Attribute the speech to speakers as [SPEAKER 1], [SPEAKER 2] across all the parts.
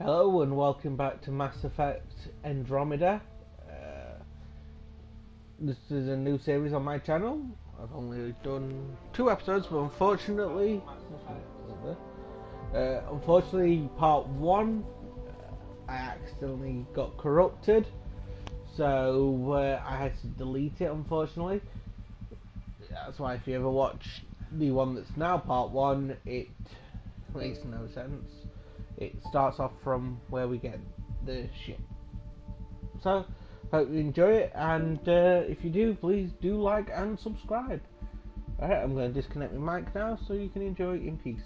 [SPEAKER 1] Hello and welcome back to Mass Effect Andromeda. This is a new series on my channel. I've only done 2 episodes, but unfortunately, part 1, I accidentally got corrupted, so I had to delete it. Unfortunately, that's why if you ever watch the one that's now part 1, it makes no sense. It starts off from where we get the ship. So, hope you enjoy it, and if you do, please do like and subscribe. Alright, I'm going to disconnect my mic now so you can enjoy it in peace.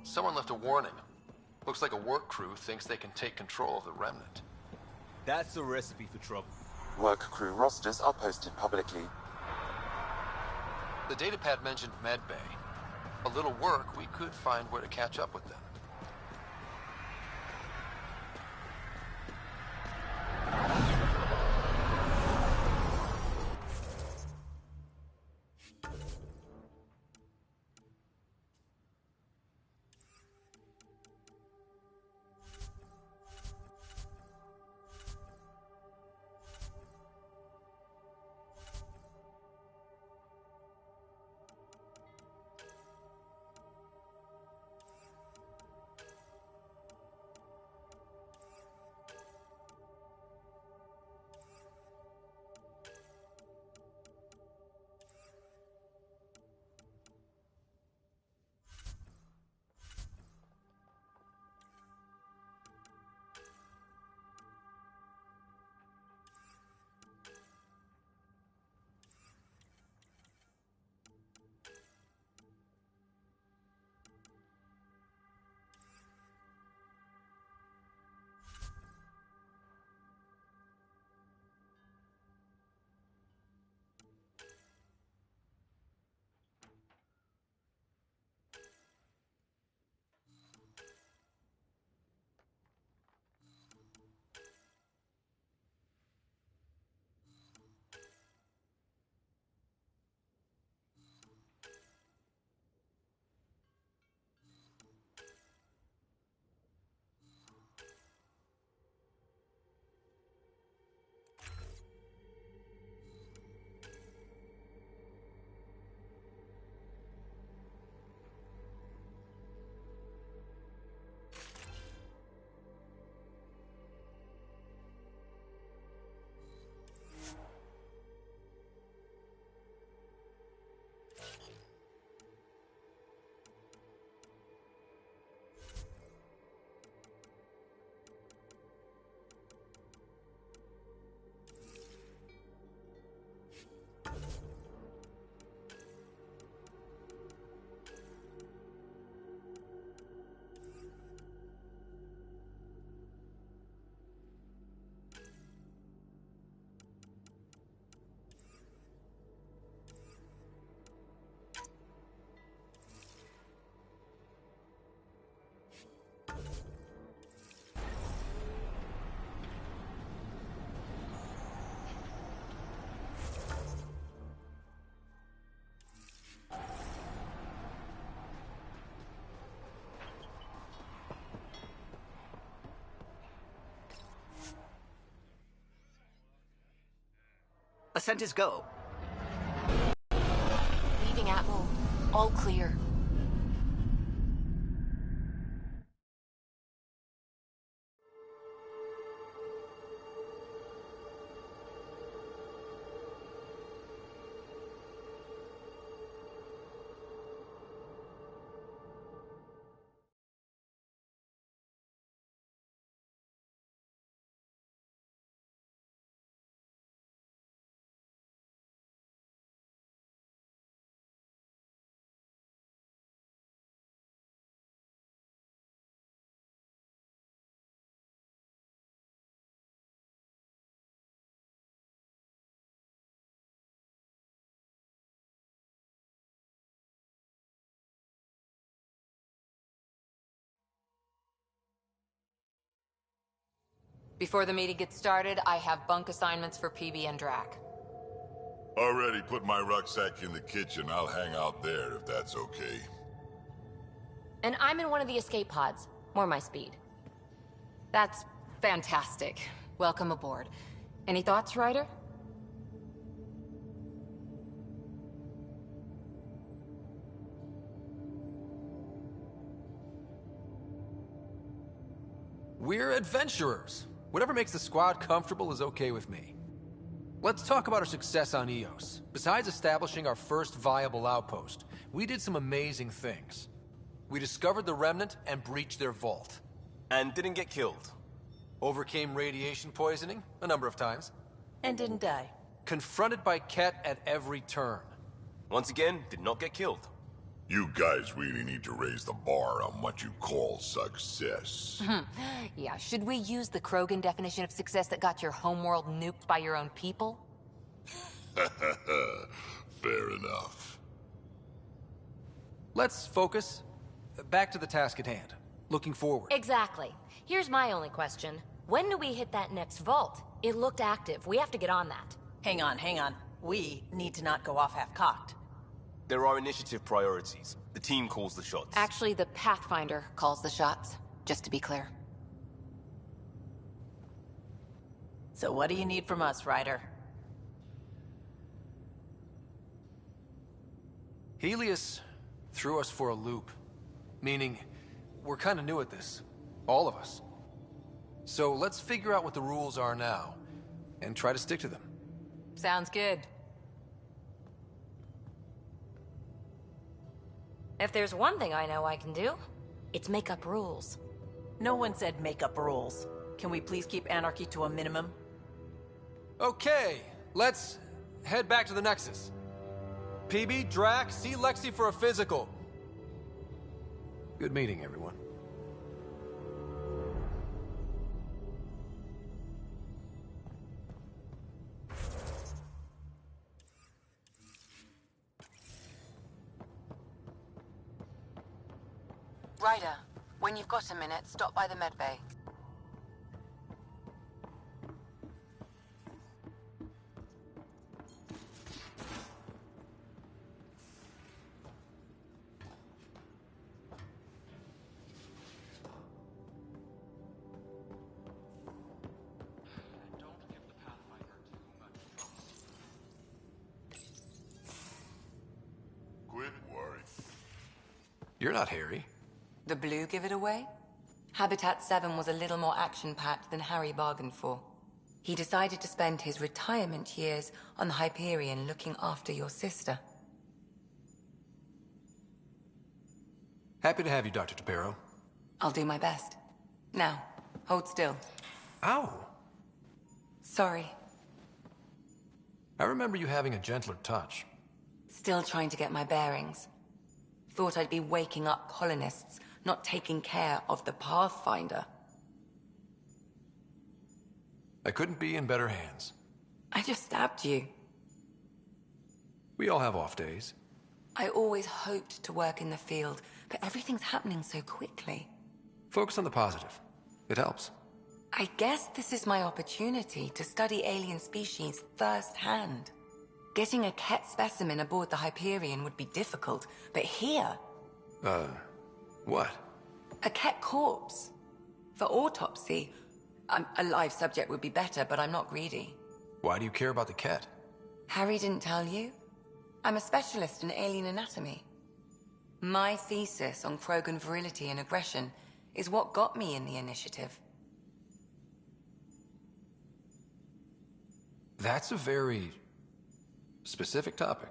[SPEAKER 2] Someone left a warning. Looks like a work crew thinks they can take control of the remnant.
[SPEAKER 3] That's a recipe for trouble.
[SPEAKER 4] Work crew rosters are posted publicly.
[SPEAKER 2] The datapad mentioned medbay. A little work, we could find where to catch up with them.
[SPEAKER 5] Ascent is go.
[SPEAKER 6] Leaving Atmo. All clear. Before the meeting gets started, I have bunk assignments for PB and Drac.
[SPEAKER 7] Already put my rucksack in the kitchen. I'll hang out there if that's okay.
[SPEAKER 6] And I'm in one of the escape pods. More my speed. That's fantastic. Welcome aboard. Any thoughts, Ryder?
[SPEAKER 8] We're adventurers. Whatever makes the squad comfortable is okay with me. Let's talk about our success on Eos. Besides establishing our first viable outpost, we did some amazing things. We discovered the Remnant and breached their vault.
[SPEAKER 3] And didn't get killed.
[SPEAKER 8] Overcame radiation poisoning a number of times.
[SPEAKER 9] And didn't die.
[SPEAKER 8] Confronted by Ket at every turn.
[SPEAKER 3] Once again, did not get killed.
[SPEAKER 7] You guys really need to raise the bar on what you call success.
[SPEAKER 6] Yeah, should we use the Krogan definition of success that got your homeworld nuked by your own people?
[SPEAKER 7] Fair enough.
[SPEAKER 8] Let's focus. Back to the task at hand. Looking forward.
[SPEAKER 6] Exactly. Here's my only question. When do we hit that next vault? It looked active. We have to get on that.
[SPEAKER 9] Hang on, hang on. We need to not go off half-cocked.
[SPEAKER 3] There are initiative priorities. The team calls the shots.
[SPEAKER 6] Actually, the Pathfinder calls the shots, just to be clear.
[SPEAKER 9] So what do you need from us, Ryder?
[SPEAKER 8] Helios threw us for a loop. Meaning, we're kind of new at this. All of us. So let's figure out what the rules are now, and try to stick to them.
[SPEAKER 6] Sounds good. If there's one thing I know I can do, it's make up rules.
[SPEAKER 9] No one said make up rules. Can we please keep anarchy to a minimum?
[SPEAKER 8] Okay, let's head back to the Nexus. PB, Drac, see Lexi for a physical. Good meeting, everyone.
[SPEAKER 10] Ryder, when you've got a minute, stop by the medbay.
[SPEAKER 7] Quit worrying.
[SPEAKER 8] You're not Harry.
[SPEAKER 6] The blue give it away? Habitat 7 was a little more action-packed than Harry bargained for. He decided to spend his retirement years on the Hyperion looking after your sister.
[SPEAKER 8] Happy to have you, Dr. Tapero.
[SPEAKER 6] I'll do my best. Now, hold still.
[SPEAKER 8] Ow!
[SPEAKER 6] Sorry.
[SPEAKER 8] I remember you having a gentler touch.
[SPEAKER 6] Still trying to get my bearings. Thought I'd be waking up colonists, not taking care of the Pathfinder.
[SPEAKER 8] I couldn't be in better hands.
[SPEAKER 6] I just stabbed you.
[SPEAKER 8] We all have off days.
[SPEAKER 6] I always hoped to work in the field, but everything's happening so quickly.
[SPEAKER 8] Focus on the positive. It helps.
[SPEAKER 6] I guess this is my opportunity to study alien species firsthand. Getting a Ket specimen aboard the Hyperion would be difficult, but here...
[SPEAKER 8] What?
[SPEAKER 6] A Ket corpse. For autopsy. A live subject would be better, but I'm not greedy.
[SPEAKER 8] Why do you care about the Ket?
[SPEAKER 6] Harry didn't tell you? I'm a specialist in alien anatomy. My thesis on Krogan virility and aggression is what got me in the initiative.
[SPEAKER 8] That's a very specific topic.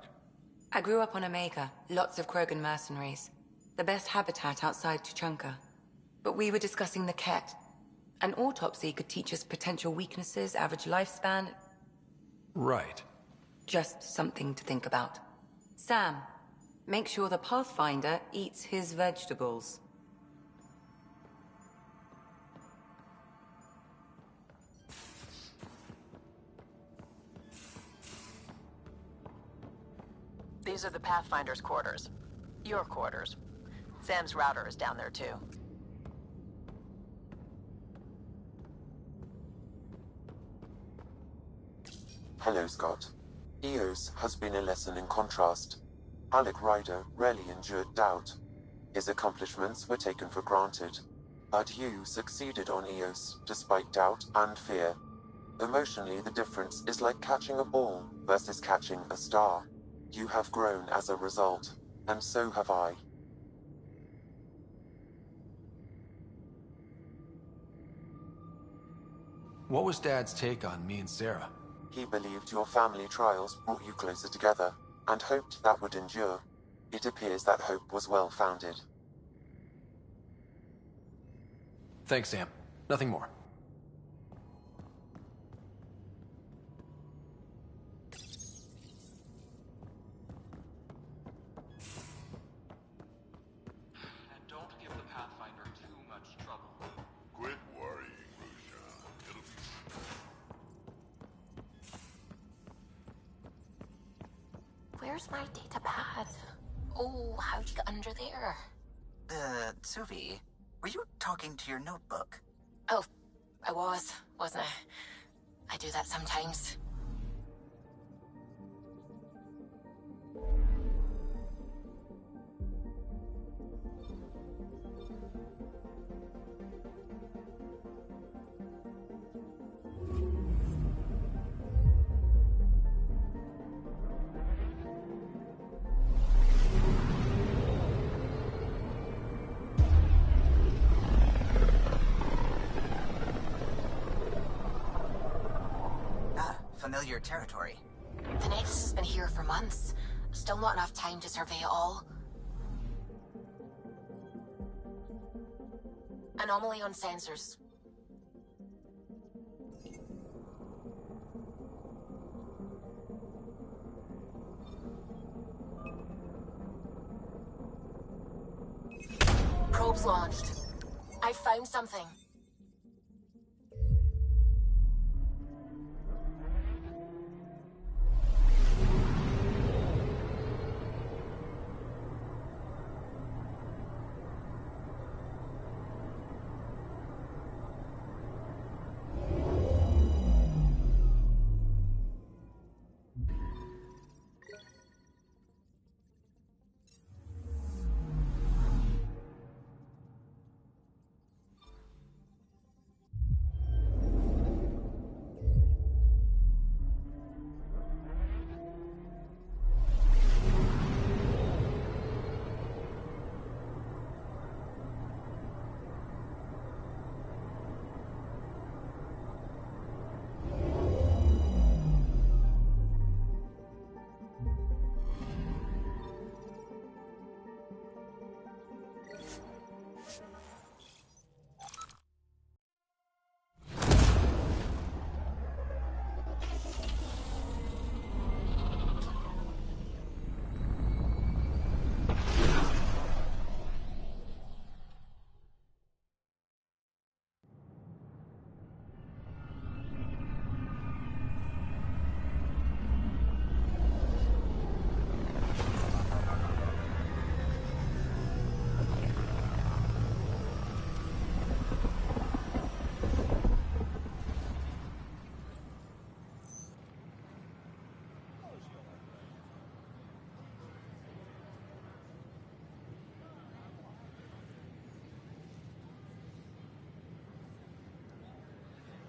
[SPEAKER 6] I grew up on Omega, lots of Krogan mercenaries. The best habitat outside Tuchanka. But we were discussing the Ket. An autopsy could teach us potential weaknesses, average lifespan.
[SPEAKER 8] Right.
[SPEAKER 6] Just something to think about. Sam, make sure the Pathfinder eats his vegetables.
[SPEAKER 9] These are the Pathfinder's quarters. Your quarters. Sam's router is down there too.
[SPEAKER 4] Hello, Scott. Eos has been a lesson in contrast. Alec Ryder rarely endured doubt. His accomplishments were taken for granted. But you succeeded on Eos, despite doubt and fear. Emotionally, the difference is like catching a ball versus catching a star. You have grown as a result, and so have I.
[SPEAKER 8] What was Dad's take on me and Sarah?
[SPEAKER 4] He believed your family trials brought you closer together, and hoped that would endure. It appears that hope was well-founded.
[SPEAKER 8] Thanks, Sam. Nothing more.
[SPEAKER 5] And don't give the Pathfinder too much trouble.
[SPEAKER 7] Quit worrying, Roshan. It'll be...
[SPEAKER 11] Where's my data pad? Oh, how'd you get under there?
[SPEAKER 12] Suvi, were you talking to your notebook?
[SPEAKER 11] Oh, I wasn't I? I do that sometimes.
[SPEAKER 12] Familiar territory.
[SPEAKER 11] The Nexus has been here for months. Still not enough time to survey it all. Anomaly on sensors. Probes launched. I found something.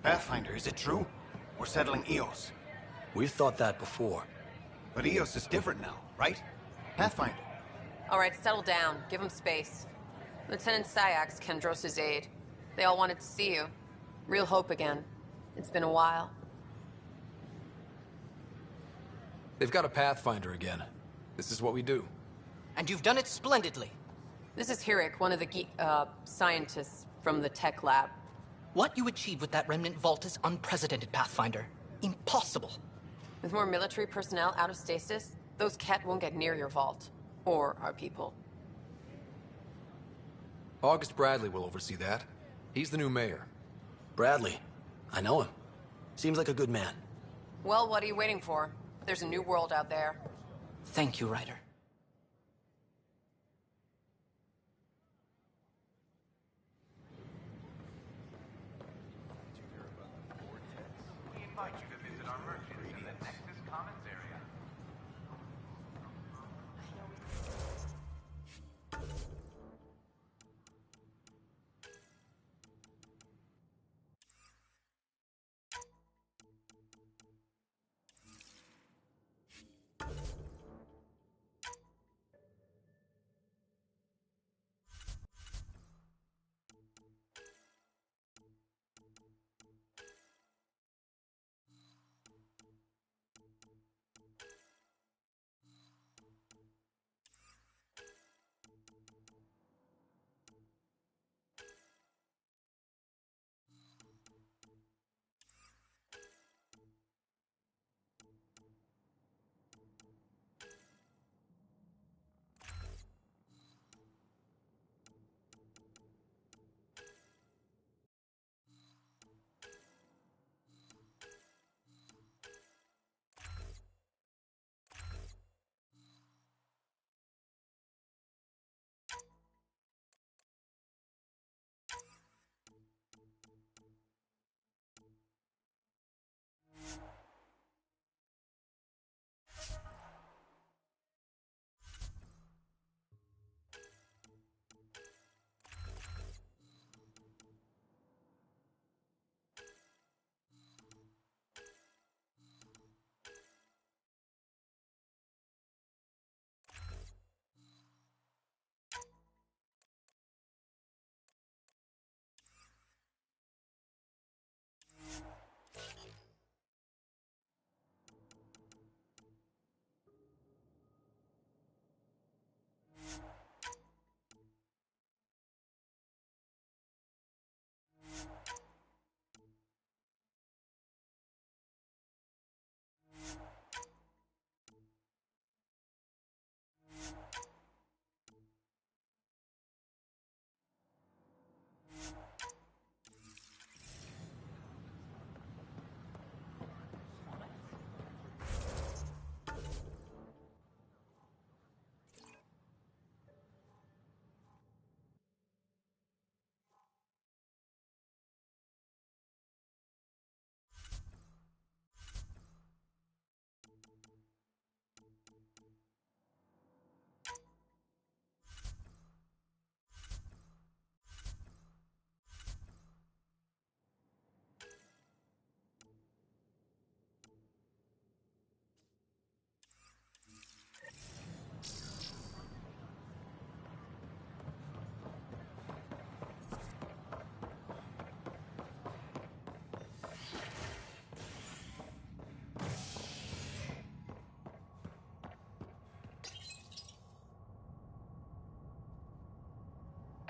[SPEAKER 13] Pathfinder, is it true? We're settling Eos.
[SPEAKER 14] We've thought that before.
[SPEAKER 13] But EOS is different now, right? Pathfinder.
[SPEAKER 9] All right, settle down. Give him space. Lieutenant Syax, Kendros' aide. They all wanted to see you. Real hope again. It's been a while.
[SPEAKER 8] They've got a Pathfinder again. This is what we do.
[SPEAKER 14] And you've done it splendidly.
[SPEAKER 9] This is Hirik, one of the scientists from the tech lab.
[SPEAKER 14] What you achieved with that remnant vault is unprecedented, Pathfinder. Impossible.
[SPEAKER 9] With more military personnel out of stasis, those Ket won't get near your vault. Or our people.
[SPEAKER 8] August Bradley will oversee that. He's the new mayor.
[SPEAKER 15] Bradley. I know him. Seems like a good man.
[SPEAKER 9] Well, what are you waiting for? There's a new world out there.
[SPEAKER 14] Thank you, Ryder.
[SPEAKER 5] We invite you to visit our merchants in the Nexus Commons area.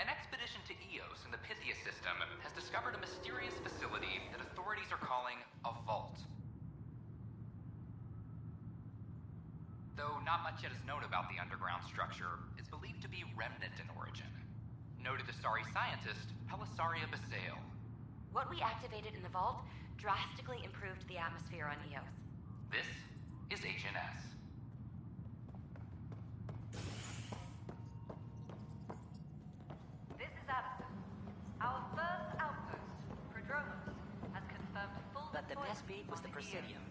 [SPEAKER 5] An expedition to Eos in the Pythia system has discovered a mysterious facility that authorities are calling a vault. Though not much yet is known about the underground structure, it's believed to be remnant in origin. Noted Asari scientist Pelisaria Basale.
[SPEAKER 16] What we activated in the vault drastically improved the atmosphere on Eos.
[SPEAKER 5] This is HNS.
[SPEAKER 16] This is Addison. Our first outpost, Prodromos, has confirmed full
[SPEAKER 14] But the best
[SPEAKER 16] deployment
[SPEAKER 14] beat was
[SPEAKER 16] on
[SPEAKER 14] the Presidium.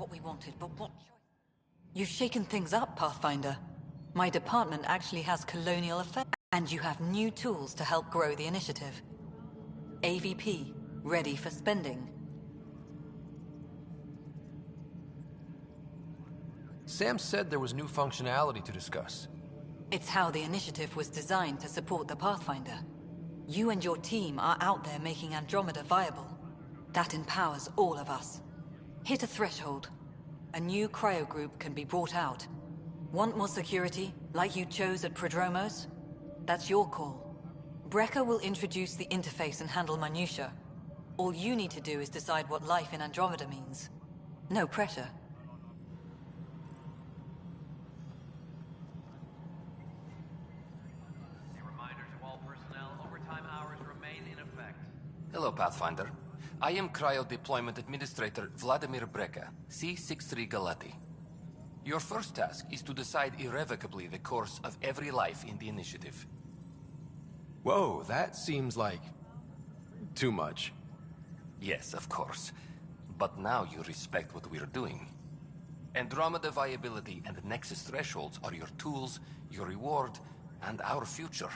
[SPEAKER 17] what we wanted, but what choice? You've shaken things up, Pathfinder. My department actually has colonial effect, and you have new tools to help grow the initiative. AVP, ready for spending.
[SPEAKER 8] Sam said there was new functionality to discuss.
[SPEAKER 17] It's how the initiative was designed to support the Pathfinder. You and your team are out there making Andromeda viable. That empowers all of us. Hit a threshold. A new cryo group can be brought out. Want more security, like you chose at Prodromos? That's your call. Brecker will introduce the interface and handle minutiae. All you need to do is decide what life in Andromeda means. No pressure.
[SPEAKER 18] Hello, Pathfinder. I am Cryo Deployment Administrator Vladimir Breca, C-63 Galati. Your first task is to decide irrevocably the course of every life in the initiative.
[SPEAKER 8] Whoa, that seems like... too much.
[SPEAKER 18] Yes, of course. But now you respect what we're doing. Andromeda viability and Nexus thresholds are your tools, your reward, and our future.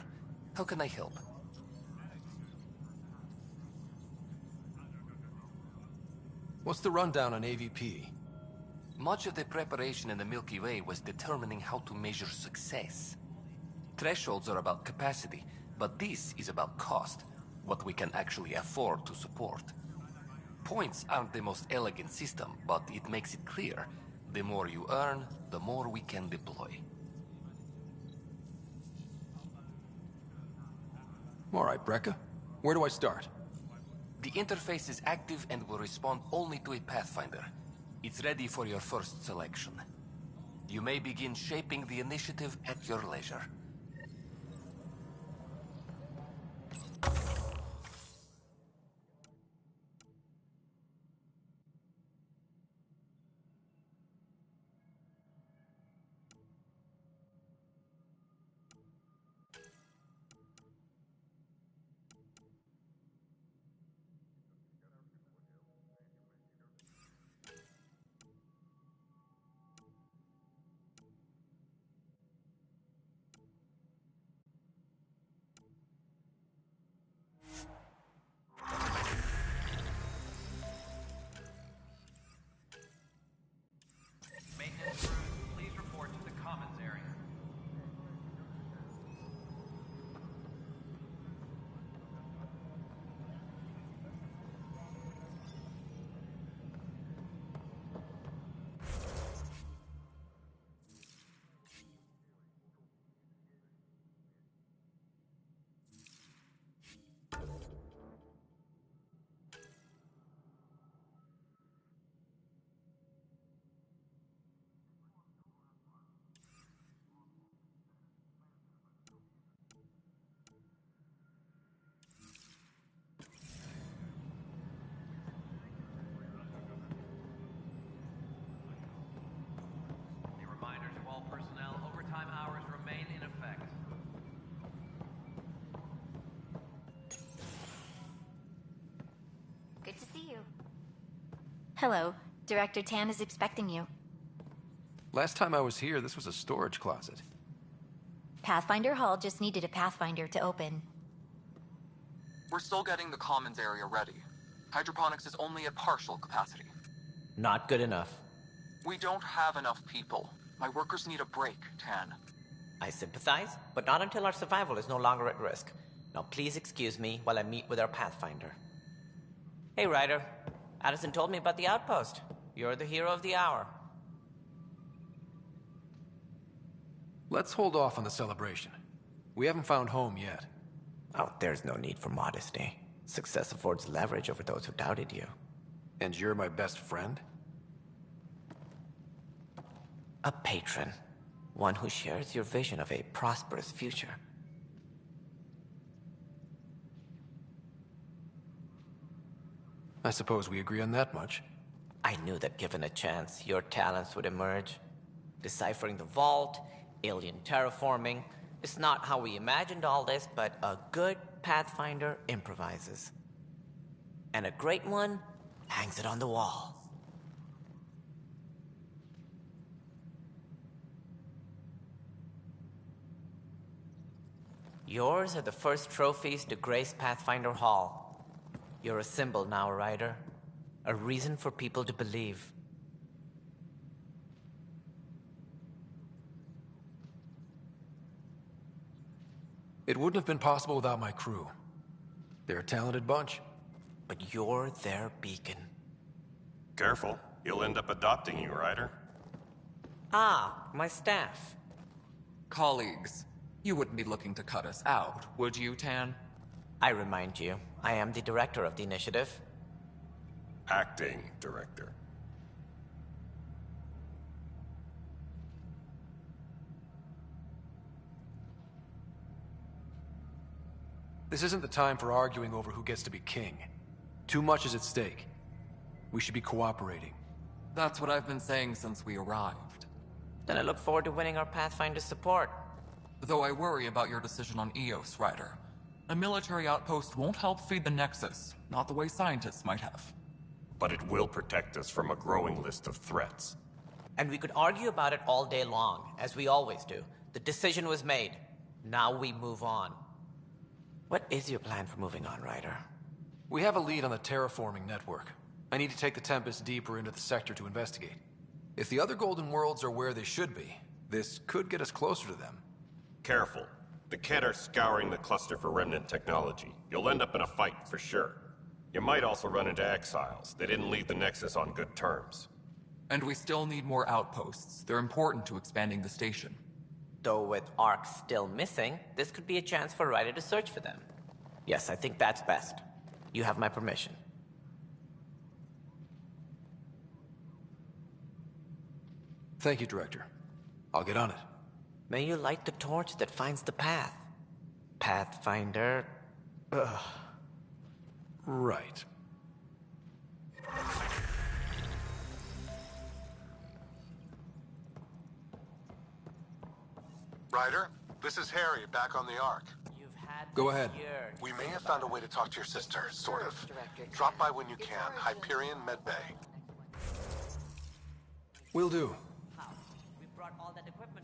[SPEAKER 18] How can I help?
[SPEAKER 8] What's the rundown on AVP?
[SPEAKER 18] Much of the preparation in the Milky Way was determining how to measure success. Thresholds are about capacity, but this is about cost, what we can actually afford to support. Points aren't the most elegant system, but it makes it clear. The more you earn, the more we can deploy.
[SPEAKER 8] All right, Breca. Where do I start?
[SPEAKER 18] The interface is active and will respond only to a Pathfinder. It's ready for your first selection. You may begin shaping the initiative at your leisure.
[SPEAKER 16] Good to see you. Hello. Director Tan is expecting you.
[SPEAKER 8] Last time I was here, this was a storage closet.
[SPEAKER 16] Pathfinder Hall just needed a Pathfinder to open.
[SPEAKER 19] We're still getting the commons area ready. Hydroponics is only at partial capacity.
[SPEAKER 20] Not good enough.
[SPEAKER 19] We don't have enough people. My workers need a break, Tan.
[SPEAKER 20] I sympathize, but not until our survival is no longer at risk. Now please excuse me while I meet with our Pathfinder. Hey, Ryder. Addison told me about the outpost. You're the hero of the hour.
[SPEAKER 8] Let's hold off on the celebration. We haven't found home yet.
[SPEAKER 20] Oh, there's no need for modesty. Success affords leverage over those who doubted you.
[SPEAKER 8] And you're my best friend?
[SPEAKER 20] A patron. One who shares your vision of a prosperous future.
[SPEAKER 8] I suppose we agree on that much.
[SPEAKER 20] I knew that given a chance, your talents would emerge. Deciphering the vault, alien terraforming. It's not how we imagined all this, but a good Pathfinder improvises. And a great one hangs it on the wall. Yours are the first trophies to grace Pathfinder Hall. You're a symbol now, Ryder. A reason for people to believe.
[SPEAKER 8] It wouldn't have been possible without my crew. They're a talented bunch.
[SPEAKER 20] But you're their beacon.
[SPEAKER 3] Careful. He'll end up adopting you, Ryder.
[SPEAKER 20] Ah, my staff.
[SPEAKER 19] Colleagues, you wouldn't be looking to cut us out, would you, Tan?
[SPEAKER 20] I remind you, I am the director of the initiative.
[SPEAKER 3] Acting director.
[SPEAKER 8] This isn't the time for arguing over who gets to be king. Too much is at stake. We should be cooperating.
[SPEAKER 19] That's what I've been saying since we arrived.
[SPEAKER 20] Then I look forward to winning our Pathfinder's support.
[SPEAKER 19] Though I worry about your decision on Eos, Ryder. A military outpost won't help feed the Nexus, not the way scientists might have.
[SPEAKER 3] But it will protect us from a growing list of threats.
[SPEAKER 20] And we could argue about it all day long, as we always do. The decision was made. Now we move on. What is your plan for moving on, Ryder?
[SPEAKER 8] We have a lead on the terraforming network. I need to take the Tempest deeper into the sector to investigate. If the other Golden Worlds are where they should be, this could get us closer to them.
[SPEAKER 3] Careful. The Kett are scouring the cluster for remnant technology. You'll end up in a fight, for sure. You might also run into exiles. They didn't leave the Nexus on good terms.
[SPEAKER 19] And we still need more outposts. They're important to expanding the station.
[SPEAKER 20] Though with Ark still missing, this could be a chance for Ryder to search for them. Yes, I think that's best. You have my permission.
[SPEAKER 8] Thank you, Director. I'll get on it.
[SPEAKER 20] May you light the torch that finds the path. Pathfinder... Ugh.
[SPEAKER 8] Right.
[SPEAKER 21] Ryder, this is Harry, back on the Ark.
[SPEAKER 8] Go ahead.
[SPEAKER 21] We may have found a way to talk to your sister, sort of. Drop by when you can. Hyperion Medbay.
[SPEAKER 8] Will do.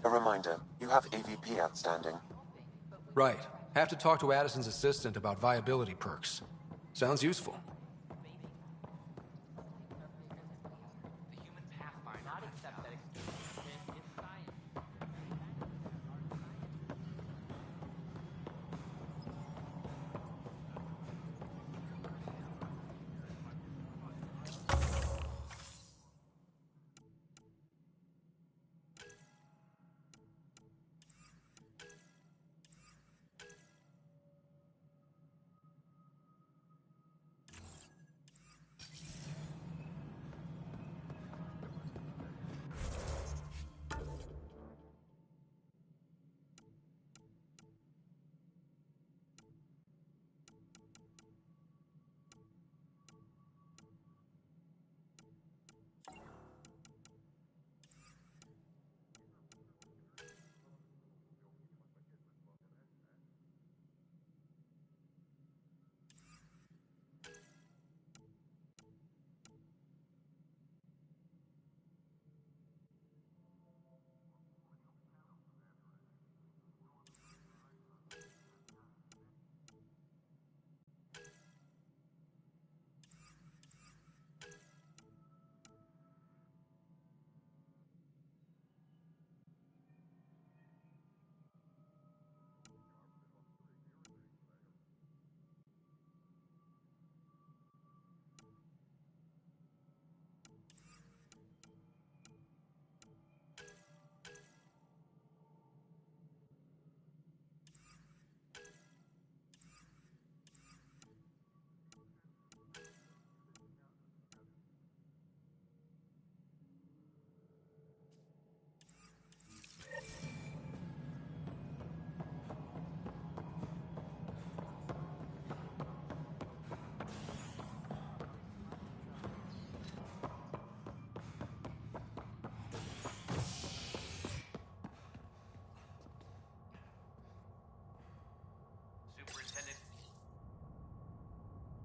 [SPEAKER 4] A reminder, you have AVP outstanding.
[SPEAKER 8] Right. Have to talk to Addison's assistant about viability perks. Sounds useful.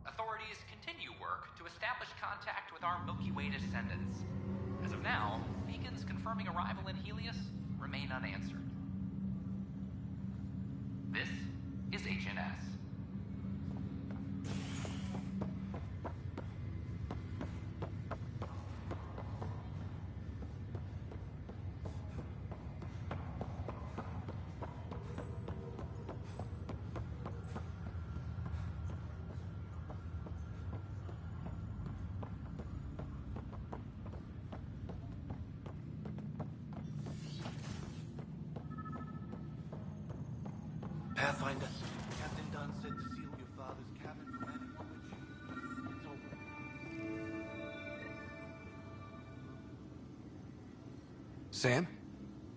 [SPEAKER 5] Authorities continue work to establish contact with our Milky Way descendants. As of now, beacons confirming arrival in Helios remain unanswered. This
[SPEAKER 13] Pathfinder, Captain Dunn said to seal your father's cabin from anyone but you. It's over.
[SPEAKER 8] Sam?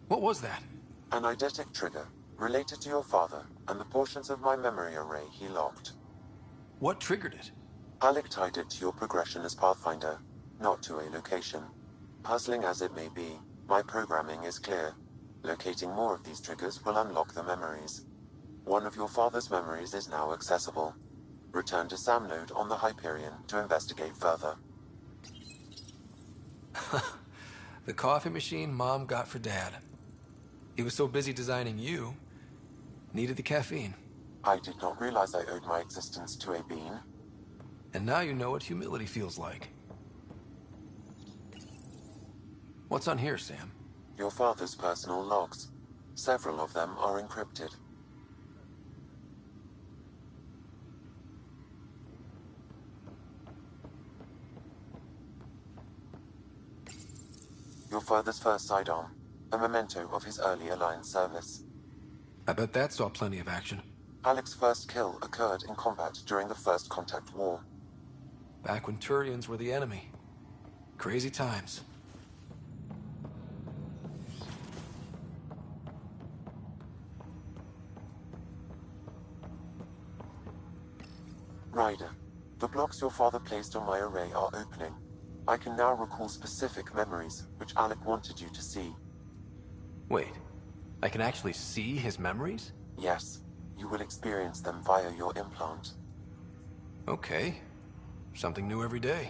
[SPEAKER 8] What was that?
[SPEAKER 4] An eidetic trigger, related to your father, and the portions of my memory array he locked.
[SPEAKER 8] What triggered it?
[SPEAKER 4] Alec tied it to your progression as Pathfinder, not to a location. Puzzling as it may be, my programming is clear. Locating more of these triggers will unlock the memories. One of your father's memories is now accessible. Return to Sam Node on the Hyperion to investigate further.
[SPEAKER 8] The coffee machine Mom got for Dad. He was so busy designing you, needed the caffeine.
[SPEAKER 4] I did not realize I owed my existence to a bean.
[SPEAKER 8] And now you know what humility feels like. What's on here, Sam?
[SPEAKER 4] Your father's personal logs. Several of them are encrypted. Your father's first sidearm, a memento of his early Alliance service.
[SPEAKER 8] I bet that saw plenty of action.
[SPEAKER 4] Alec's first kill occurred in combat during the First Contact War.
[SPEAKER 8] Back when Turians were the enemy. Crazy times.
[SPEAKER 4] Ryder, the blocks your father placed on my array are opening. I can now recall specific memories, which Alec wanted you to see.
[SPEAKER 8] Wait, I can actually see his memories?
[SPEAKER 4] Yes, you will experience them via your implant.
[SPEAKER 8] Okay. Something new every day.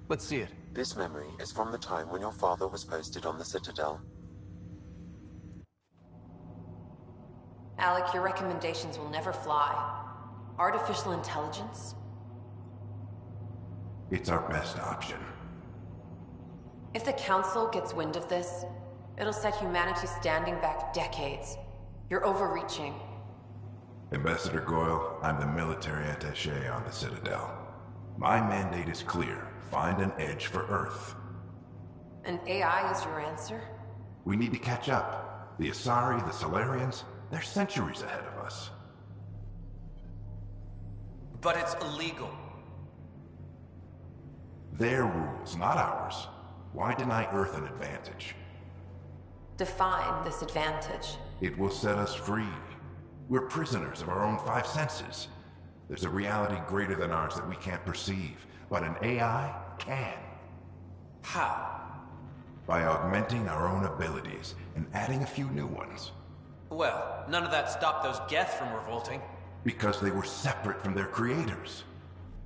[SPEAKER 8] Let's see it.
[SPEAKER 4] This memory is from the time when your father was posted on the Citadel.
[SPEAKER 9] Alec, your recommendations will never fly. Artificial intelligence?
[SPEAKER 1] It's our best option.
[SPEAKER 9] If the Council gets wind of this, it'll set humanity standing back decades. You're overreaching.
[SPEAKER 1] Ambassador Goyle, I'm the military attaché on the Citadel. My mandate is clear. Find an edge for Earth.
[SPEAKER 9] And AI is your answer?
[SPEAKER 1] We need to catch up. The Asari, the Solarians, they're centuries ahead of us.
[SPEAKER 14] But it's illegal.
[SPEAKER 1] Their rules, not ours. Why deny Earth an advantage?
[SPEAKER 9] Define this advantage.
[SPEAKER 1] It will set us free. We're prisoners of our own five senses. There's a reality greater than ours that we can't perceive, but an AI can.
[SPEAKER 14] How?
[SPEAKER 1] By augmenting our own abilities and adding a few new ones.
[SPEAKER 14] Well, none of that stopped those Geth from revolting.
[SPEAKER 1] Because they were separate from their creators.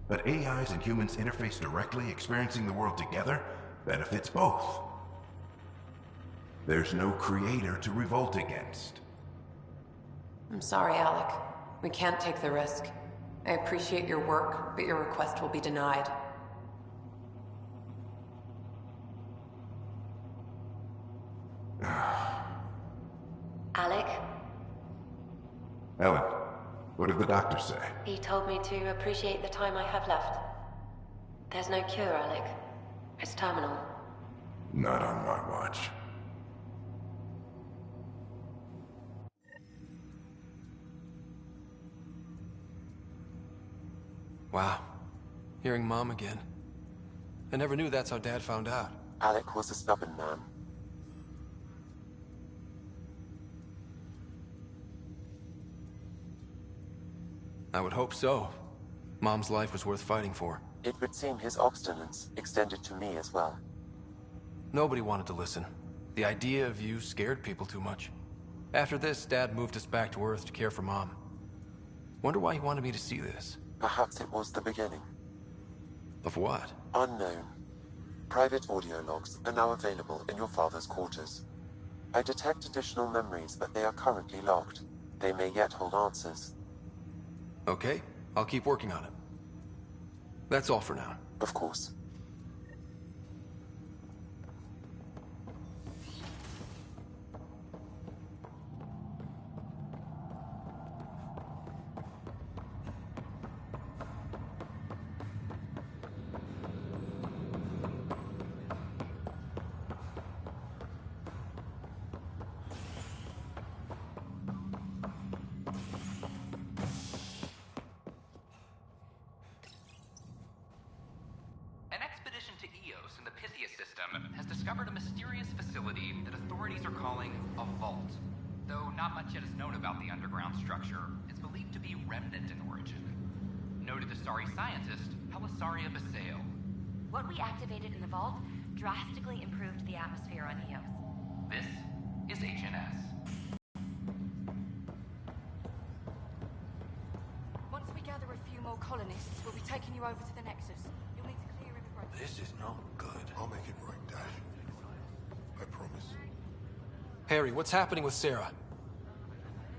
[SPEAKER 1] But AIs and humans interface directly, experiencing the world together, benefits both. There's no creator to revolt against.
[SPEAKER 9] I'm sorry, Alec. We can't take the risk. I appreciate your work, but your request will be denied.
[SPEAKER 16] Alec?
[SPEAKER 1] Ellen, what did the doctor say?
[SPEAKER 16] He told me to appreciate the time I have left. There's no cure, Alec. It's terminal.
[SPEAKER 1] Not on my watch.
[SPEAKER 8] Wow. Hearing Mom again. I never knew that's how Dad found out.
[SPEAKER 4] Alec was a stubborn man.
[SPEAKER 8] I would hope so. Mom's life was worth fighting for.
[SPEAKER 4] It would seem his obstinance extended to me as well.
[SPEAKER 8] Nobody wanted to listen. The idea of you scared people too much. After this, Dad moved us back to Earth to care for Mom. Wonder why he wanted me to see this.
[SPEAKER 4] Perhaps it was the beginning.
[SPEAKER 8] Of what?
[SPEAKER 4] Unknown. Private audio logs are now available in your father's quarters. I detect additional memories, but they are currently locked. They may yet hold answers.
[SPEAKER 8] Okay, I'll keep working on it. That's all for now.
[SPEAKER 4] Of course.
[SPEAKER 5] discovered a mysterious facility that authorities are calling a vault. Though not much yet is known about the underground structure, it's believed to be remnant in origin. Noted Asari scientist, Pelisaria Baseo.
[SPEAKER 16] What we activated in the vault drastically improved the atmosphere on Eos.
[SPEAKER 5] This is HNS.
[SPEAKER 2] Once we gather a few more colonists, we'll be taking you over to the Nexus. You'll need to clear immigration.
[SPEAKER 21] This is not good. I'll make it right, Dash. I promise.
[SPEAKER 8] Harry, what's happening with Sarah?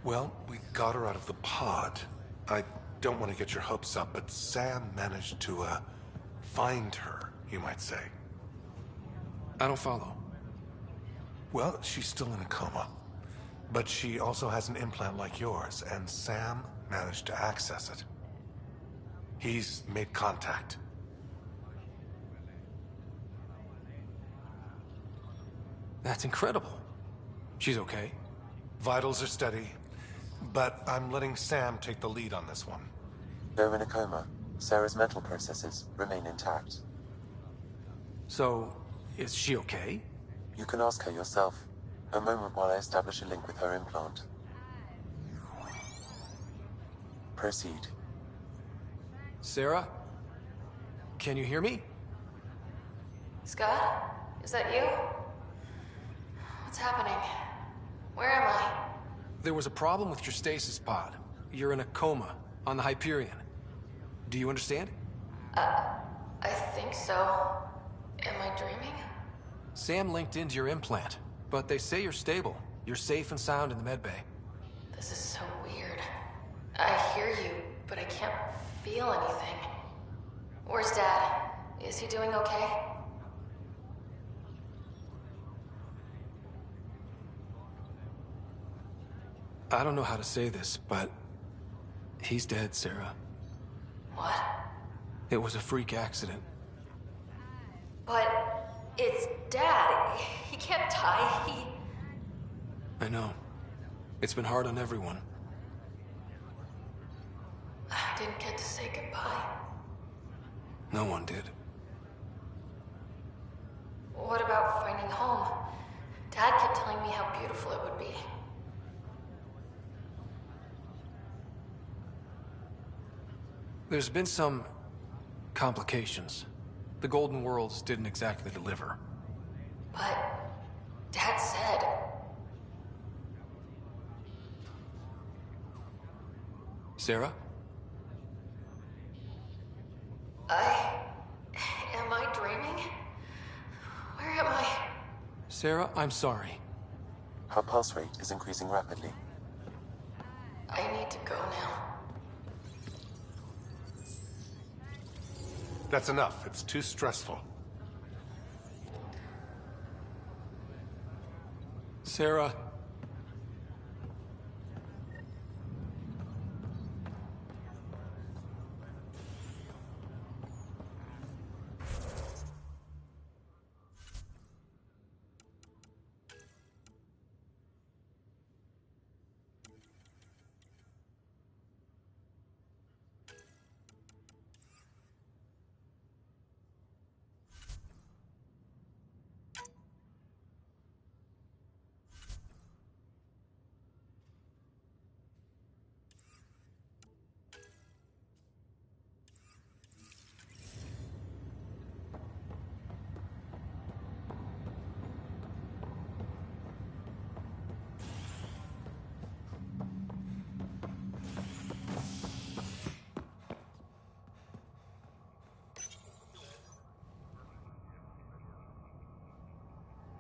[SPEAKER 21] Well, we got her out of the pod. I don't want to get your hopes up, but Sam managed to, find her, you might say.
[SPEAKER 8] I don't follow.
[SPEAKER 21] Well, she's still in a coma. But she also has an implant like yours, and Sam managed to access it. He's made contact.
[SPEAKER 8] That's incredible. She's okay.
[SPEAKER 21] Vitals are steady, but I'm letting Sam take the lead on this one.
[SPEAKER 4] Though in a coma, Sarah's mental processes remain intact.
[SPEAKER 8] So, is she okay?
[SPEAKER 4] You can ask her yourself. A moment while I establish a link with her implant. Proceed.
[SPEAKER 8] Sarah? Can you hear me?
[SPEAKER 9] Scott? Is that you? What's happening? Where am I?
[SPEAKER 8] There was a problem with your stasis pod. You're in a coma on the Hyperion. Do you understand?
[SPEAKER 9] I think so. Am I dreaming?
[SPEAKER 8] Sam linked into your implant, but they say you're stable. You're safe and sound in the medbay.
[SPEAKER 9] This is so weird. I hear you, but I can't feel anything. Where's Dad? Is he doing okay?
[SPEAKER 8] I don't know how to say this, but he's dead, Sarah.
[SPEAKER 9] What?
[SPEAKER 8] It was a freak accident.
[SPEAKER 9] But it's Dad. He can't die.
[SPEAKER 8] I know. It's been hard on everyone.
[SPEAKER 9] I didn't get to say goodbye.
[SPEAKER 8] No one did.
[SPEAKER 9] What about finding home? Dad kept telling me how beautiful it would be.
[SPEAKER 8] There's been some complications. The Golden Worlds didn't exactly deliver.
[SPEAKER 9] But Dad said...
[SPEAKER 8] Sarah?
[SPEAKER 9] Am I dreaming? Where am I?
[SPEAKER 8] Sarah, I'm sorry.
[SPEAKER 4] Her pulse rate is increasing rapidly.
[SPEAKER 9] I need to go now.
[SPEAKER 21] That's enough. It's too stressful.
[SPEAKER 8] Sarah.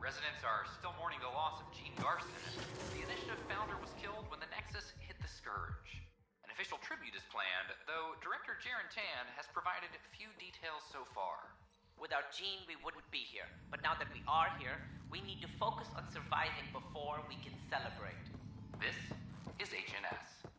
[SPEAKER 5] Residents are still mourning the loss of Gene Garson. The Initiative founder was killed when the Nexus hit the Scourge. An official tribute is planned, though Director Jaren Tan has provided few details so far.
[SPEAKER 20] Without Gene, we wouldn't be here. But now that we are here, we need to focus on surviving before we can celebrate.
[SPEAKER 5] This is HNS.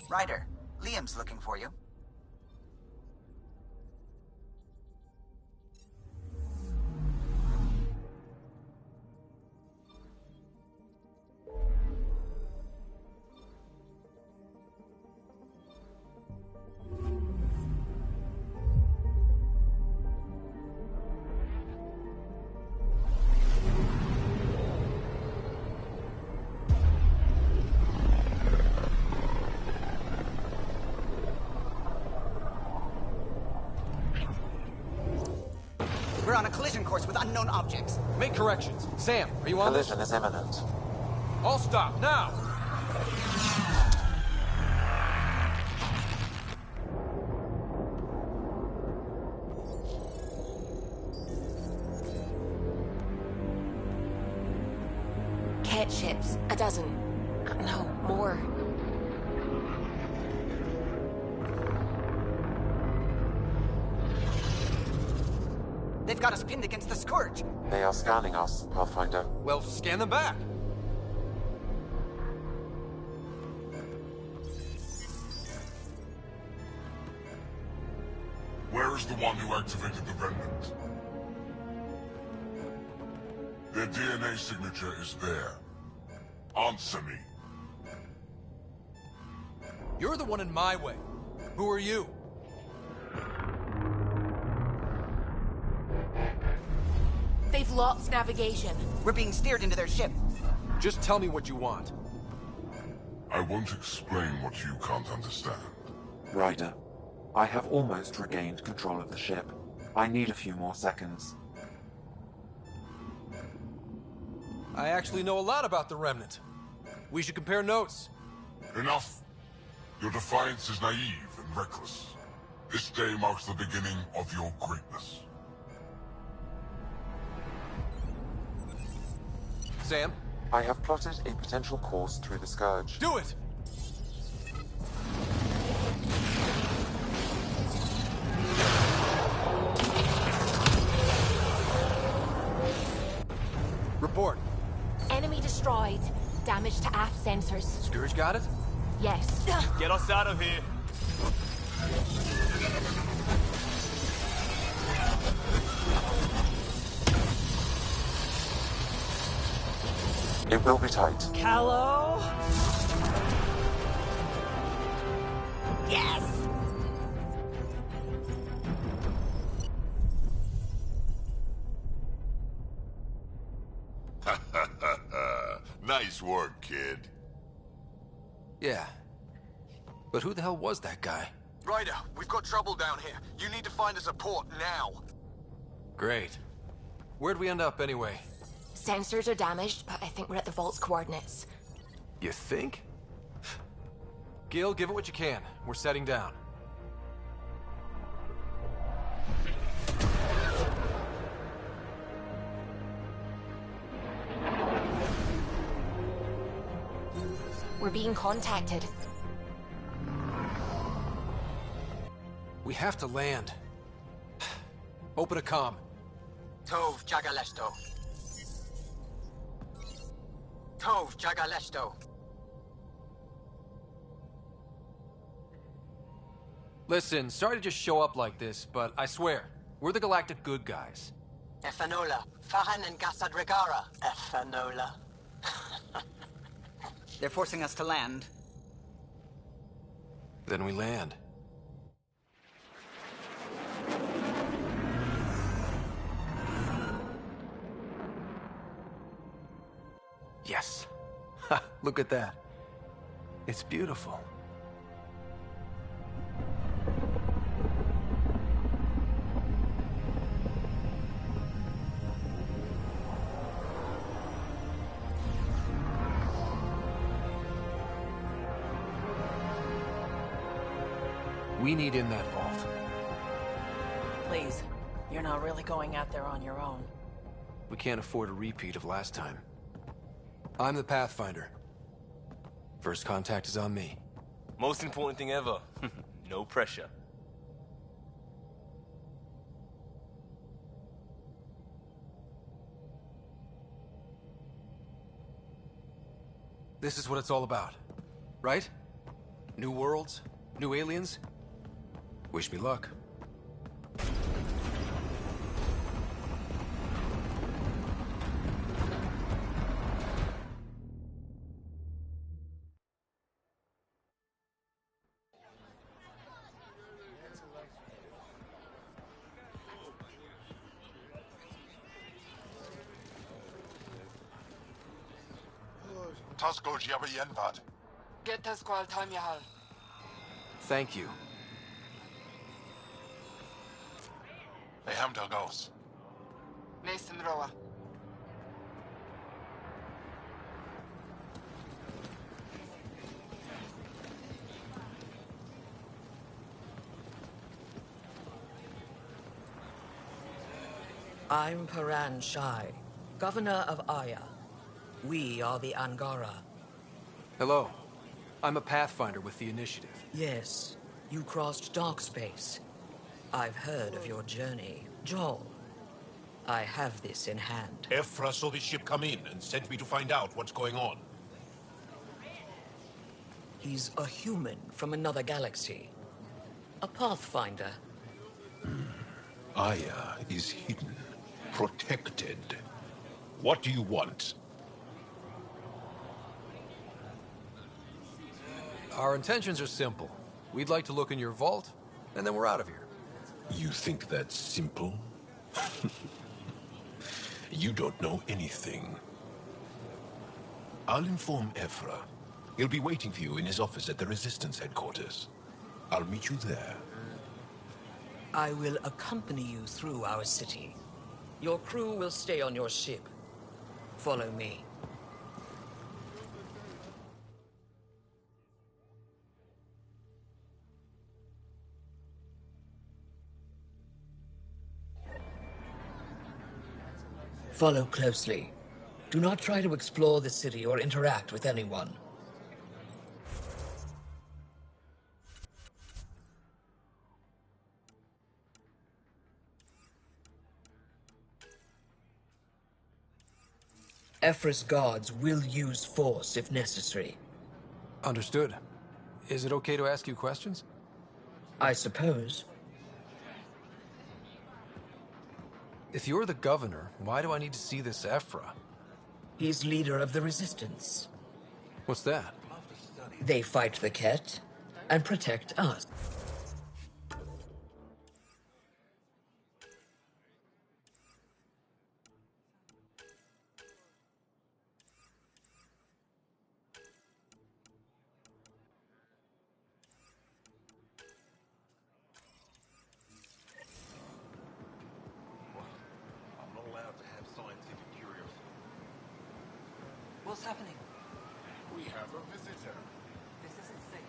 [SPEAKER 12] Ryder, Liam's looking for you. We're on a collision course with unknown objects.
[SPEAKER 8] Make corrections. Sam, are you on this?
[SPEAKER 4] Collision is imminent.
[SPEAKER 8] All stop, now!
[SPEAKER 11] Cat ships. A dozen. No, more.
[SPEAKER 12] They've got us pinned against the Scourge.
[SPEAKER 4] They are scanning us, Pathfinder.
[SPEAKER 8] Well, scan them back.
[SPEAKER 7] Where is the one who activated the remnant? Their DNA signature is there. Answer me.
[SPEAKER 8] You're the one in my way. Who are you?
[SPEAKER 11] They've lost navigation.
[SPEAKER 12] We're being steered into their ship.
[SPEAKER 8] Just tell me what you want.
[SPEAKER 7] I won't explain what you can't understand.
[SPEAKER 4] Ryder, I have almost regained control of the ship. I need a few more seconds.
[SPEAKER 8] I actually know a lot about the Remnant. We should compare notes.
[SPEAKER 7] Enough. Your defiance is naive and reckless. This day marks the beginning of your greatness.
[SPEAKER 8] Sam?
[SPEAKER 4] I have plotted a potential course through the Scourge.
[SPEAKER 8] Do it! Report.
[SPEAKER 11] Enemy destroyed. Damage to aft sensors.
[SPEAKER 8] Scourge got it?
[SPEAKER 11] Yes.
[SPEAKER 13] Get us out of here.
[SPEAKER 4] It will be tight.
[SPEAKER 12] Callow? Yes!
[SPEAKER 7] Nice work, kid.
[SPEAKER 8] Yeah. But who the hell was that guy?
[SPEAKER 10] Ryder, we've got trouble down here. You need to find us a port now.
[SPEAKER 8] Great. Where'd we end up anyway?
[SPEAKER 11] Sensors are damaged, but I think we're at the vault's coordinates.
[SPEAKER 8] You think? Gil, give it what you can. We're setting down.
[SPEAKER 11] We're being contacted.
[SPEAKER 8] We have to land. Open a comm.
[SPEAKER 12] Tov Jagalesto. Tov Jagalesto.
[SPEAKER 8] Listen, sorry to just show up like this, but I swear, we're the galactic good guys.
[SPEAKER 12] Efanola. Fahan and Gassad Regara. Efanola. They're forcing us to land.
[SPEAKER 8] Then we land. Yes. Ha, look at that. It's beautiful. We need in that vault.
[SPEAKER 22] Please, you're not really going out there on your own.
[SPEAKER 8] We can't afford a repeat of last time. I'm the Pathfinder. First contact is on me.
[SPEAKER 13] Most important thing ever. No pressure.
[SPEAKER 8] This is what it's all about, right? New worlds? New aliens? Wish me luck.
[SPEAKER 7] Tasco Javienvad.
[SPEAKER 19] Get Tasqual Tamyahal.
[SPEAKER 8] Thank you.
[SPEAKER 7] Eham Dalgos.
[SPEAKER 19] Mason Roa.
[SPEAKER 6] I'm Paran Shai, Governor of Aya. We are the Angara.
[SPEAKER 8] Hello. I'm a Pathfinder with the Initiative.
[SPEAKER 6] Yes, you crossed dark space. I've heard of your journey, Joel. I have this in hand.
[SPEAKER 15] Ephra saw the ship come in and sent me to find out what's going on.
[SPEAKER 6] He's a human from another galaxy. A Pathfinder.
[SPEAKER 15] Aya is hidden, protected. What do you want?
[SPEAKER 8] Our intentions are simple. We'd like to look in your vault, and then we're out of here.
[SPEAKER 15] You think that's simple? You don't know anything. I'll inform Ephra. He'll be waiting for you in his office at the Resistance headquarters. I'll meet you there.
[SPEAKER 6] I will accompany you through our city. Your crew will stay on your ship. Follow me. Follow closely. Do not try to explore the city or interact with anyone. Ephra's guards will use force if necessary.
[SPEAKER 8] Understood. Is it okay to ask you questions?
[SPEAKER 6] I suppose.
[SPEAKER 8] If you're the governor, why do I need to see this Ephra?
[SPEAKER 6] He's leader of the Resistance.
[SPEAKER 8] What's that?
[SPEAKER 6] They fight the Ket and protect us.
[SPEAKER 19] What's happening?
[SPEAKER 7] We have a visitor.
[SPEAKER 19] This isn't safe.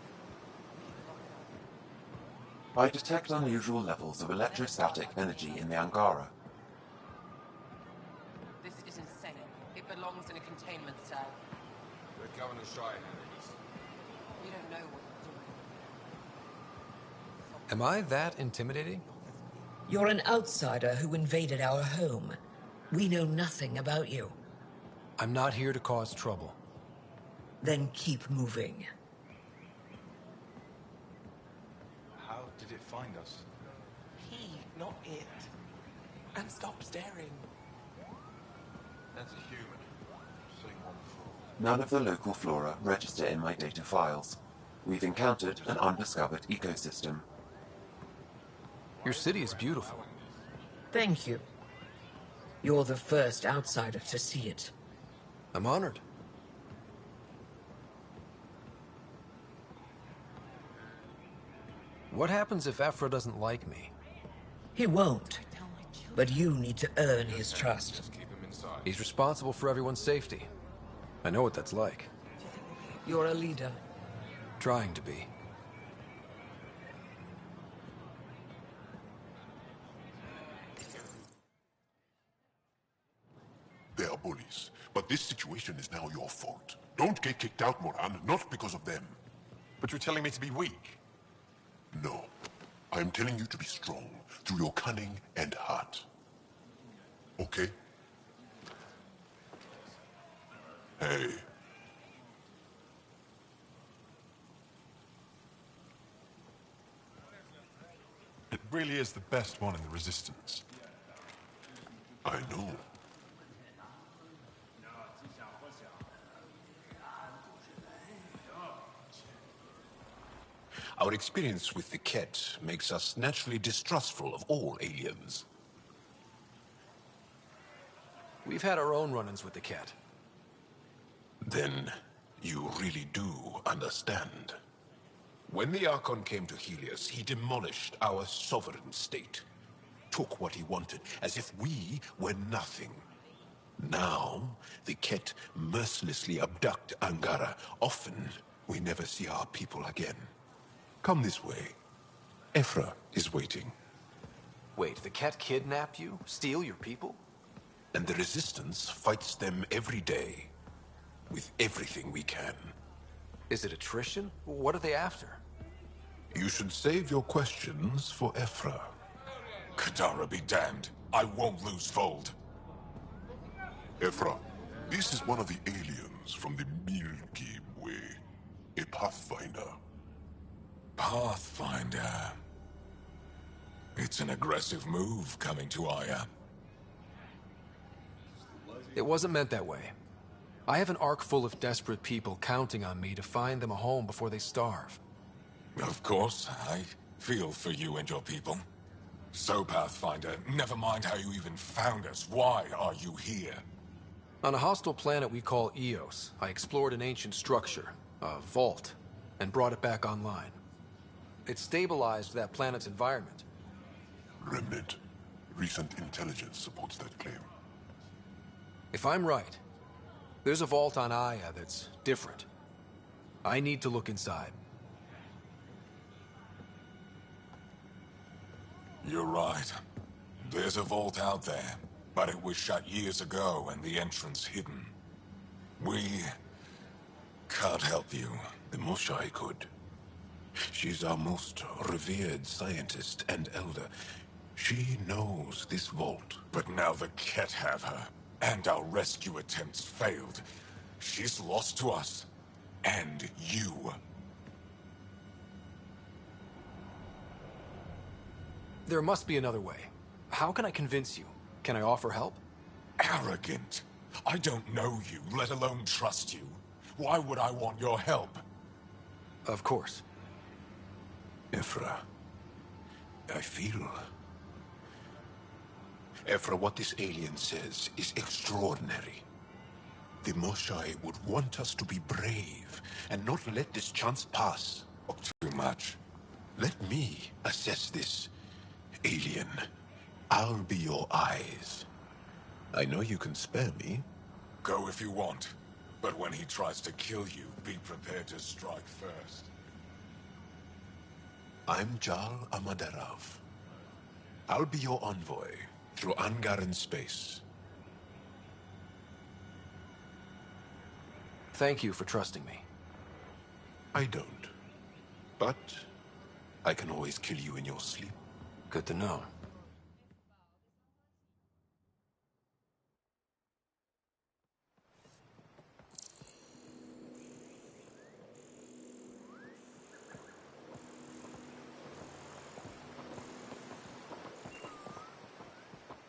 [SPEAKER 4] I detect unusual levels of electrostatic energy in the Angara.
[SPEAKER 9] This is insane. It belongs in a containment cell.
[SPEAKER 7] The Governor Shai handled this.
[SPEAKER 9] We don't know what we're doing.
[SPEAKER 8] Am I that intimidating?
[SPEAKER 6] You're an outsider who invaded our home. We know nothing about you.
[SPEAKER 8] I'm not here to cause trouble.
[SPEAKER 6] Then keep moving.
[SPEAKER 13] How did it find us?
[SPEAKER 19] He, not it. And stop staring.
[SPEAKER 7] That's a human. Seen one before.
[SPEAKER 4] None of the local flora register in my data files. We've encountered an undiscovered ecosystem.
[SPEAKER 8] Your city is beautiful.
[SPEAKER 6] Thank you. You're the first outsider to see it.
[SPEAKER 8] I'm honored. What happens if Ephra doesn't like me?
[SPEAKER 6] He won't. But you need to earn his trust.
[SPEAKER 8] He's responsible for everyone's safety. I know what that's like.
[SPEAKER 6] You're a leader.
[SPEAKER 8] Trying to be.
[SPEAKER 7] They are bullies, but this situation is now your fault. Don't get kicked out, Moran, not because of them.
[SPEAKER 23] But you're telling me to be weak?
[SPEAKER 7] No. I am telling you to be strong, through your cunning and heart. Okay? Hey.
[SPEAKER 23] really is the best one in the Resistance.
[SPEAKER 15] I know. Our experience with the Ket makes us naturally distrustful of all aliens.
[SPEAKER 8] We've had our own run-ins with the Ket.
[SPEAKER 15] Then you really do understand. When the Archon came to Helios, he demolished our sovereign state. Took what he wanted, as if we were nothing. Now, the Ket mercilessly abduct Angara. Often, we never see our people again. Come this way. Ephra is waiting.
[SPEAKER 8] Wait, the Ket kidnap you? Steal your people?
[SPEAKER 15] And the Resistance fights them every day. With everything we can.
[SPEAKER 8] Is it attrition? What are they after?
[SPEAKER 15] You should save your questions for Ephra.
[SPEAKER 7] Kadara be damned. I won't lose Fold.
[SPEAKER 3] Ephra, this is one of the aliens from the Milky Way. A Pathfinder.
[SPEAKER 7] Pathfinder. It's an aggressive move coming to Aya.
[SPEAKER 8] It wasn't meant that way. I have an ark full of desperate people counting on me to find them a home before they starve.
[SPEAKER 7] Of course, I feel for you and your people. So, Pathfinder, never mind how you even found us. Why are you here?
[SPEAKER 8] On a hostile planet we call Eos, I explored an ancient structure, a vault, and brought it back online. It stabilized that planet's environment.
[SPEAKER 3] Remnant. Recent intelligence supports that claim.
[SPEAKER 8] If I'm right, there's a vault on Aya that's different. I need to look inside.
[SPEAKER 7] You're right. There's a vault out there, but it was shut years ago and the entrance hidden. We can't help you.
[SPEAKER 15] The Moshai could. She's our most revered scientist and elder. She knows this vault.
[SPEAKER 7] But now the Ket have her, and our rescue attempts failed. She's lost to us. And you.
[SPEAKER 8] There must be another way. How can I convince you? Can I offer help?
[SPEAKER 7] Arrogant. I don't know you, let alone trust you. Why would I want your help?
[SPEAKER 8] Of course.
[SPEAKER 15] Ephra, I feel... Ephra, what this alien says is extraordinary. The Moshai would want us to be brave and not let this chance pass.
[SPEAKER 7] Too much.
[SPEAKER 15] Let me assess this, alien. I'll be your eyes. I know you can spare me.
[SPEAKER 7] Go if you want. But when he tries to kill you, be prepared to strike first.
[SPEAKER 15] I'm Jal Amaderav. I'll be your envoy through Angaran space.
[SPEAKER 8] Thank you for trusting me.
[SPEAKER 15] I don't. But I can always kill you in your sleep.
[SPEAKER 8] Good to know.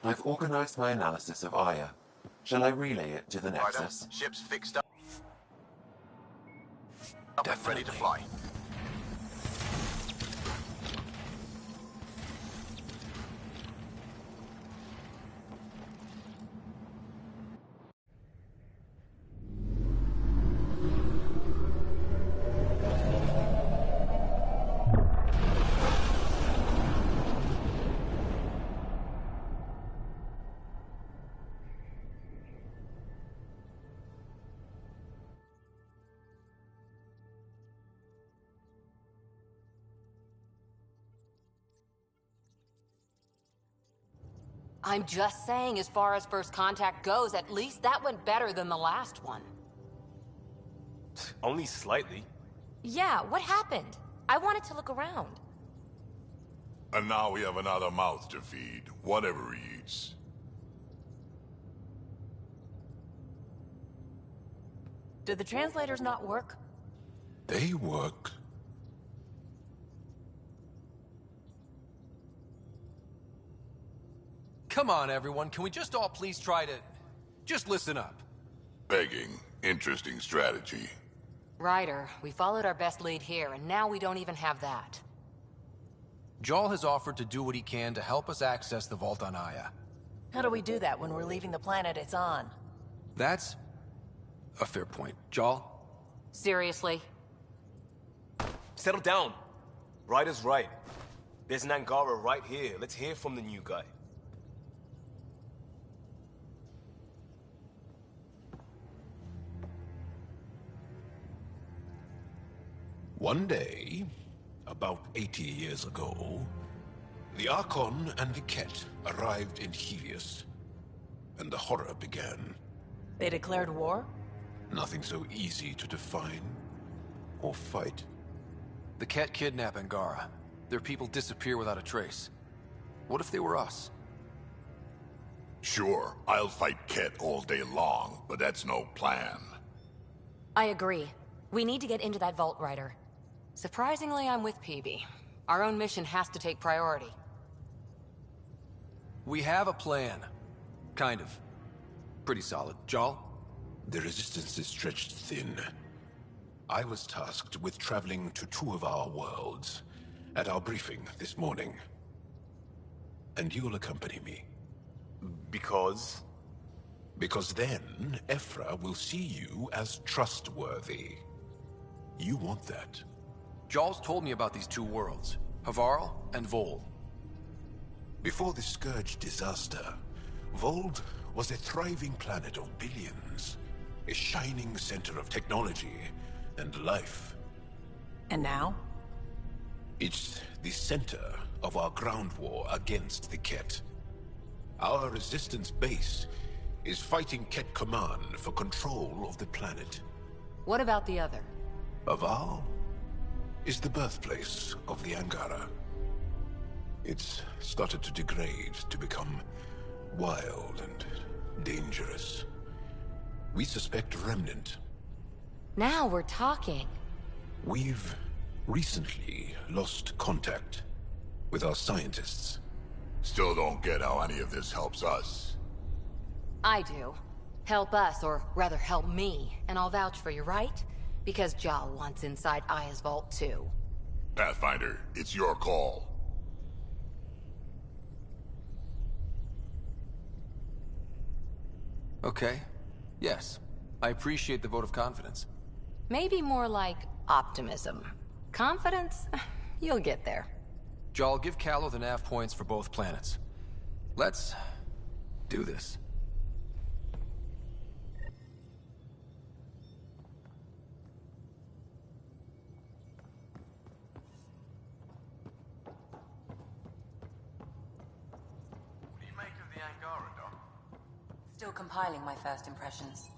[SPEAKER 4] I've organized my analysis of Aya. Shall I relay it to the Nexus?
[SPEAKER 10] Ship's fixed up. Ready to fly.
[SPEAKER 17] I'm just saying, as far as first contact goes, at least that went better than the last one.
[SPEAKER 18] Only slightly.
[SPEAKER 17] Yeah, what happened? I wanted to look around.
[SPEAKER 3] And now we have another mouth to feed, whatever he eats.
[SPEAKER 22] Did the translators not work?
[SPEAKER 15] They work.
[SPEAKER 8] Come on, everyone. Can we just all please try to... just listen up?
[SPEAKER 3] Begging. Interesting strategy.
[SPEAKER 17] Ryder, we followed our best lead here, and now we don't even have that.
[SPEAKER 8] Jarl has offered to do what he can to help us access the vault on Aya.
[SPEAKER 22] How do we do that when we're leaving the planet it's on?
[SPEAKER 8] That's a fair point. Jarl?
[SPEAKER 17] Seriously?
[SPEAKER 1] Settle down. Ryder's right. There's an Angara right here. Let's hear from the new guy.
[SPEAKER 15] One day, about 80 years ago, the Archon and the Ket arrived in Helios, and the horror began.
[SPEAKER 22] They declared war?
[SPEAKER 15] Nothing so easy to define or fight.
[SPEAKER 8] The Ket kidnap Angara. Their people disappear without a trace. What if they were us?
[SPEAKER 3] Sure, I'll fight Ket all day long, but that's no plan.
[SPEAKER 17] I agree. We need to get into that vault, Ryder. Surprisingly, I'm with PB. Our own mission has to take priority.
[SPEAKER 8] We have a plan. Kind of. Pretty solid. Jarl?
[SPEAKER 15] The resistance is stretched thin. I was tasked with traveling to two of our worlds at our briefing this morning. And you'll accompany me.
[SPEAKER 1] Because?
[SPEAKER 15] Because then, Ephra will see you as trustworthy. You want that.
[SPEAKER 8] Jarl's told me about these two worlds, Havarl and Vold.
[SPEAKER 15] Before the Scourge disaster, Vold was a thriving planet of billions. A shining center of technology and life.
[SPEAKER 22] And now?
[SPEAKER 15] It's the center of our ground war against the Ket. Our resistance base is fighting Ket Command for control of the planet.
[SPEAKER 17] What about the other?
[SPEAKER 15] Havarl is the birthplace of the Angara. It's started to degrade, to become wild and dangerous. We suspect Remnant.
[SPEAKER 17] Now we're talking.
[SPEAKER 15] We've recently lost contact with our scientists.
[SPEAKER 3] Still don't get how any of this helps us.
[SPEAKER 17] I do. Help us, or rather help me, and I'll vouch for you, right? Because Jarl wants inside Aya's vault too.
[SPEAKER 3] Pathfinder, it's your call.
[SPEAKER 8] Okay. Yes. I appreciate the vote of confidence.
[SPEAKER 17] Maybe more like optimism. Confidence? You'll get there.
[SPEAKER 8] Jarl, give Callow the nav points for both planets. Let's do this.
[SPEAKER 13] What do you make of the Angara, Doc?
[SPEAKER 16] Still compiling my first impressions.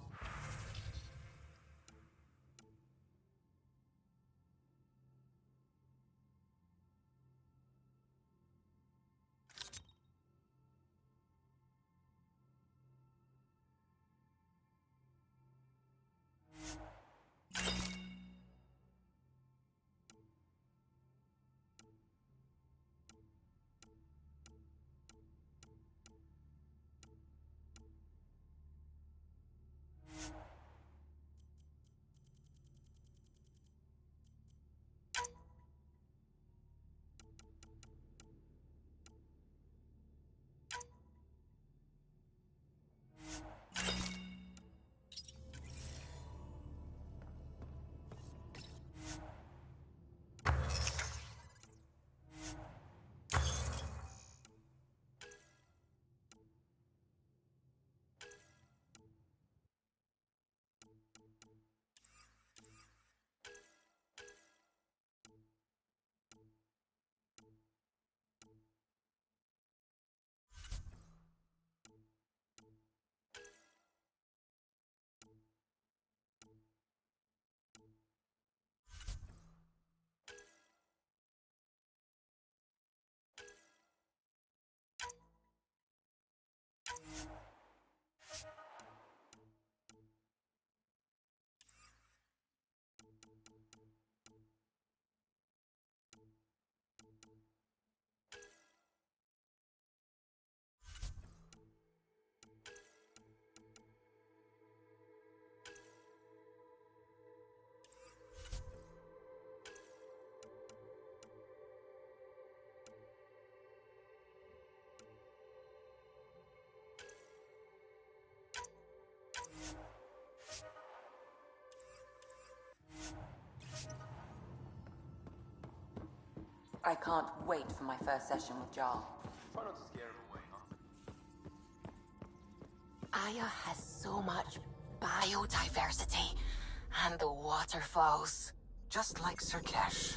[SPEAKER 2] I can't wait for my first session with Jarl.
[SPEAKER 1] Try not to scare him away, huh?
[SPEAKER 11] Aya has so much biodiversity. And the waterfalls.
[SPEAKER 12] Just like Sirkesh.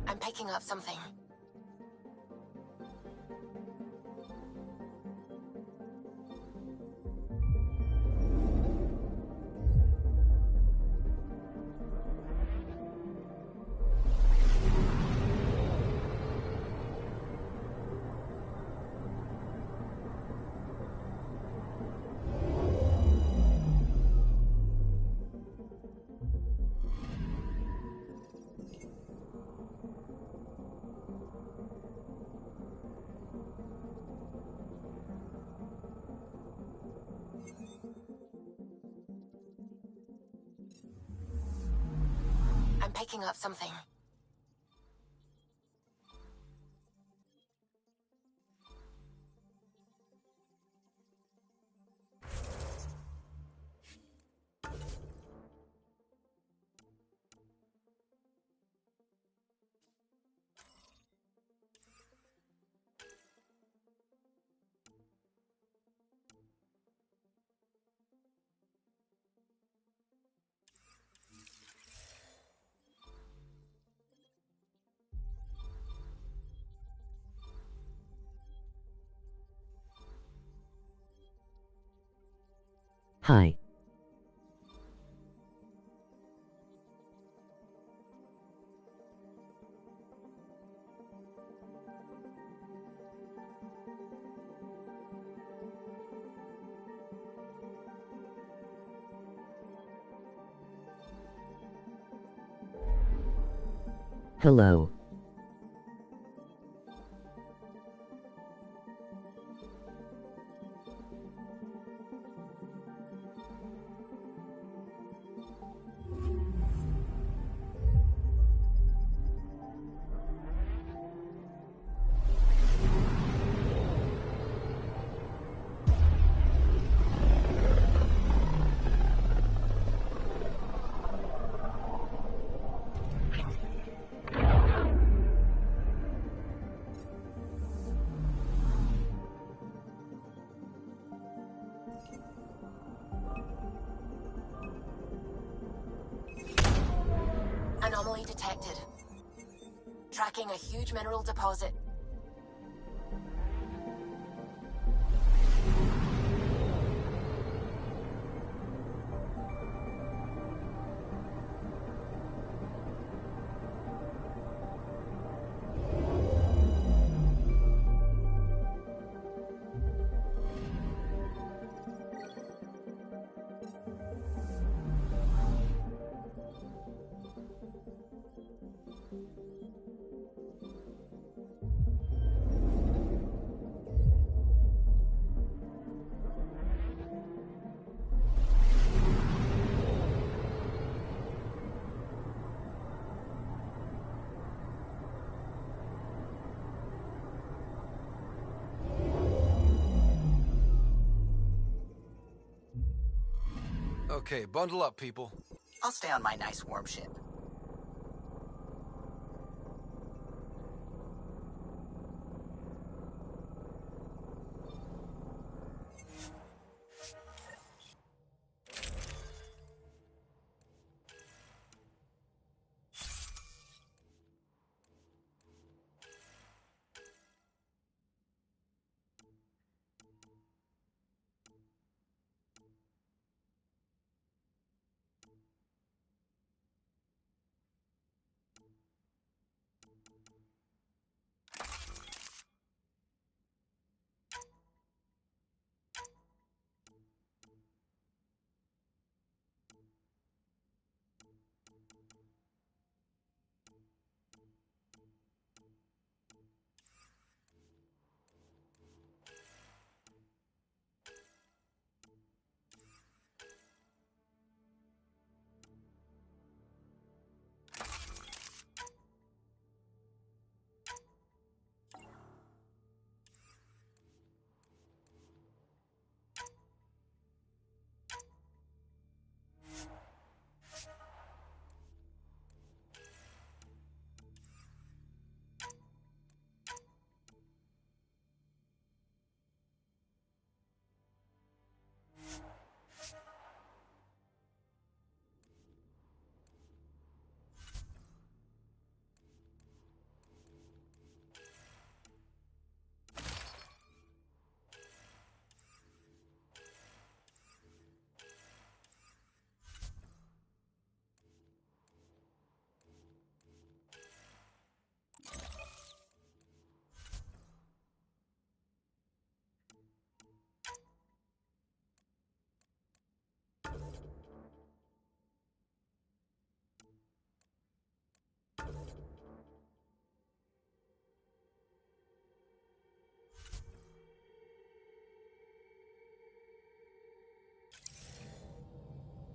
[SPEAKER 11] I'm picking up something. I'm picking up something.
[SPEAKER 14] Hi. Hello.
[SPEAKER 11] Anomaly detected. Tracking a huge mineral deposit.
[SPEAKER 8] Okay, bundle up, people.
[SPEAKER 12] I'll stay on my nice warm ship.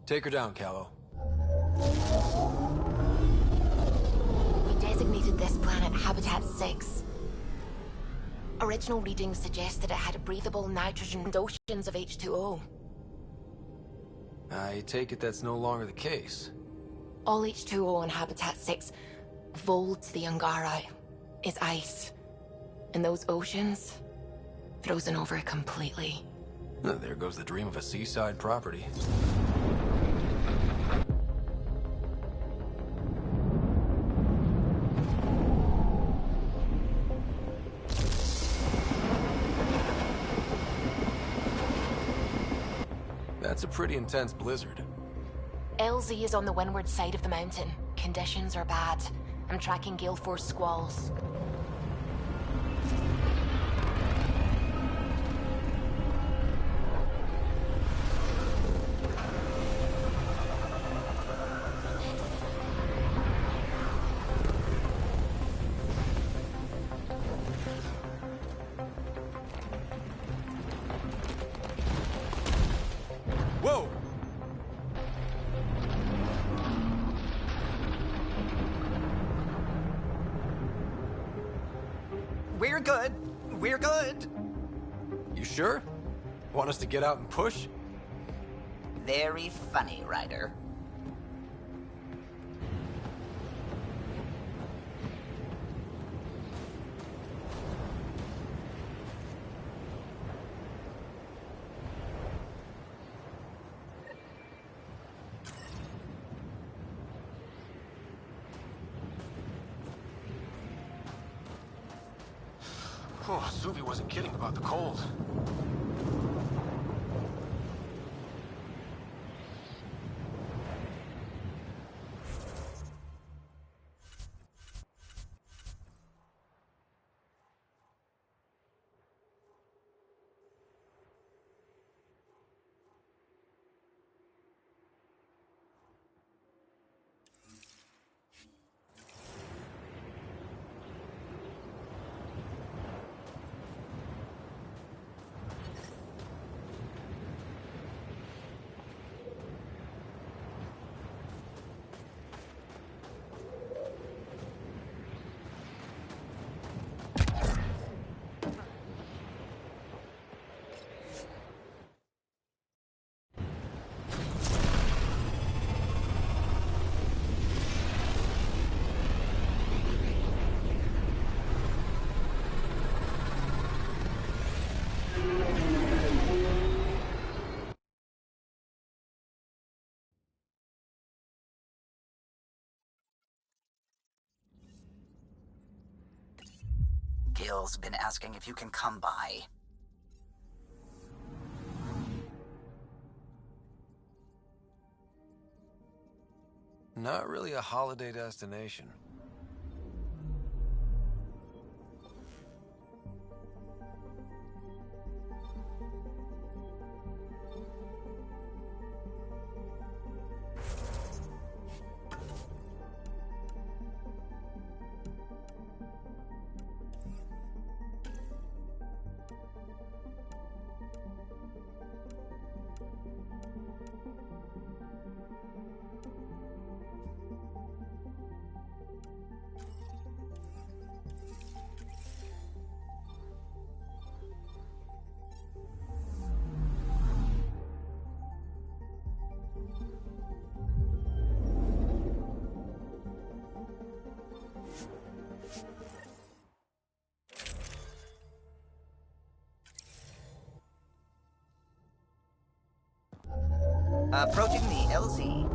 [SPEAKER 8] Take her down, Callow.
[SPEAKER 11] We designated this planet Habitat 6. Original readings suggest that it had a breathable nitrogen and oceans of H2O.
[SPEAKER 8] I take it that's no longer the case.
[SPEAKER 11] All H2O on Habitat 6, Vold to the Angara, is ice. And those oceans, frozen over completely.
[SPEAKER 8] There goes the dream of a seaside property. That's a pretty intense blizzard.
[SPEAKER 11] LZ is on the windward side of the mountain. Conditions are bad. I'm tracking gale force squalls.
[SPEAKER 8] Whoa!
[SPEAKER 12] We're good. We're good.
[SPEAKER 8] You sure? Want us to get out and push?
[SPEAKER 12] Very funny, Ryder.
[SPEAKER 10] Oh, Suvi wasn't kidding about the cold.
[SPEAKER 12] Gil's been asking if you can come by.
[SPEAKER 8] Not really a holiday destination.
[SPEAKER 12] Approaching the LZ.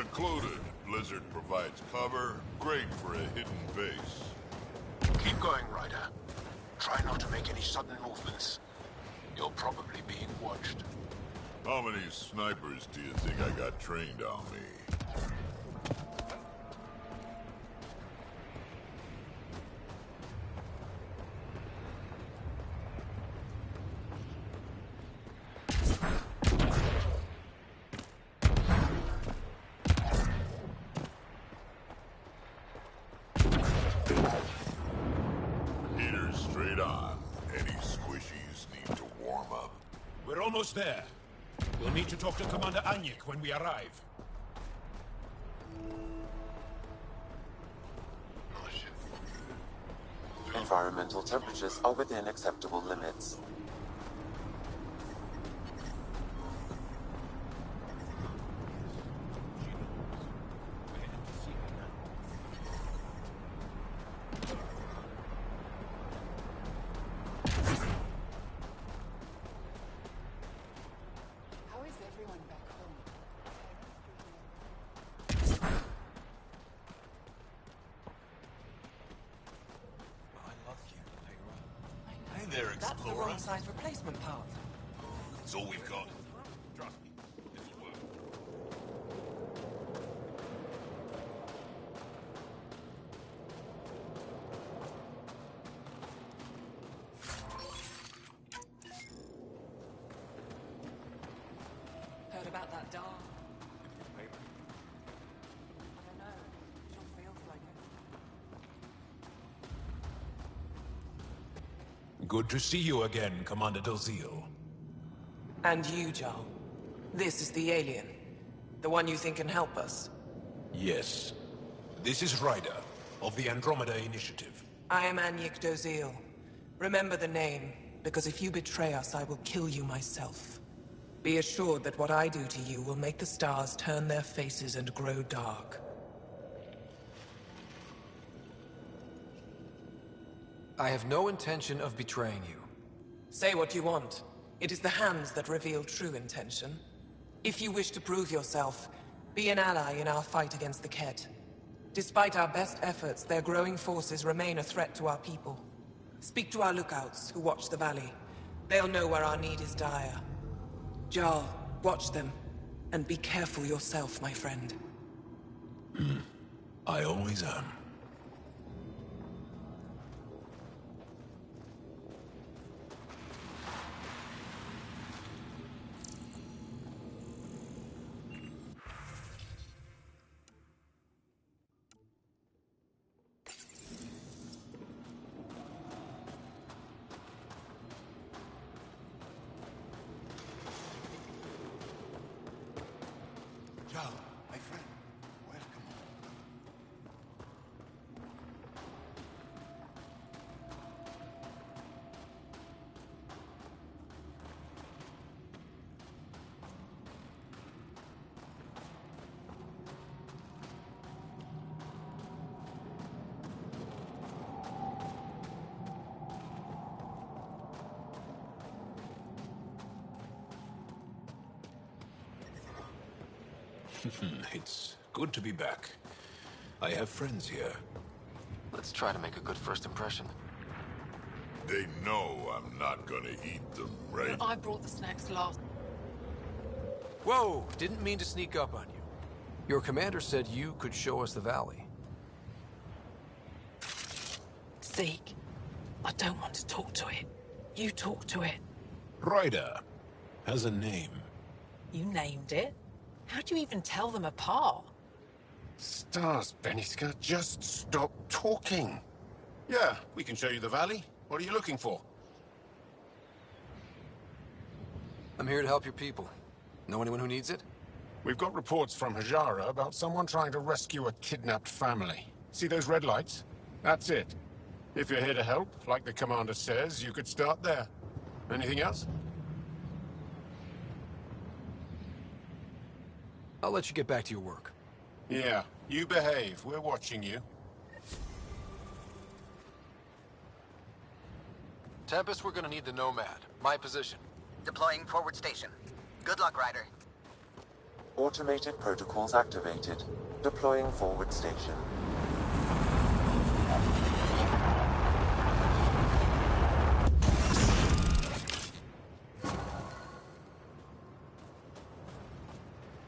[SPEAKER 3] secluded. Blizzard provides cover. Great for a hidden base.
[SPEAKER 15] Keep going, Ryder. Try not to make any sudden movements. You're probably being watched.
[SPEAKER 3] How many snipers do you think I got trained on me? Heaters straight on. Any squishies need to warm up.
[SPEAKER 15] We're almost there. We'll need to talk to Commander Anyik when we arrive.
[SPEAKER 4] Environmental temperatures are within acceptable limits.
[SPEAKER 22] That's the wrong size replacement part.
[SPEAKER 3] That's all we've got. Trust me, it'll work.
[SPEAKER 22] Heard about that dog? I don't know. Sure feels like it.
[SPEAKER 15] Good to see you again, Commander Dalziel.
[SPEAKER 22] And you, Jarl. This is the alien. The one you think can help us.
[SPEAKER 15] Yes. This is Ryder, of the Andromeda Initiative.
[SPEAKER 22] I am Anyik Dalziel. Remember the name, because if you betray us, I will kill you myself. Be assured that what I do to you will make the stars turn their faces and grow dark.
[SPEAKER 8] I have no intention of betraying you.
[SPEAKER 22] Say what you want. It is the hands that reveal true intention. If you wish to prove yourself, be an ally in our fight against the Ket. Despite our best efforts, their growing forces remain a threat to our people. Speak to our lookouts, who watch the valley. They'll know where our need is dire. Jarl, watch them. And be careful yourself, my friend.
[SPEAKER 15] I always am.
[SPEAKER 3] Jarl, my friend, welcome.
[SPEAKER 15] It's good to be back. I have friends here.
[SPEAKER 18] Let's try to make a good first impression.
[SPEAKER 3] They know I'm not gonna eat them, right?
[SPEAKER 22] I brought the snacks last.
[SPEAKER 8] Whoa! Didn't mean to sneak up on you. Your commander said you could show us the valley.
[SPEAKER 22] Zeke, I don't want to talk to it. You talk to it.
[SPEAKER 15] Ryder has a name.
[SPEAKER 22] You named it? How'd you even tell them apart?
[SPEAKER 20] Stars, Beniska, just stop talking. Yeah, we can show you the valley. What are you looking for?
[SPEAKER 8] I'm here to help your people. Know anyone who needs it?
[SPEAKER 20] We've got reports from Hajara about someone trying to rescue a kidnapped family. See those red lights? That's it. If you're here to help, like the commander says, you could start there. Anything else?
[SPEAKER 8] I'll let you get back to your work.
[SPEAKER 20] Yeah, you behave. We're watching you.
[SPEAKER 8] Tempest, we're gonna need the Nomad. My position.
[SPEAKER 12] Deploying forward station. Good luck, Ryder.
[SPEAKER 4] Automated protocols activated. Deploying forward station.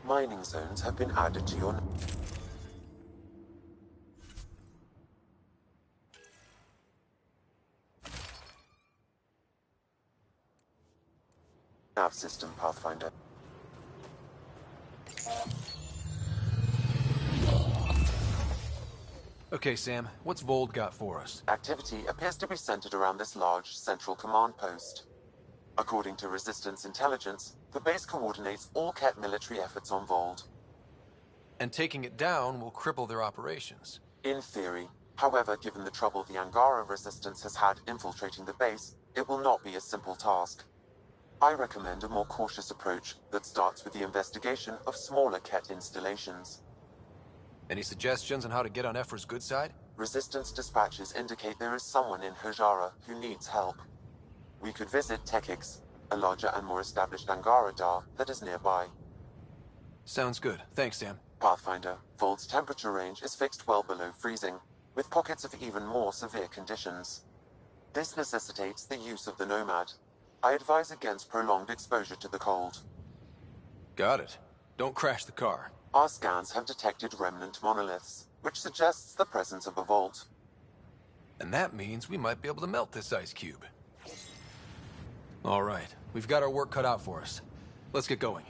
[SPEAKER 4] Mining zones have been added to your nav system, Pathfinder.
[SPEAKER 8] Okay, Sam, what's Vold got for us?
[SPEAKER 4] Activity appears to be centered around this large central command post. According to Resistance intelligence, the base coordinates all Ket military efforts on Vold.
[SPEAKER 8] And taking it down will cripple their operations.
[SPEAKER 4] In theory. However, given the trouble the Angara Resistance has had infiltrating the base, it will not be a simple task. I recommend a more cautious approach that starts with the investigation of smaller Ket installations.
[SPEAKER 8] Any suggestions on how to get on Ephra's good side?
[SPEAKER 4] Resistance dispatches indicate there is someone in Hajara who needs help. We could visit Tekix, a larger and more established Angara Dar that is nearby.
[SPEAKER 8] Sounds good. Thanks, Sam.
[SPEAKER 4] Pathfinder, Vold's temperature range is fixed well below freezing, with pockets of even more severe conditions. This necessitates the use of the Nomad. I advise against prolonged exposure to the cold.
[SPEAKER 8] Got it. Don't crash the car.
[SPEAKER 4] Our scans have detected remnant monoliths, which suggests the presence of a vault.
[SPEAKER 8] And that means we might be able to melt this ice cube. All right, we've got our work cut out for us. Let's get going.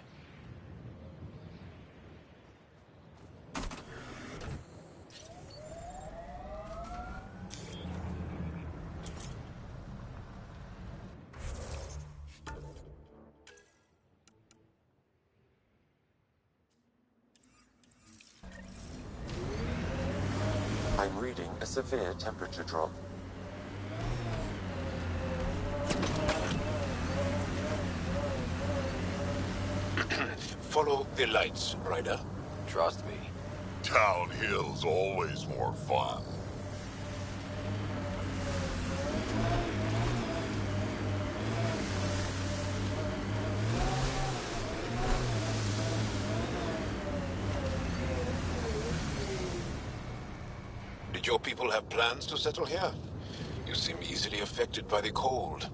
[SPEAKER 4] I'm reading a severe temperature drop.
[SPEAKER 15] Follow the lights, Ryder.
[SPEAKER 8] Trust me.
[SPEAKER 3] Downhill's always more fun.
[SPEAKER 15] Did your people have plans to settle here? You seem easily affected by the cold.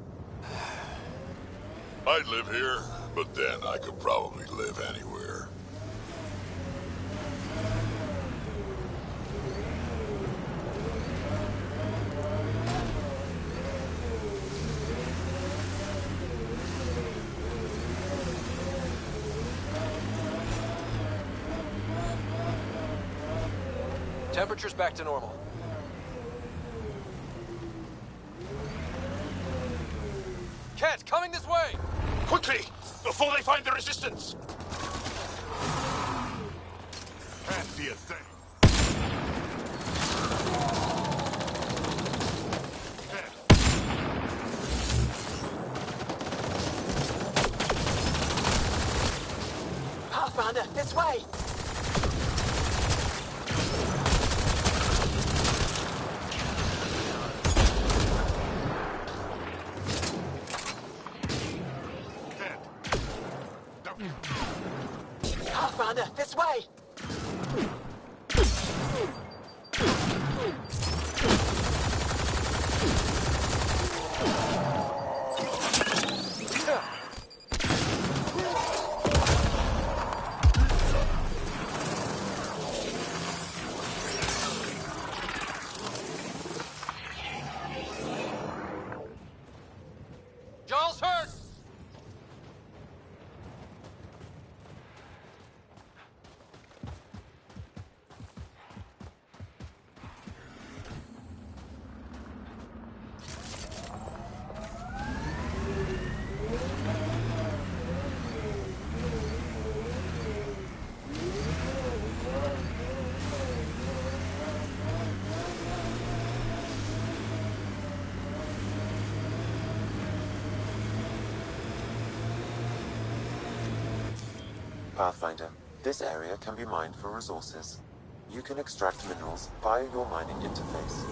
[SPEAKER 3] I'd live here, but then I could probably live anywhere.
[SPEAKER 8] Temperature's back to normal. Ket, coming this way!
[SPEAKER 15] Quickly! Before they find the resistance!
[SPEAKER 3] Can't see a thing.
[SPEAKER 12] Pathfinder, this way! Pathfinder, this way!
[SPEAKER 8] Jarl's hurt!
[SPEAKER 4] Pathfinder, this area can be mined for resources. You can extract minerals via your mining interface.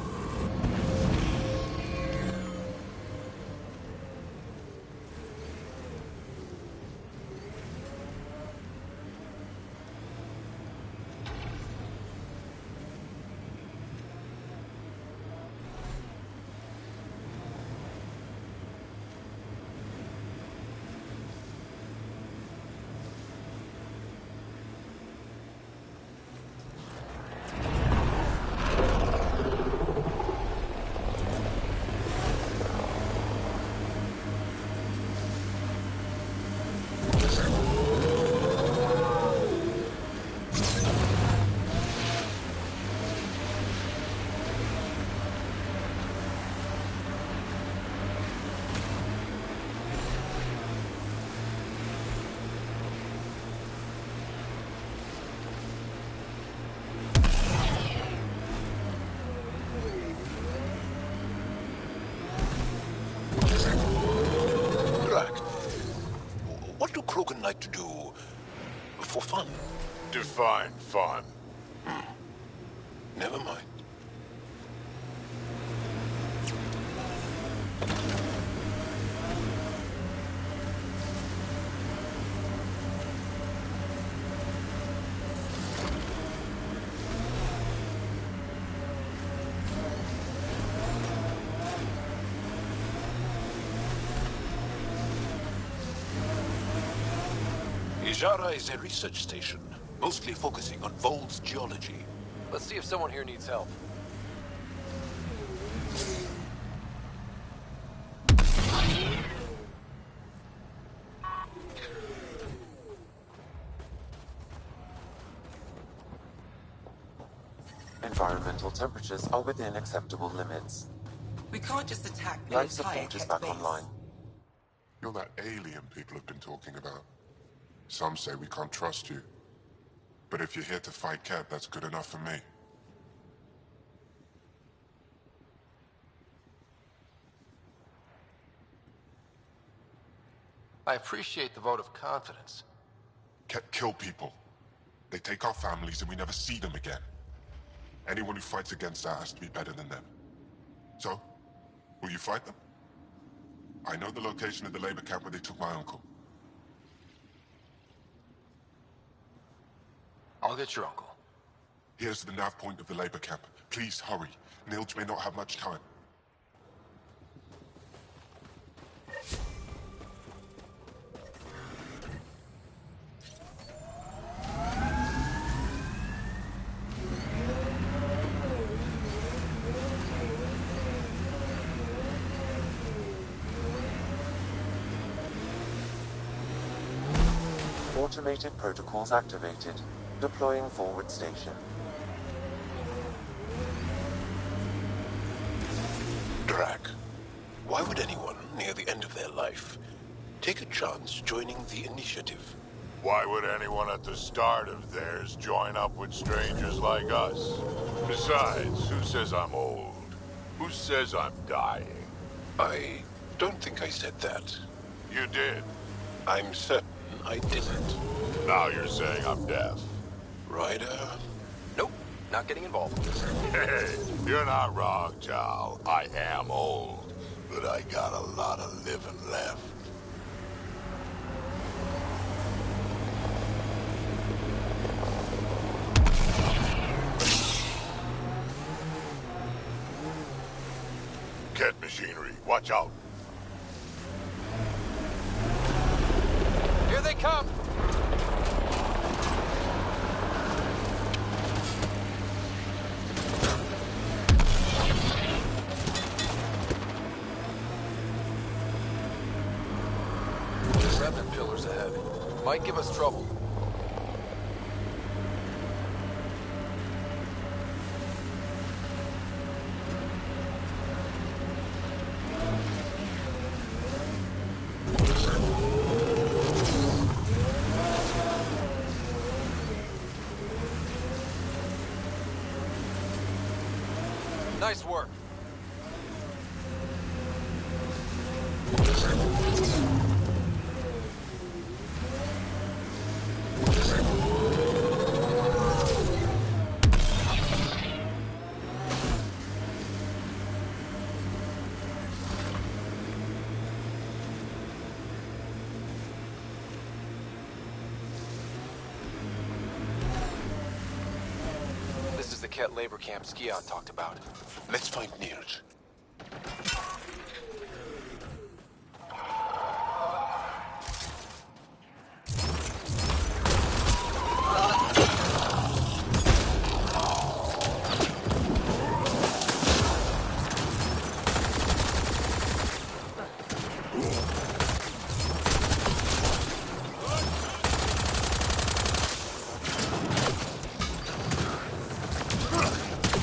[SPEAKER 15] Shogun like to do for fun?
[SPEAKER 3] Define fun.
[SPEAKER 15] Never mind. Ijara is a research station, mostly focusing on Vol's geology.
[SPEAKER 8] Let's see if someone here needs help.
[SPEAKER 4] Environmental temperatures are within acceptable limits.
[SPEAKER 22] We can't just attack the
[SPEAKER 4] Life
[SPEAKER 22] entire
[SPEAKER 4] support is
[SPEAKER 22] Ket
[SPEAKER 4] back
[SPEAKER 22] base.
[SPEAKER 4] online.
[SPEAKER 3] You're that alien people have been talking about. Some say we can't trust you. But if you're here to fight Ket, that's good enough for me.
[SPEAKER 7] I appreciate the vote of confidence.
[SPEAKER 3] Ket kill people. They take our families and we never see them again. Anyone who fights against that has to be better than them. So, will you fight them? I know the location of the labor camp where they took my uncle.
[SPEAKER 7] I'll get your uncle.
[SPEAKER 3] Here's the nav point of the labor camp. Please hurry. Nilj may not have much time.
[SPEAKER 4] Automated protocols activated. Deploying forward station.
[SPEAKER 15] Drac, why would anyone near the end of their life take a chance joining the initiative?
[SPEAKER 5] Why would anyone at the start of theirs join up with strangers like us? Besides, who says I'm old? Who says I'm dying?
[SPEAKER 15] I don't think I said that.
[SPEAKER 5] You did.
[SPEAKER 15] I'm certain I didn't.
[SPEAKER 5] Now you're saying I'm deaf.
[SPEAKER 15] Ryder?
[SPEAKER 8] Nope, not getting involved.
[SPEAKER 5] Hey, you're not wrong, Chow. I am old, but I got a lot of living left. Ket machinery, watch out.
[SPEAKER 8] Here they come! Remnant pillars ahead. Might give us trouble. Nice work. This is the Ket labor camp Skion talked about.
[SPEAKER 15] Let's find Nirj.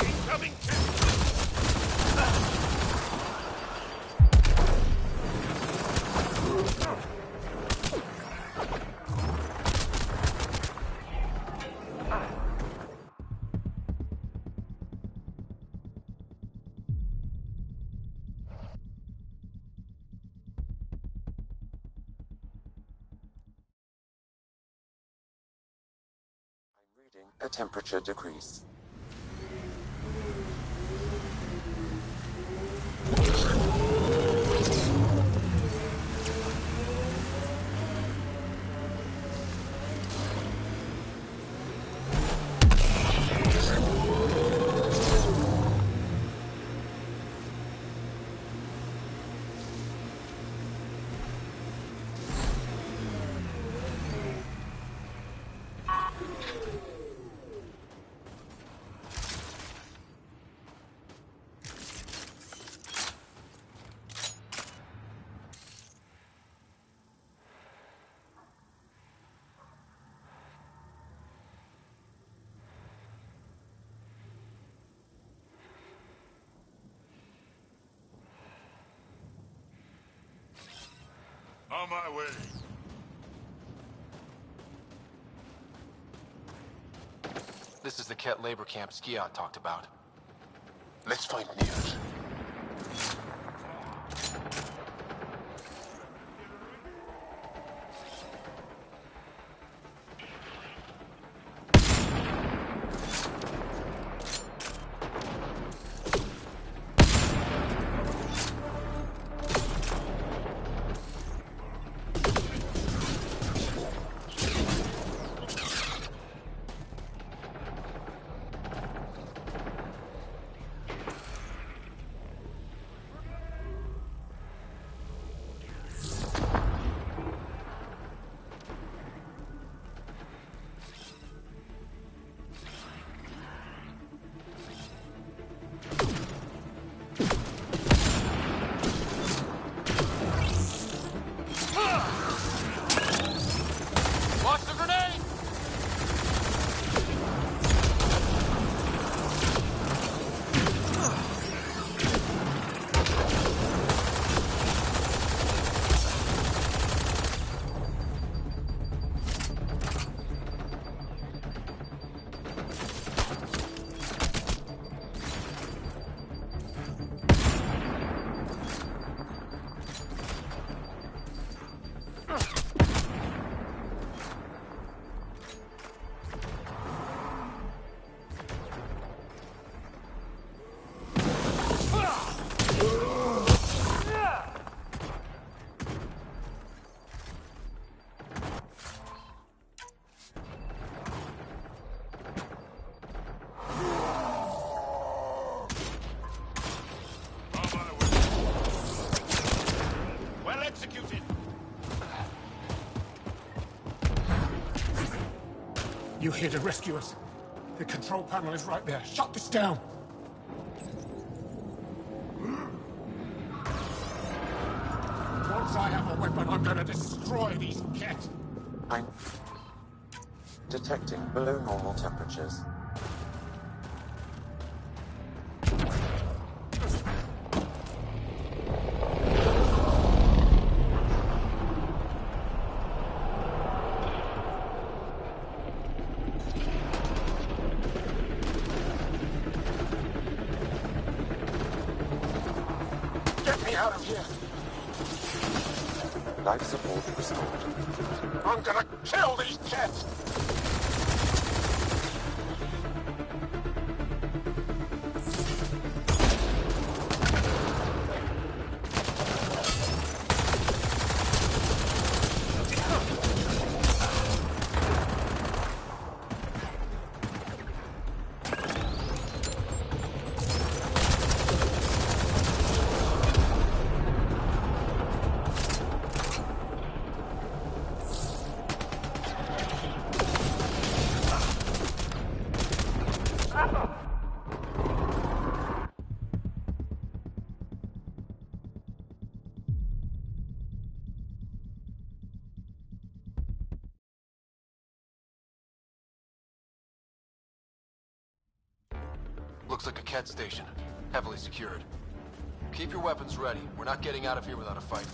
[SPEAKER 5] Incoming!
[SPEAKER 4] Avoiding a temperature decrease.
[SPEAKER 5] On my way.
[SPEAKER 18] This is the Ket labor camp Skiot talked about.
[SPEAKER 15] Let's find Neos.
[SPEAKER 20] You here to rescue us? The control panel is right there. Shut this down! Once I have a weapon, I'm gonna destroy these Ket!
[SPEAKER 4] I'm detecting below normal temperatures.
[SPEAKER 20] Get me out of here!
[SPEAKER 4] Life support restored.
[SPEAKER 20] I'm gonna kill these Ket!
[SPEAKER 18] Looks like a Ket station. Heavily secured. Keep your weapons ready. We're not getting out of here without a fight.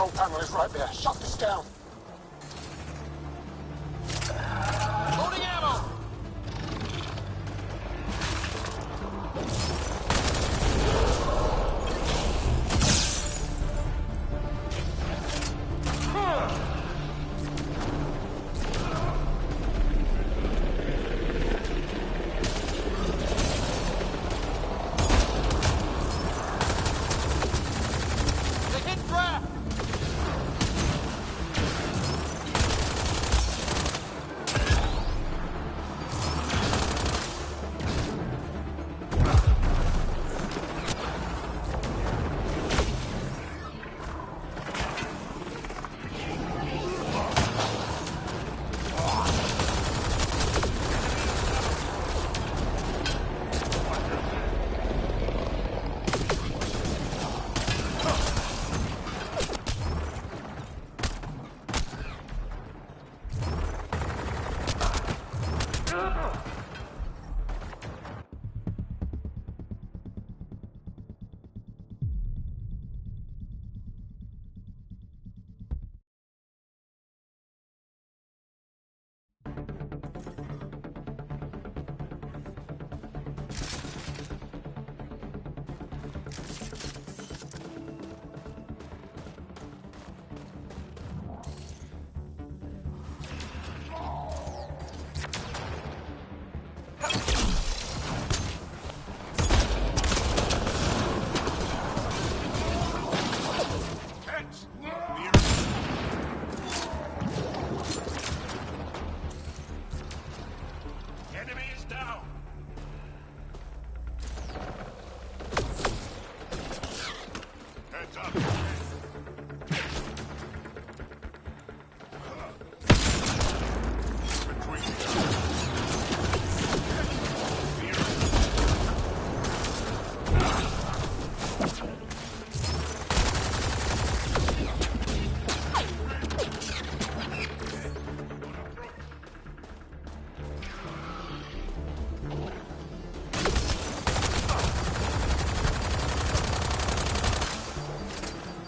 [SPEAKER 20] control panel is right there. Shut this down.
[SPEAKER 10] Loading ammo!
[SPEAKER 15] Enemy is down! Heads up!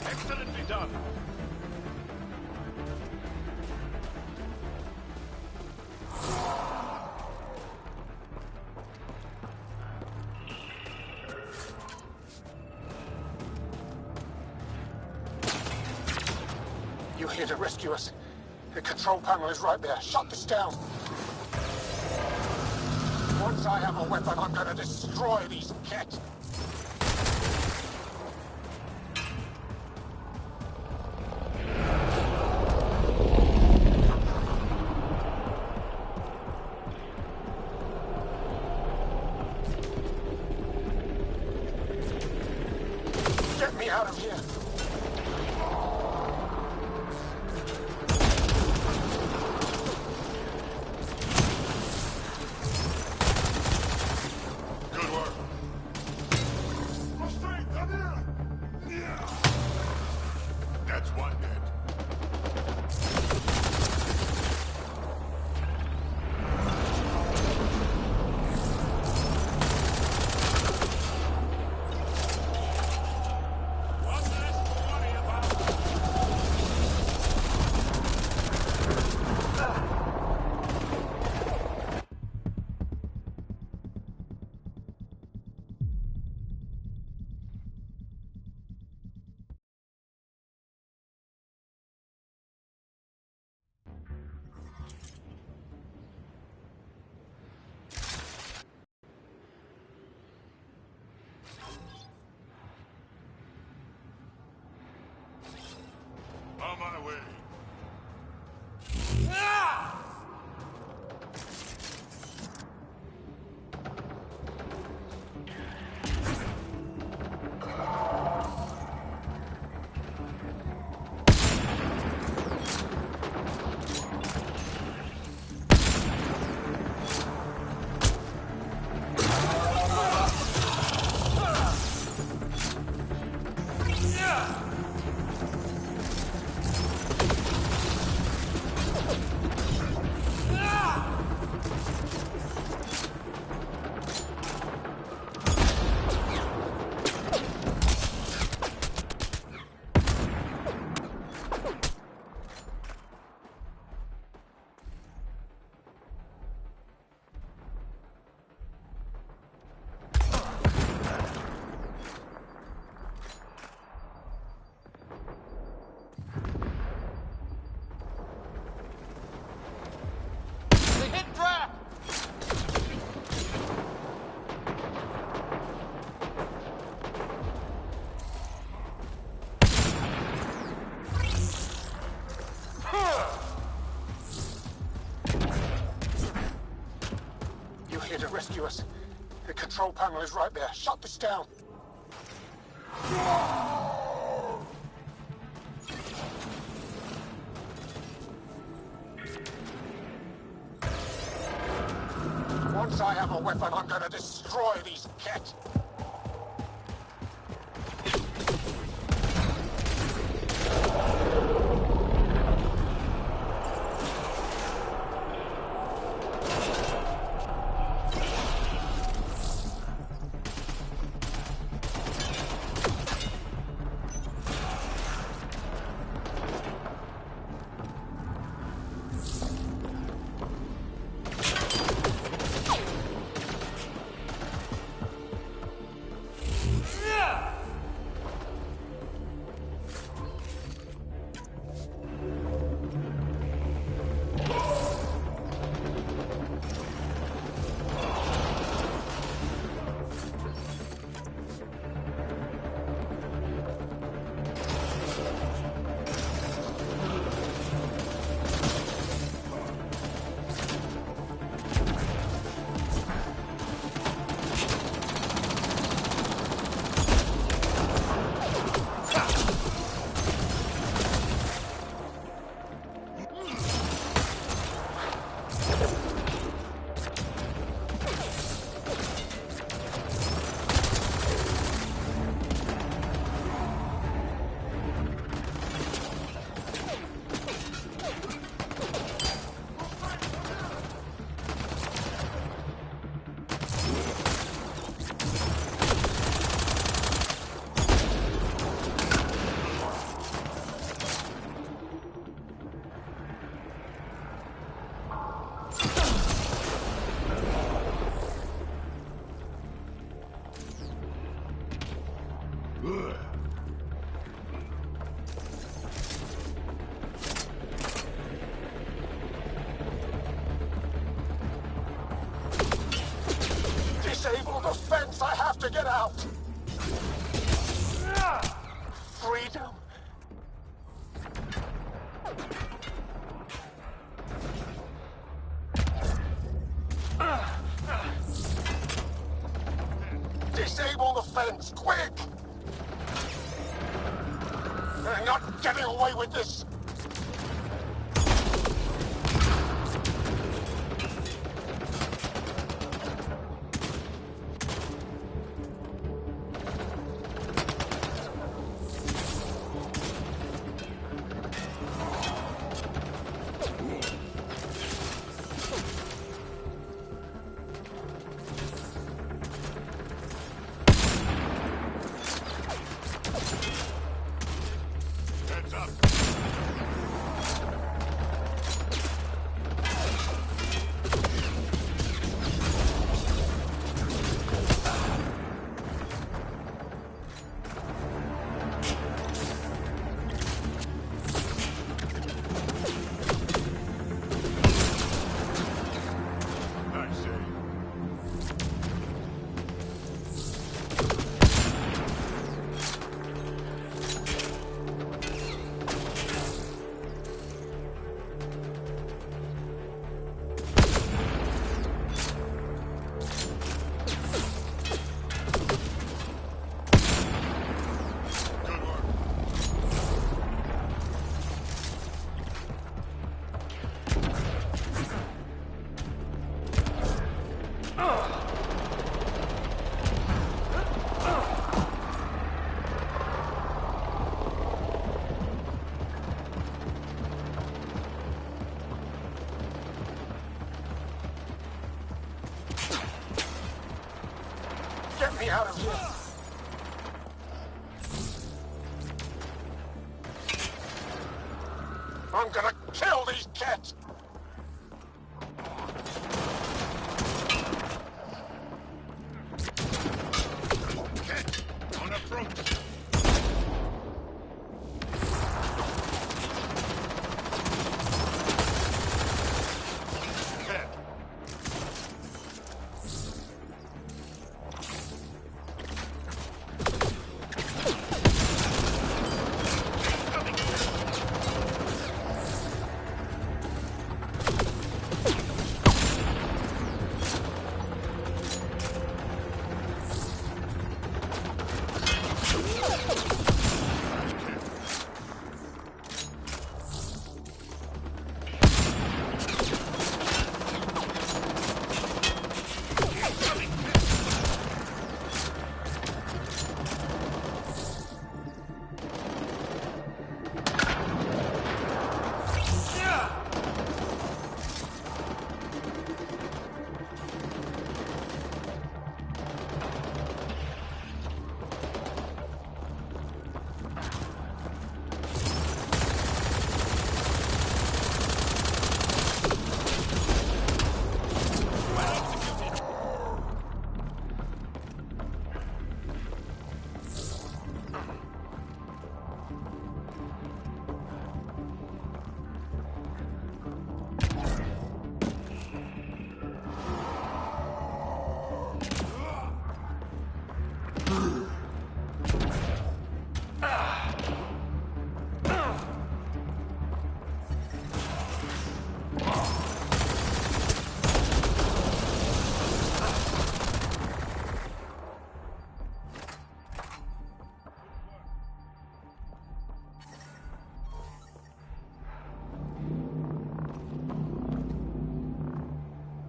[SPEAKER 15] Excellently done!
[SPEAKER 20] You here to rescue us? The control panel is right there. Shut this down. Once I have a weapon, I'm gonna destroy these Kett. Get me out of here. rescue us. The control panel is right there. Shut this down. Once I have a weapon, I'm gonna destroy these Ket. Disable the fence! I have to get out! Freedom! Disable the fence, quick! They're not getting away with this! Get me out of here! I'm gonna kill these Ket!
[SPEAKER 5] Ket, on approach!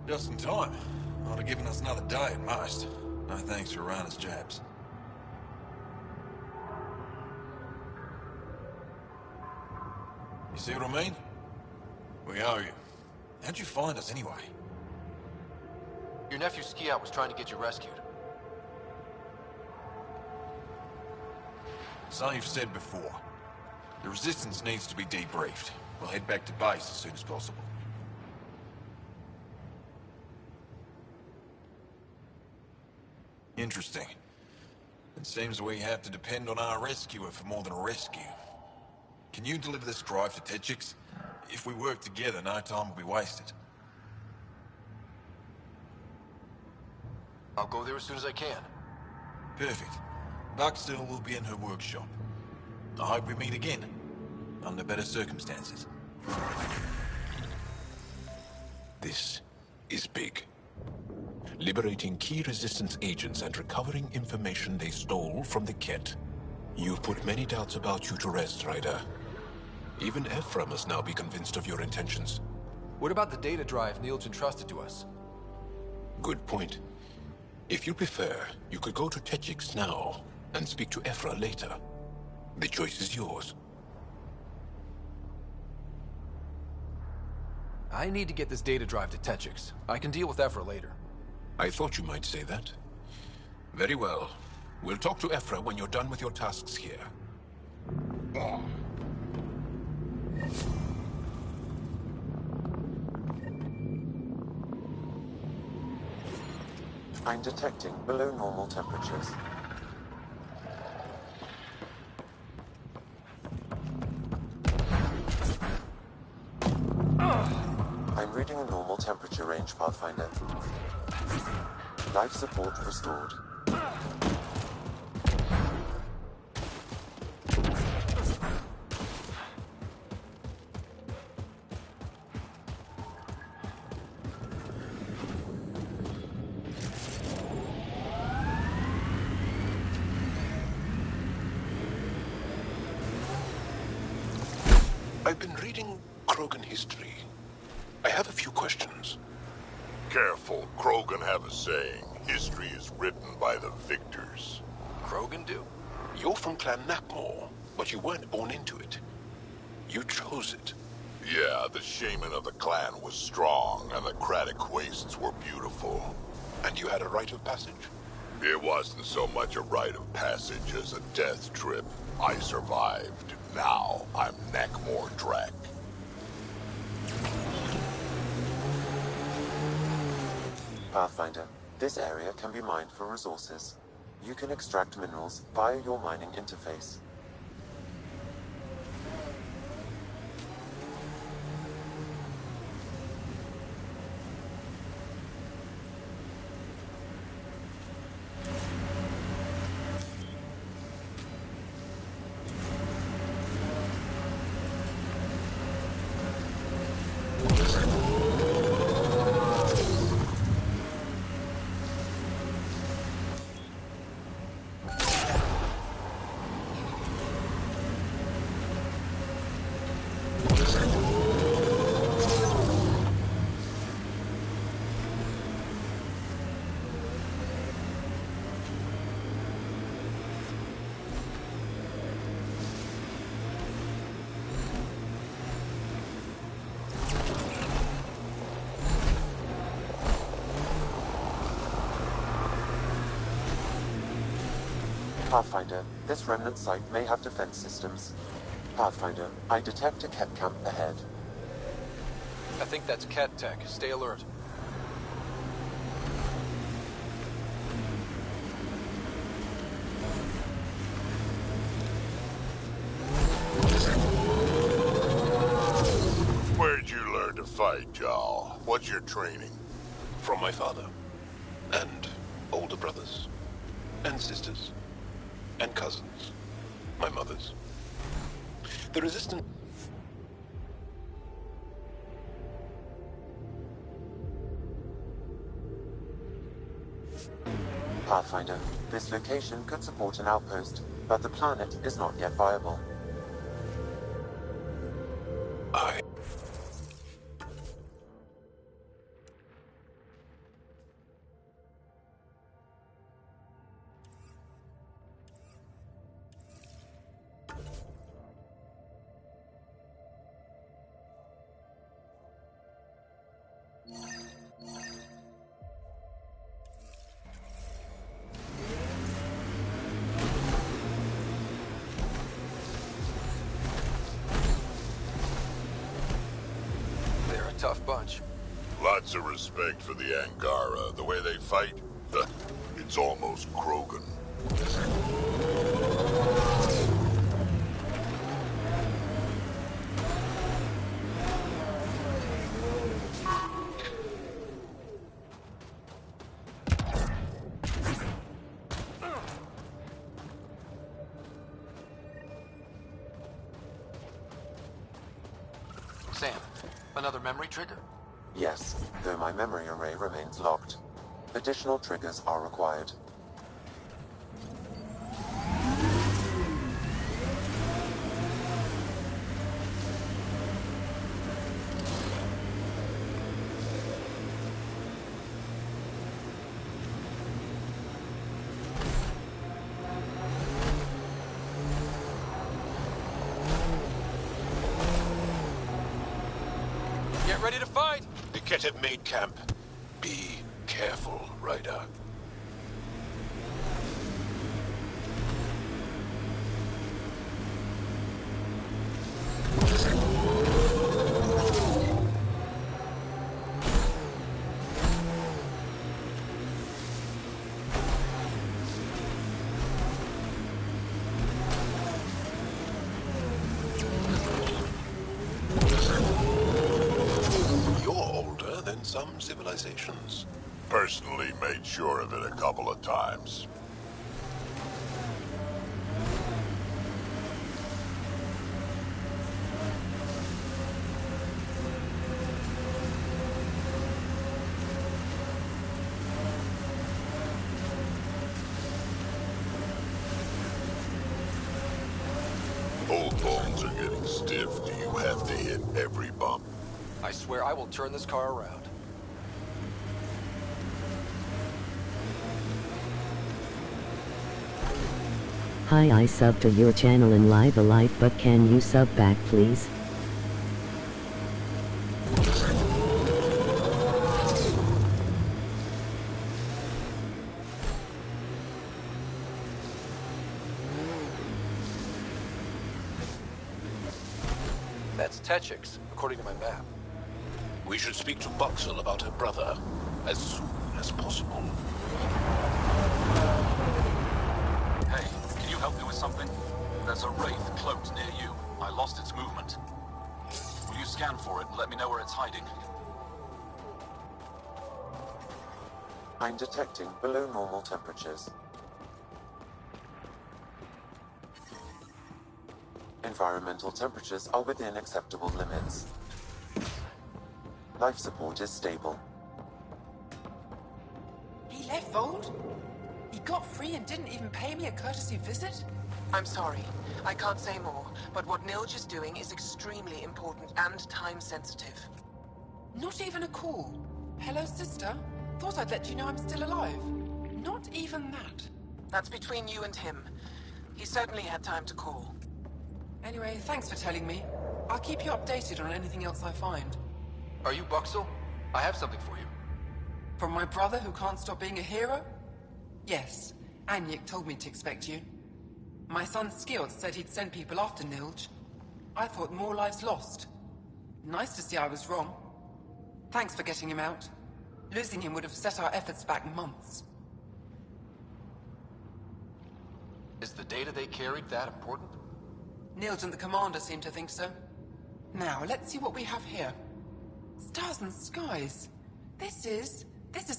[SPEAKER 7] Just in time. Ought have given us another day at most. No thanks for Rana's jabs. You see what I mean? We owe you. How'd you find us anyway?
[SPEAKER 18] Your nephew Ski-Out was trying to get you rescued.
[SPEAKER 7] So you've said before. The Resistance needs to be debriefed. We'll head back to base as soon as possible. Interesting. It seems we have to depend on our rescuer for more than a rescue. Can you deliver this drive to Techix? If we work together, no time will be wasted.
[SPEAKER 18] I'll go there as soon as I can.
[SPEAKER 7] Perfect. Buckstill will be in her workshop. I hope we meet again, under better circumstances.
[SPEAKER 15] This is big. Liberating key Resistance agents and recovering information they stole from the Ket. You've put many doubts about you to rest, Ryder. Even Ephra must now be convinced of your intentions.
[SPEAKER 8] What about the data drive Neil's entrusted to us?
[SPEAKER 15] Good point. If you prefer, you could go to Techix now and speak to Ephra later. The choice is yours.
[SPEAKER 8] I need to get this data drive to Techix. I can deal with Ephra later.
[SPEAKER 15] I thought you might say that. Very well. We'll talk to Ephra when you're done with your tasks here.
[SPEAKER 4] I'm detecting below normal temperatures. I'm reading a normal temperature range, Pathfinder. Life support restored.
[SPEAKER 15] I've been reading Krogan history. I have a few questions.
[SPEAKER 5] Careful, Krogan have a saying. History is written by the victors.
[SPEAKER 15] Krogan do? You're from Clan Nakmor, but you weren't born into it. You chose it.
[SPEAKER 5] Yeah, the shaman of the clan was strong, and the Kratic wastes were beautiful.
[SPEAKER 15] And you had a rite of passage?
[SPEAKER 5] It wasn't so much a rite of passage as a death trip. I survived. Now I'm Nakmor Drak.
[SPEAKER 4] Pathfinder, this area can be mined for resources. You can extract minerals via your mining interface. Pathfinder, this remnant site may have defense systems. Pathfinder, I detect a Ket camp ahead.
[SPEAKER 8] I think that's Ket tech. Stay alert.
[SPEAKER 5] Where'd you learn to fight, Jarl? What's your training?
[SPEAKER 15] From my father. And older brothers. And sisters. And cousins. My mother's. The Resistance...
[SPEAKER 4] Pathfinder, this location could support an outpost, but the planet is not yet viable.
[SPEAKER 18] tough bunch.
[SPEAKER 5] Lots of respect for the Angara. The way they fight, it's almost Krogan.
[SPEAKER 18] Sam, another memory trigger?
[SPEAKER 4] Yes, though my memory array remains locked. Additional triggers are required.
[SPEAKER 18] Get ready to fight!
[SPEAKER 15] The Ket have made camp. Be careful, Ryder. You're older than some civilizations.
[SPEAKER 5] Personally made sure of it a couple of times. Old bones are getting stiff. Do you have to hit every bump?
[SPEAKER 18] I swear I will turn this car around.
[SPEAKER 14] Hi, I sub to your channel in live alive, but can you sub back please?
[SPEAKER 18] That's Techix, according to my map.
[SPEAKER 15] We should speak to Boxel about her brother as soon as possible.
[SPEAKER 10] Hey, can you help me with something? There's a wraith cloaked near you. I lost its movement. Will you scan for it and let me know where it's hiding?
[SPEAKER 4] I'm detecting below normal temperatures. Environmental temperatures are within acceptable limits. Life support is stable.
[SPEAKER 22] He left Vold? He got free and didn't even pay me a courtesy visit? I'm sorry. I can't say more, but what Nilj is doing is extremely important and time-sensitive. Not even a call. Hello, sister. Thought I'd let you know I'm still alive. Not even that. That's between you and him. He certainly had time to call. Anyway, thanks for telling me. I'll keep you updated on anything else I find.
[SPEAKER 18] Are you Boxel? I have something for you.
[SPEAKER 22] From my brother who can't stop being a hero? Yes. Anyik told me to expect you. My son Skjord said he'd send people after Nilj. I thought more lives lost. Nice to see I was wrong. Thanks for getting him out. Losing him would have set our efforts back months.
[SPEAKER 18] Is the data they carried that important?
[SPEAKER 22] Nilj and the commander seem to think so. Now, let's see what we have here. Stars and skies. This is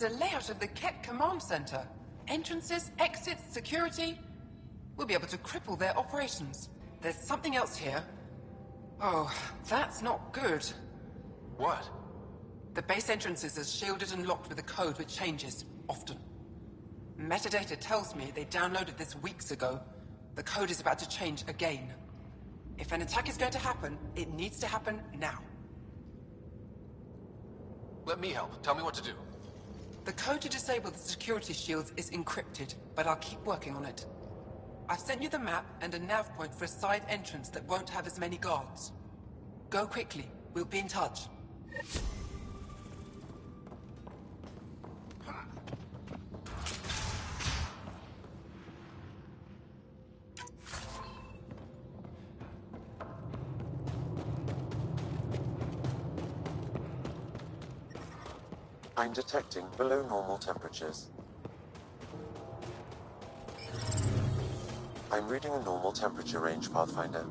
[SPEAKER 22] a layout of the Ket Command Center. Entrances, exits, security. We'll be able to cripple their operations. There's something else here. Oh, that's not good.
[SPEAKER 18] What?
[SPEAKER 22] The base entrances are shielded and locked with a code which changes, often. Metadata tells me they downloaded this weeks ago. The code is about to change again. If an attack is going to happen, it needs to happen now.
[SPEAKER 18] Let me help. Tell me what to do.
[SPEAKER 22] The code to disable the security shields is encrypted, but I'll keep working on it. I've sent you the map and a nav point for a side entrance that won't have as many guards. Go quickly. We'll be in touch.
[SPEAKER 4] I'm detecting below normal temperatures. I'm reading a normal temperature range, Pathfinder.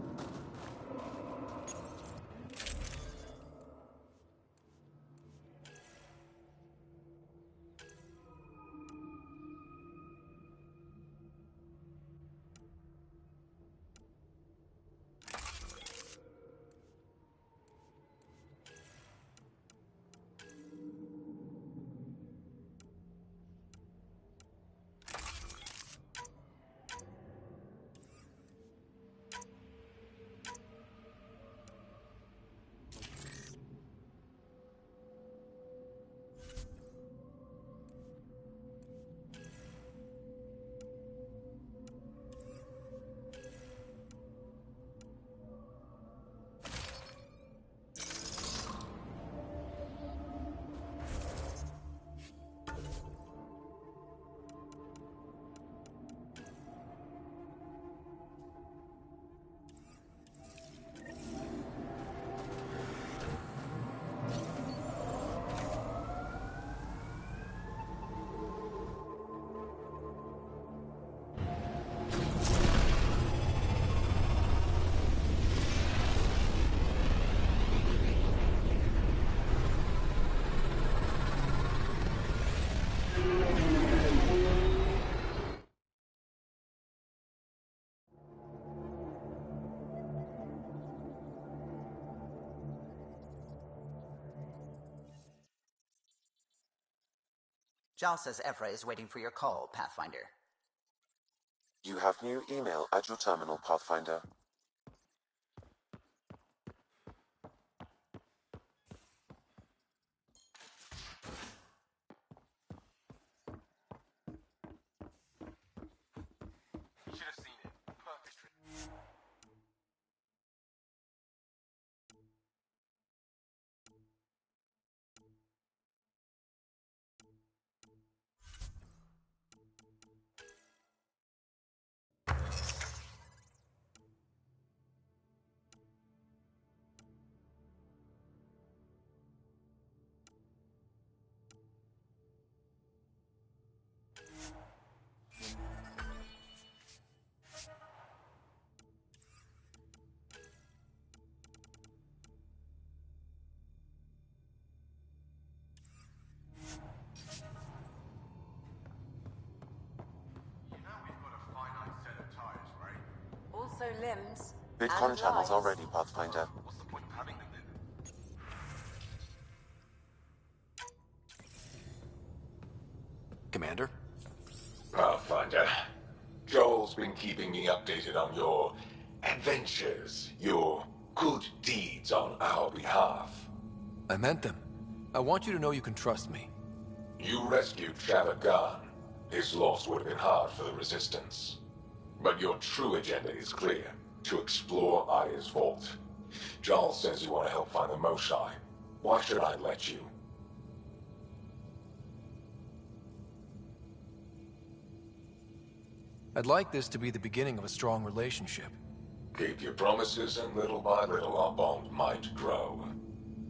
[SPEAKER 12] Jal says Evra is waiting for your call, Pathfinder.
[SPEAKER 4] You have new email at your terminal, Pathfinder.
[SPEAKER 1] You should have seen it. Perfect.
[SPEAKER 2] Also limbs.
[SPEAKER 4] VidCon
[SPEAKER 2] and
[SPEAKER 4] channels are
[SPEAKER 2] lives.
[SPEAKER 4] ready, Pathfinder.
[SPEAKER 1] What's the point of having them then?
[SPEAKER 8] Commander?
[SPEAKER 7] Pathfinder, Joel's been keeping me updated on your adventures, your good deeds on our behalf.
[SPEAKER 8] I meant them. I want you to know you can trust me.
[SPEAKER 7] You rescued Shavad Khan. His loss would have been hard for the Resistance. But your true agenda is clear. To explore Aya's vault. Jarl says you want to help find the Moshae. Why should I let you?
[SPEAKER 8] I'd like this to be the beginning of a strong relationship.
[SPEAKER 7] Keep your promises, and little by little our bond might grow.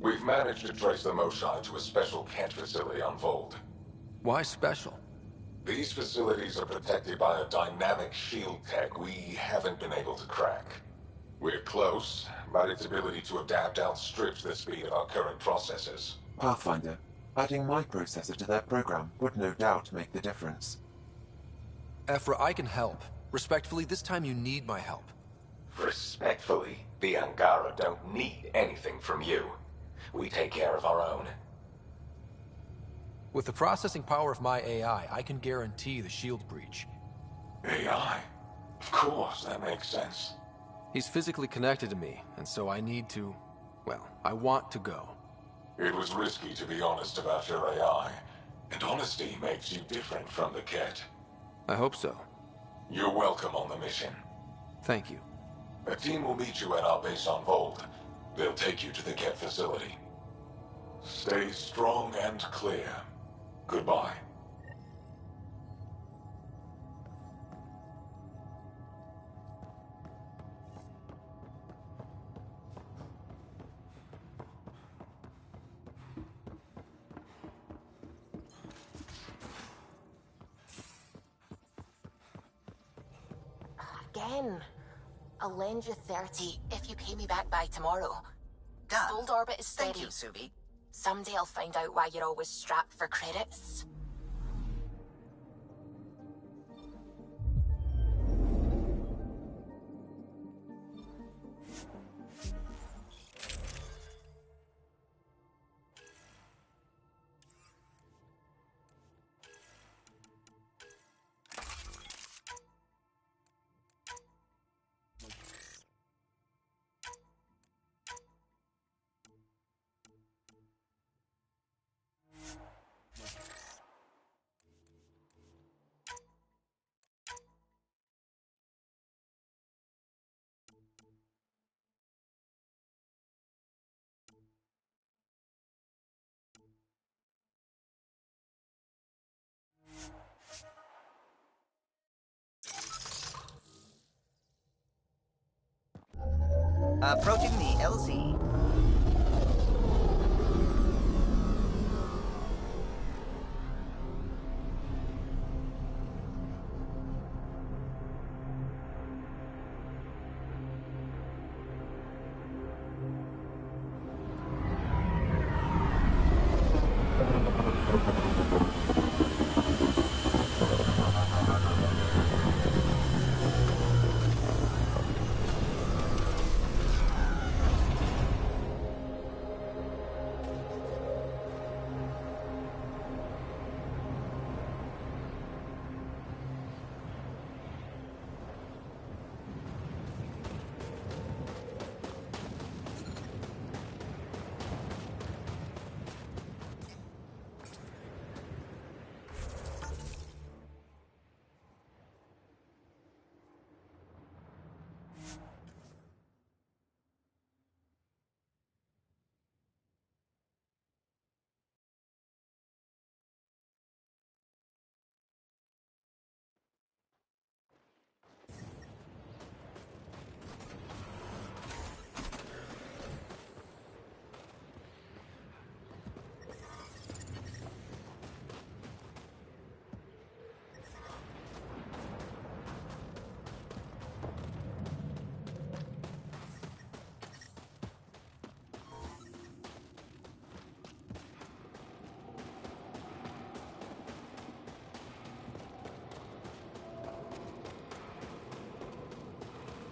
[SPEAKER 7] We've managed to trace the Moshae to a special Kent facility on Vold.
[SPEAKER 8] Why special?
[SPEAKER 7] These facilities are protected by a dynamic shield tech we haven't been able to crack. We're close, but its ability to adapt outstrips the speed of our current processors.
[SPEAKER 4] Pathfinder, adding my processor to their program would no doubt make the difference.
[SPEAKER 8] Evra, I can help. Respectfully, this time you need my help.
[SPEAKER 7] Respectfully, the Angara don't need anything from you. We take care of our own.
[SPEAKER 8] With the processing power of my AI, I can guarantee the shield breach.
[SPEAKER 7] AI? Of course, that makes sense.
[SPEAKER 8] He's physically connected to me, and so I need to... well, I want to go.
[SPEAKER 7] It was risky to be honest about your AI, and honesty makes you different from the Ket.
[SPEAKER 8] I hope so.
[SPEAKER 7] You're welcome on the mission.
[SPEAKER 8] Thank you.
[SPEAKER 7] A team will meet you at our base on Vold. They'll take you to the Ket facility. Stay strong and clear. Goodbye.
[SPEAKER 11] again. I'll lend you 30 if you pay me back by tomorrow.
[SPEAKER 12] Done.
[SPEAKER 11] Gold orbit is steady.
[SPEAKER 12] Thank you, Suvi.
[SPEAKER 11] Someday I'll find out why you're always strapped for credits.
[SPEAKER 12] Approaching the LZ.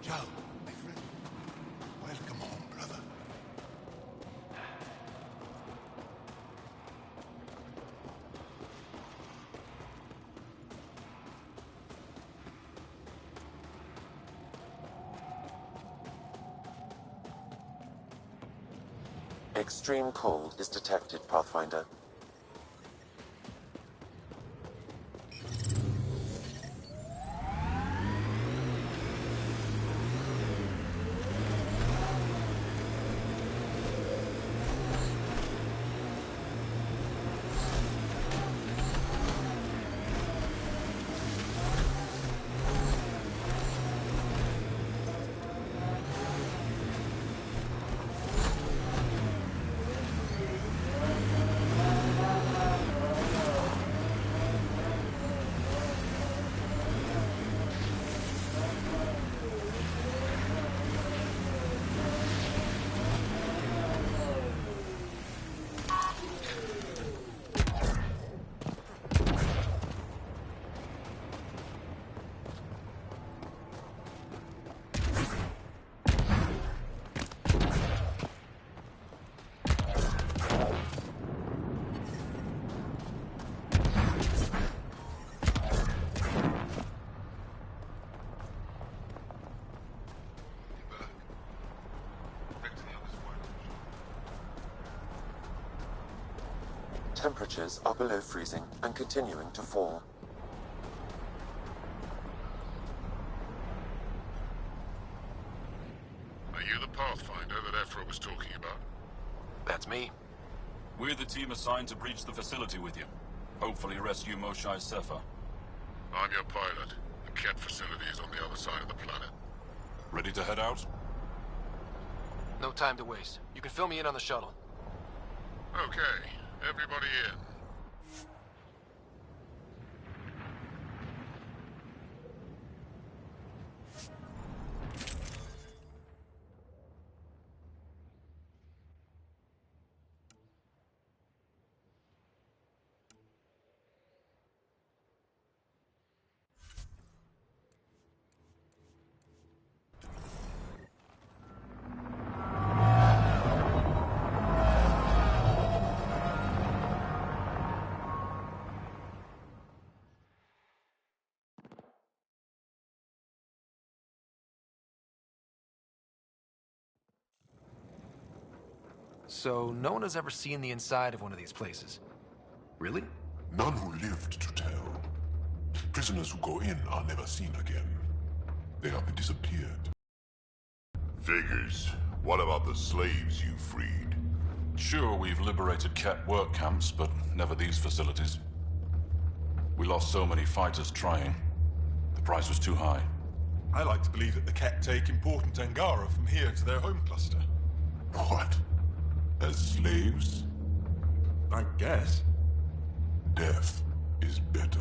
[SPEAKER 15] Joe, my friend. Welcome home, brother.
[SPEAKER 4] Extreme cold is detected, Pathfinder. Temperatures are below freezing and continuing to fall.
[SPEAKER 3] Are you the Pathfinder that Ephra was talking about?
[SPEAKER 18] That's me.
[SPEAKER 10] We're the team assigned to breach the facility with you. Hopefully rescue Moshae Sefer.
[SPEAKER 3] I'm your pilot. The Ket facility is on the other side of the planet.
[SPEAKER 15] Ready to head out?
[SPEAKER 18] No time to waste. You can fill me in on the shuttle.
[SPEAKER 3] Okay, everybody in.
[SPEAKER 8] So no one has ever seen the inside of one of these places. Really?
[SPEAKER 3] None who lived to tell. Prisoners who go in are never seen again. They have disappeared.
[SPEAKER 5] Figures. What about the slaves you freed?
[SPEAKER 9] Sure, we've liberated Ket work camps, but never these facilities. We lost so many fighters trying. The price was too high.
[SPEAKER 23] I like to believe that the Ket take important Angara from here to their home cluster.
[SPEAKER 3] What? As slaves?
[SPEAKER 23] I guess.
[SPEAKER 3] Death is better.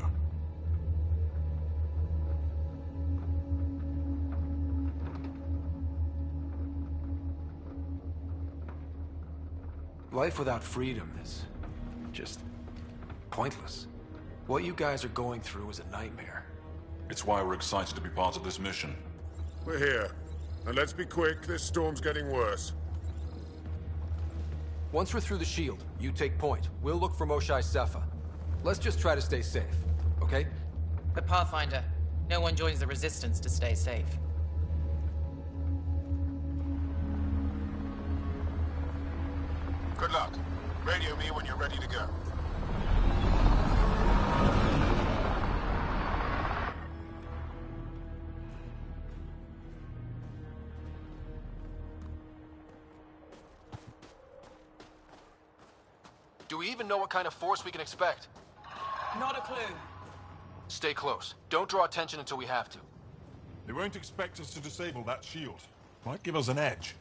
[SPEAKER 8] Life without freedom is just pointless. What you guys are going through is a nightmare.
[SPEAKER 9] It's why we're excited to be part of this mission.
[SPEAKER 20] We're here. And let's be quick, this storm's getting worse.
[SPEAKER 8] Once we're through the shield, you take point. We'll look for Moshae Sepha. Let's just try to stay safe, okay?
[SPEAKER 2] But Pathfinder, no one joins the Resistance to stay safe.
[SPEAKER 20] Good luck. Radio me when you're ready to go.
[SPEAKER 18] Do we even know what kind of force we can expect?
[SPEAKER 22] Not a clue.
[SPEAKER 18] Stay close. Don't draw attention until we have to.
[SPEAKER 23] They won't expect us to disable that shield. Might give us an edge.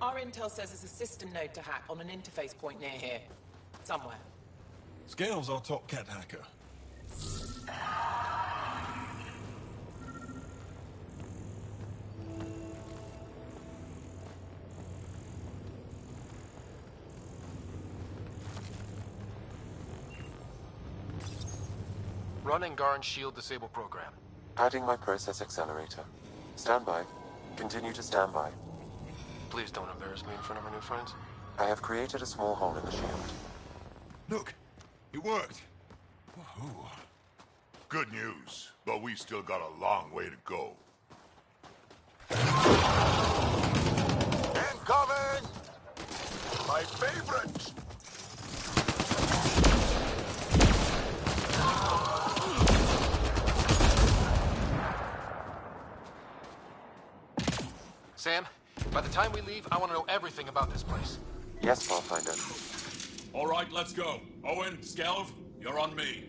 [SPEAKER 22] Our intel says there's a system node to hack on an interface point near here. Somewhere.
[SPEAKER 23] Scale's our top Ket hacker.
[SPEAKER 18] Run Angaran shield disable program.
[SPEAKER 4] Adding my process accelerator. Stand by. Continue to stand by.
[SPEAKER 18] Please don't embarrass me in front of our new friends.
[SPEAKER 4] I have created a small hole in the shield.
[SPEAKER 23] Look, it worked. Woohoo.
[SPEAKER 5] Good news, but we still got a long way to go.
[SPEAKER 20] Incoming! My favorite!
[SPEAKER 18] Sam, by the time we leave, I want to know everything about this place.
[SPEAKER 4] Yes, Pathfinder.
[SPEAKER 9] All right, let's go. Owen, Skelv, you're on me.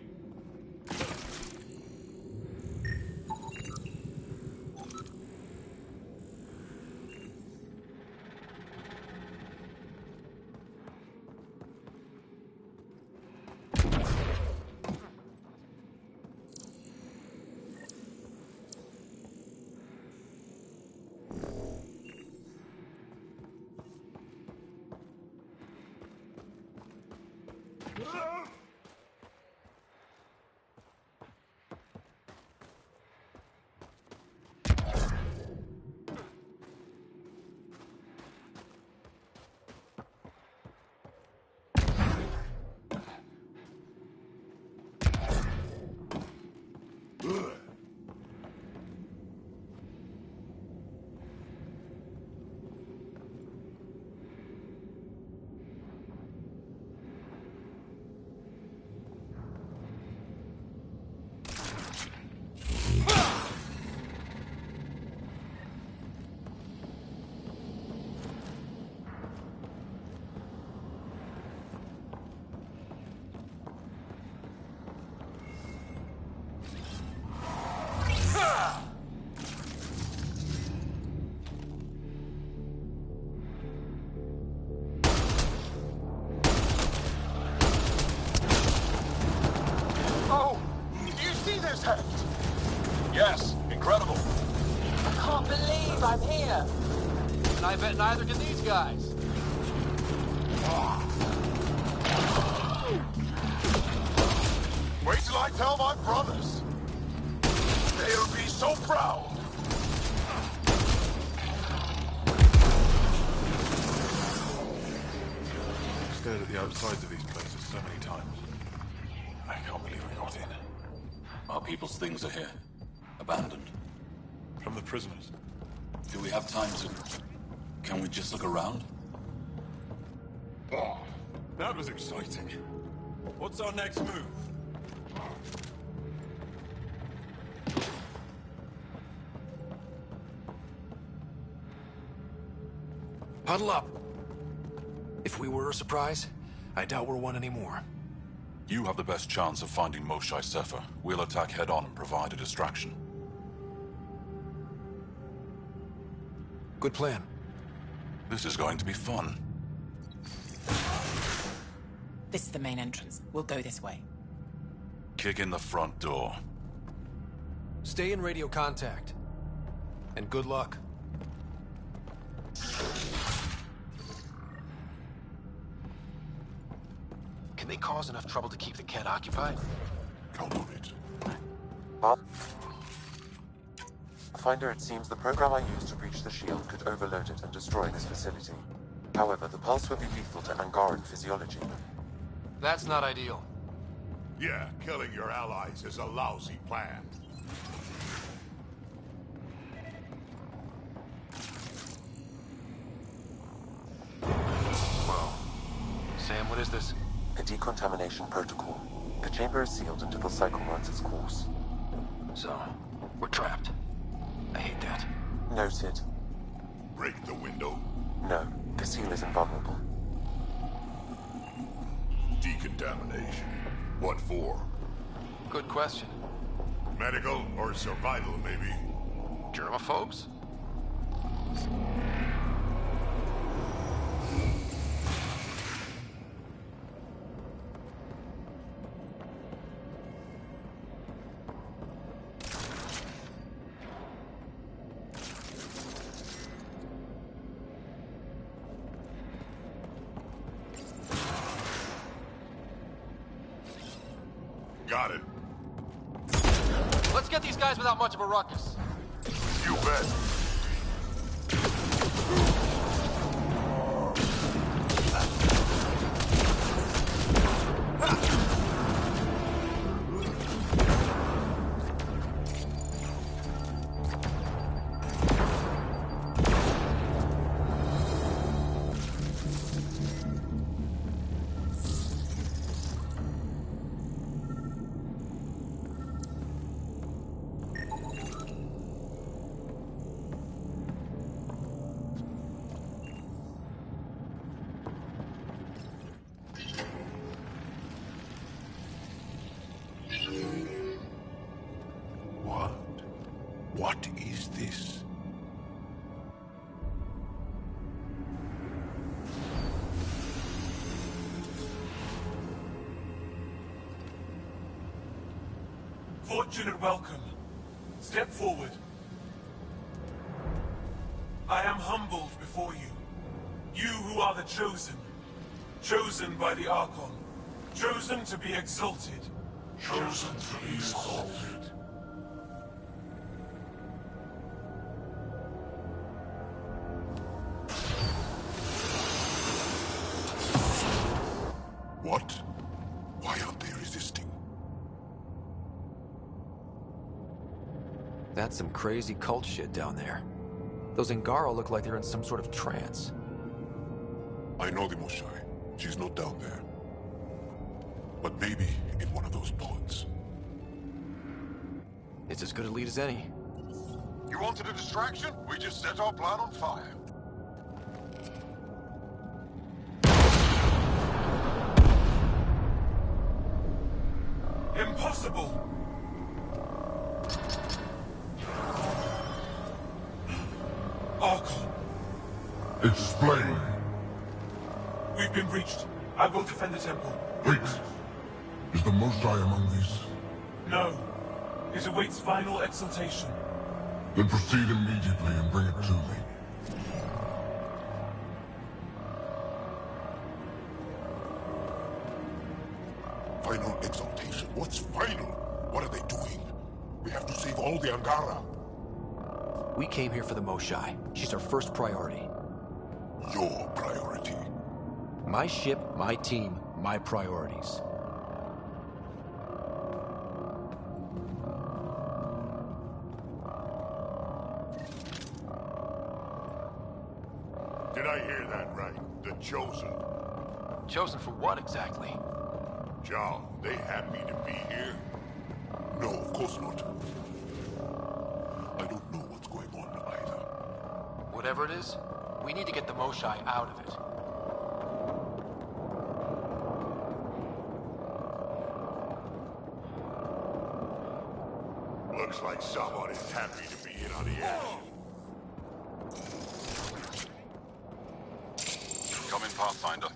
[SPEAKER 18] Yes, incredible.
[SPEAKER 22] I can't believe I'm here.
[SPEAKER 18] And I bet neither can these guys.
[SPEAKER 20] Wait till I tell my brothers. They'll be so proud.
[SPEAKER 23] I've stared at the outsides of these places so many times. I can't believe we got in.
[SPEAKER 7] Our people's things are here. Abandoned.
[SPEAKER 23] From the prisoners.
[SPEAKER 7] Do we have time to... Can we just look around?
[SPEAKER 23] That was exciting. What's our next move?
[SPEAKER 8] Huddle up. If we were a surprise, I doubt we're one anymore.
[SPEAKER 9] You have the best chance of finding Moshae Sefer. We'll attack head-on and provide a distraction.
[SPEAKER 8] Good plan.
[SPEAKER 9] This is going to be fun.
[SPEAKER 2] This is the main entrance. We'll go this way.
[SPEAKER 9] Kick in the front door.
[SPEAKER 8] Stay in radio contact. And good luck.
[SPEAKER 18] Can they cause enough trouble to keep the Kett occupied?
[SPEAKER 3] Count on it.
[SPEAKER 4] Finder, it seems the program I used to breach the shield could overload it and destroy this facility. However, the pulse would be lethal to Angaran physiology.
[SPEAKER 18] That's not ideal.
[SPEAKER 5] Yeah, killing your allies is a lousy plan.
[SPEAKER 18] Whoa. Sam, what is this?
[SPEAKER 4] A decontamination protocol. The chamber is sealed until the cycle runs its course.
[SPEAKER 18] So, we're trapped. I hate that.
[SPEAKER 4] Noted.
[SPEAKER 5] Break the window?
[SPEAKER 4] No, the seal is invulnerable.
[SPEAKER 5] Decontamination. What for?
[SPEAKER 18] Good question.
[SPEAKER 5] Medical or survival, maybe?
[SPEAKER 18] Germaphobes?
[SPEAKER 5] Got it.
[SPEAKER 18] Let's get these guys without much of a ruckus.
[SPEAKER 5] You bet.
[SPEAKER 3] What is this?
[SPEAKER 6] Fortunate welcome. Step forward. I am humbled before you. You who are the chosen. Chosen by the Archon. Chosen to be exalted.
[SPEAKER 3] Chosen to be exalted. What? Why aren't they resisting?
[SPEAKER 8] That's some crazy cult shit down there. Those Angara look like they're in some sort of trance.
[SPEAKER 3] I know the Moshae. She's not down there. But maybe in one of those pods.
[SPEAKER 8] It's as good a lead as any.
[SPEAKER 5] You wanted a distraction? We just set our plan on fire.
[SPEAKER 6] Impossible! Archon.
[SPEAKER 3] Explain.
[SPEAKER 6] We've been breached. I will defend the temple.
[SPEAKER 3] Wait. Is the Moshae among these?
[SPEAKER 6] No. It awaits final exaltation.
[SPEAKER 3] Then proceed immediately and bring it to me. Final exaltation? What's final? What are they doing? We have to save all the Angara.
[SPEAKER 8] We came here for the Moshae. She's our first priority.
[SPEAKER 3] Your priority?
[SPEAKER 8] My ship, my team, my priorities.
[SPEAKER 5] Did I hear that right? The Chosen?
[SPEAKER 18] Chosen for what exactly?
[SPEAKER 5] Jarl, they happy to be here?
[SPEAKER 3] No, of course not. I don't know what's going on either.
[SPEAKER 18] Whatever it is, we need to get the Moshai out of it.
[SPEAKER 5] Looks like someone is happy to be in on the action.
[SPEAKER 10] Come in, Pathfinder.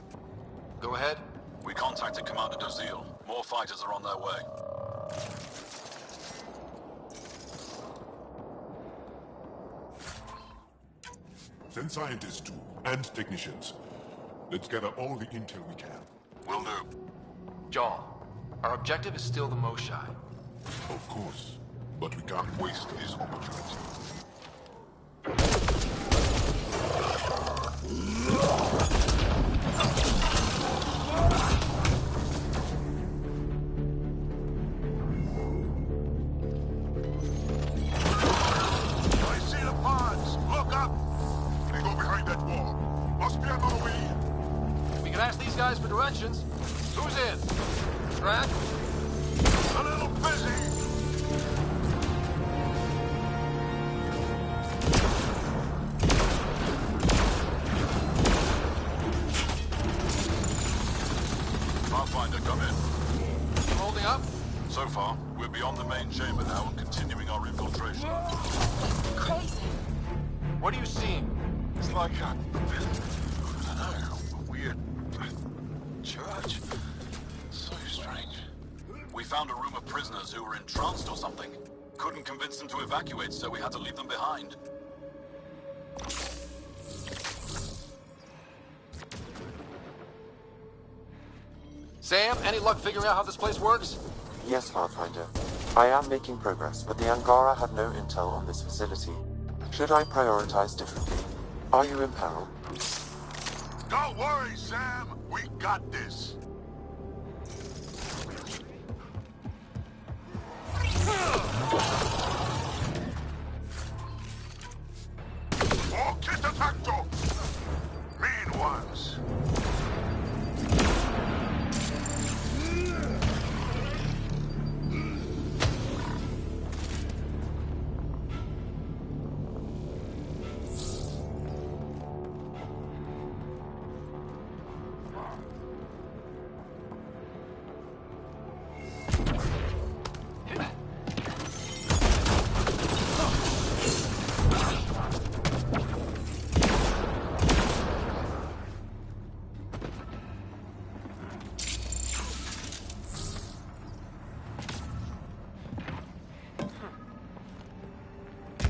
[SPEAKER 18] Go ahead.
[SPEAKER 10] We contacted Commander Dozil. More fighters are on their way.
[SPEAKER 3] Send scientists too, and technicians. Let's gather all the intel we can.
[SPEAKER 10] Will do.
[SPEAKER 18] Jarl, our objective is still the Moshai.
[SPEAKER 3] Of course, but we can't waste this opportunity.
[SPEAKER 5] I see the pods! Look up!
[SPEAKER 3] They go behind that wall. Must be another way in.
[SPEAKER 18] We can ask these guys for directions. Who's in? Track?
[SPEAKER 5] A little busy!
[SPEAKER 10] Pathfinder, come in.
[SPEAKER 18] Holding up?
[SPEAKER 10] So far, we're beyond the main chamber now and continuing our infiltration.
[SPEAKER 11] Crazy.
[SPEAKER 18] What are you seeing?
[SPEAKER 10] It's like a weird church. So strange. We found a room of prisoners who were entranced or something. Couldn't convince them to evacuate, so we had to leave them behind.
[SPEAKER 18] Sam, any luck figuring out how this place works?
[SPEAKER 4] Yes, Pathfinder. I am making progress, but the Angara have no intel on this facility. Should I prioritize differently? Are you in peril?
[SPEAKER 5] Don't worry, Sam! We got this! Oh, kit attacto! Mean ones!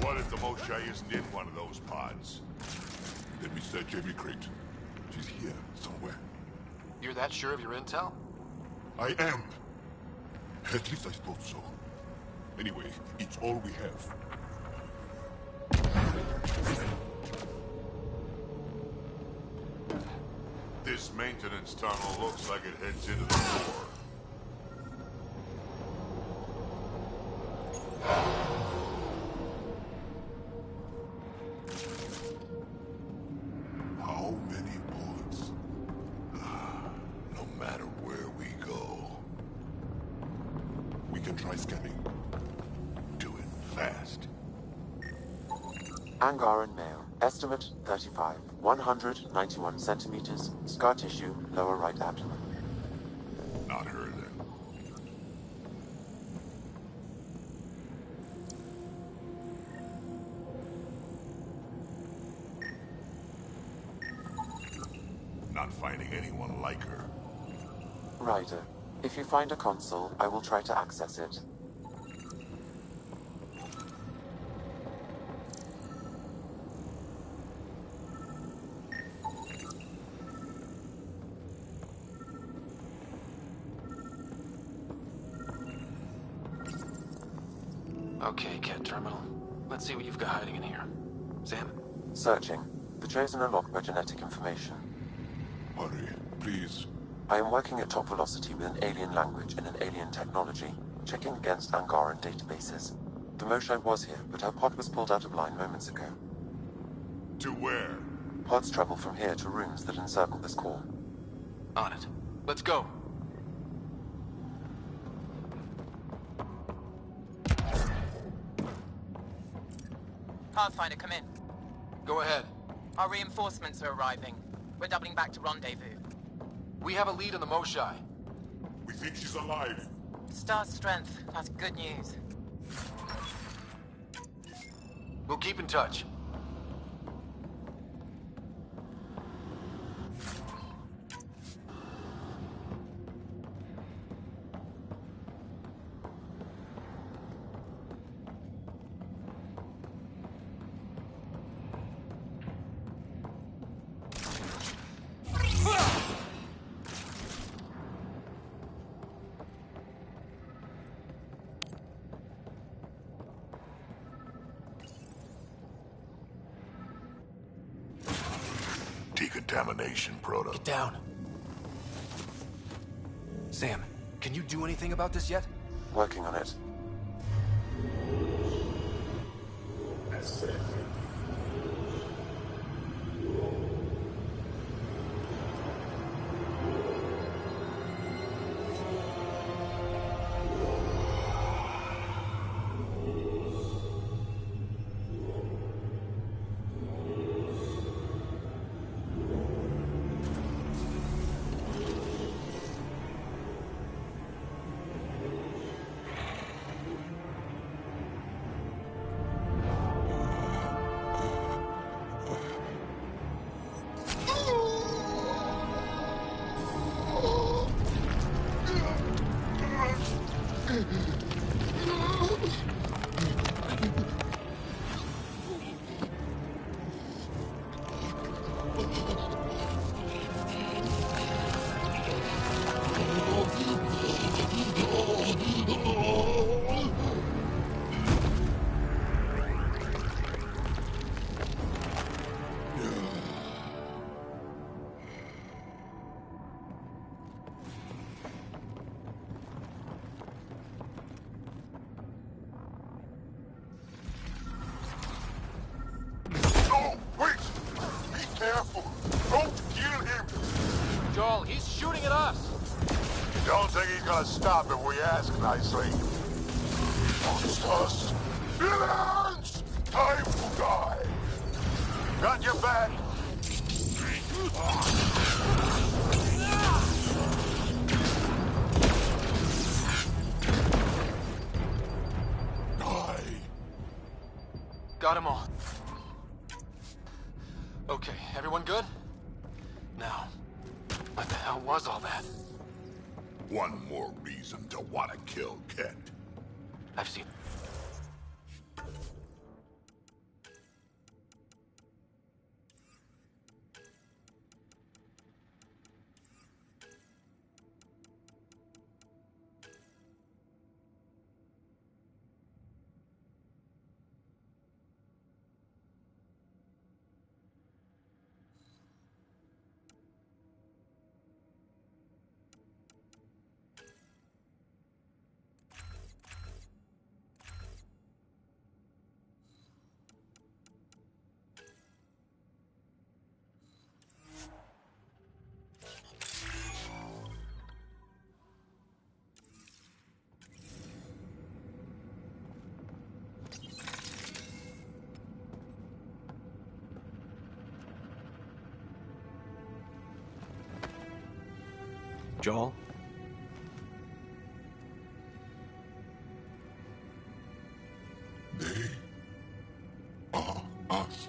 [SPEAKER 5] What if the Moshai isn't in one of those pods?
[SPEAKER 3] Let me search every crate. She's here, somewhere.
[SPEAKER 18] You're that sure of your intel?
[SPEAKER 3] I am. At least I thought so. Anyway, it's all we have.
[SPEAKER 5] This maintenance tunnel looks like it heads into the core.
[SPEAKER 3] How many pods? No matter where we go. We can try scanning. Do it fast.
[SPEAKER 4] Angaran male. Estimate 35. 191 centimeters. Scar tissue, lower right abdomen.
[SPEAKER 5] Not her, then. Not finding anyone like her.
[SPEAKER 4] Ryder, if you find a console, I will try to access it.
[SPEAKER 18] Okay, Cat Terminal. Let's see what you've got hiding in here. Sam?
[SPEAKER 4] Searching. The Chosen are locked by genetic information.
[SPEAKER 3] Hurry, please.
[SPEAKER 4] I am working at top velocity with an alien language and an alien technology, checking against Angaran databases. The Moshai was here, but her pod was pulled out of line moments ago.
[SPEAKER 5] To where?
[SPEAKER 4] Pods travel from here to rooms that encircle this core.
[SPEAKER 18] On it. Let's go.
[SPEAKER 2] Pathfinder, come in.
[SPEAKER 18] Go ahead.
[SPEAKER 2] Our reinforcements are arriving. We're doubling back to rendezvous.
[SPEAKER 18] We have a lead on the Moshai.
[SPEAKER 3] We think she's alive.
[SPEAKER 2] Star strength. That's good news.
[SPEAKER 18] We'll keep in touch.
[SPEAKER 5] Decontamination proto.
[SPEAKER 18] Get down. Sam, can you do anything about this yet?
[SPEAKER 4] Working on it.
[SPEAKER 18] Joel, he's shooting at us!
[SPEAKER 5] Don't think he's gonna stop if we ask nicely. Monsters! Villains! Time to die! Got your back!
[SPEAKER 3] Die!
[SPEAKER 18] Got them all. Okay, everyone good? Now, what the hell was all that?
[SPEAKER 3] One more reason to want to kill Kent.
[SPEAKER 18] I've seen...
[SPEAKER 17] Joel?
[SPEAKER 3] They are us.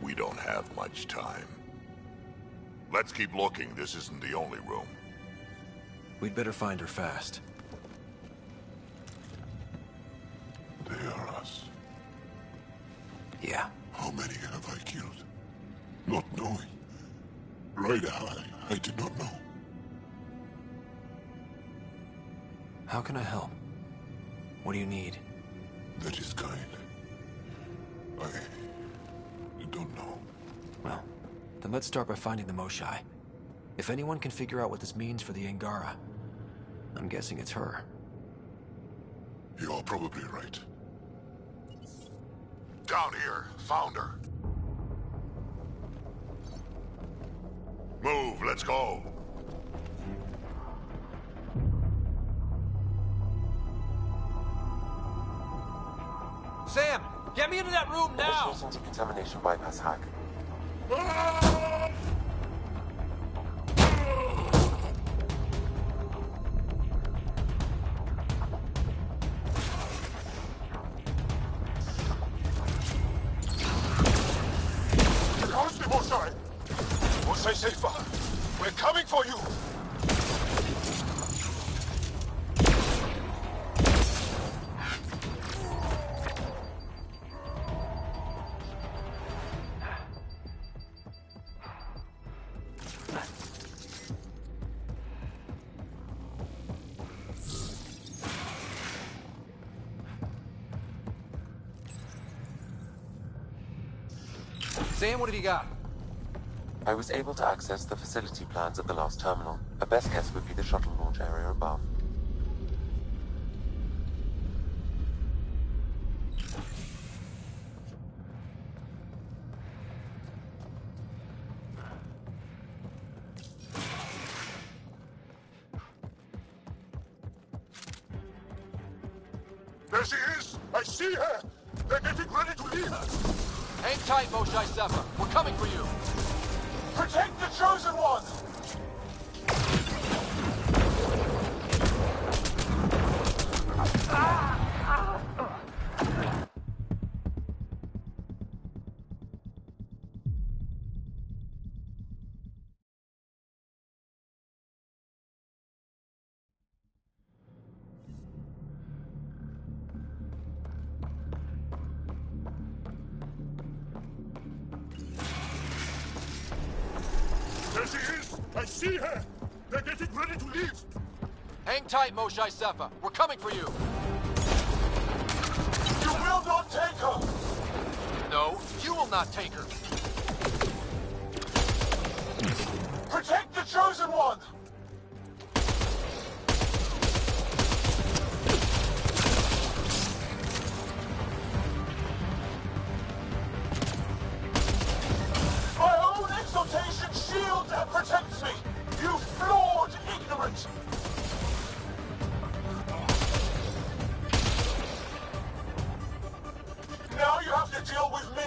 [SPEAKER 5] We don't have much time. Let's keep looking. This isn't the only room.
[SPEAKER 17] We'd better find her fast.
[SPEAKER 3] They are us.
[SPEAKER 17] Yeah.
[SPEAKER 3] How many have I killed? Not knowing. Right, I did not know.
[SPEAKER 17] How can I help? What do you need?
[SPEAKER 3] That is kind. I don't know.
[SPEAKER 17] Well, then let's start by finding the Moshai. If anyone can figure out what this means for the Angara, I'm guessing it's her.
[SPEAKER 3] You're probably right.
[SPEAKER 5] Down here. Found her. Move, let's go.
[SPEAKER 8] Sam, get me into that room now!
[SPEAKER 4] Initiating decontamination bypass hack.
[SPEAKER 5] Stay safer. We're coming for you.
[SPEAKER 8] Sam, what have you got?
[SPEAKER 4] I was able to access the facility plans at the last terminal. A best guess would be the shuttle launch area above.
[SPEAKER 5] There she is! I see her! They're getting ready to leave!
[SPEAKER 18] Hang tight, Moshae Sefa. We're coming for you!
[SPEAKER 5] Protect the Chosen One! There she is! I see her! They're getting ready to leave!
[SPEAKER 18] Hang tight, Moshae Sefa. We're coming for you!
[SPEAKER 5] You will not take her!
[SPEAKER 18] No, you will not take her!
[SPEAKER 5] Protect the Chosen One! My own exaltation shields and protects me! You flawed ignorant! Now you have to deal with me!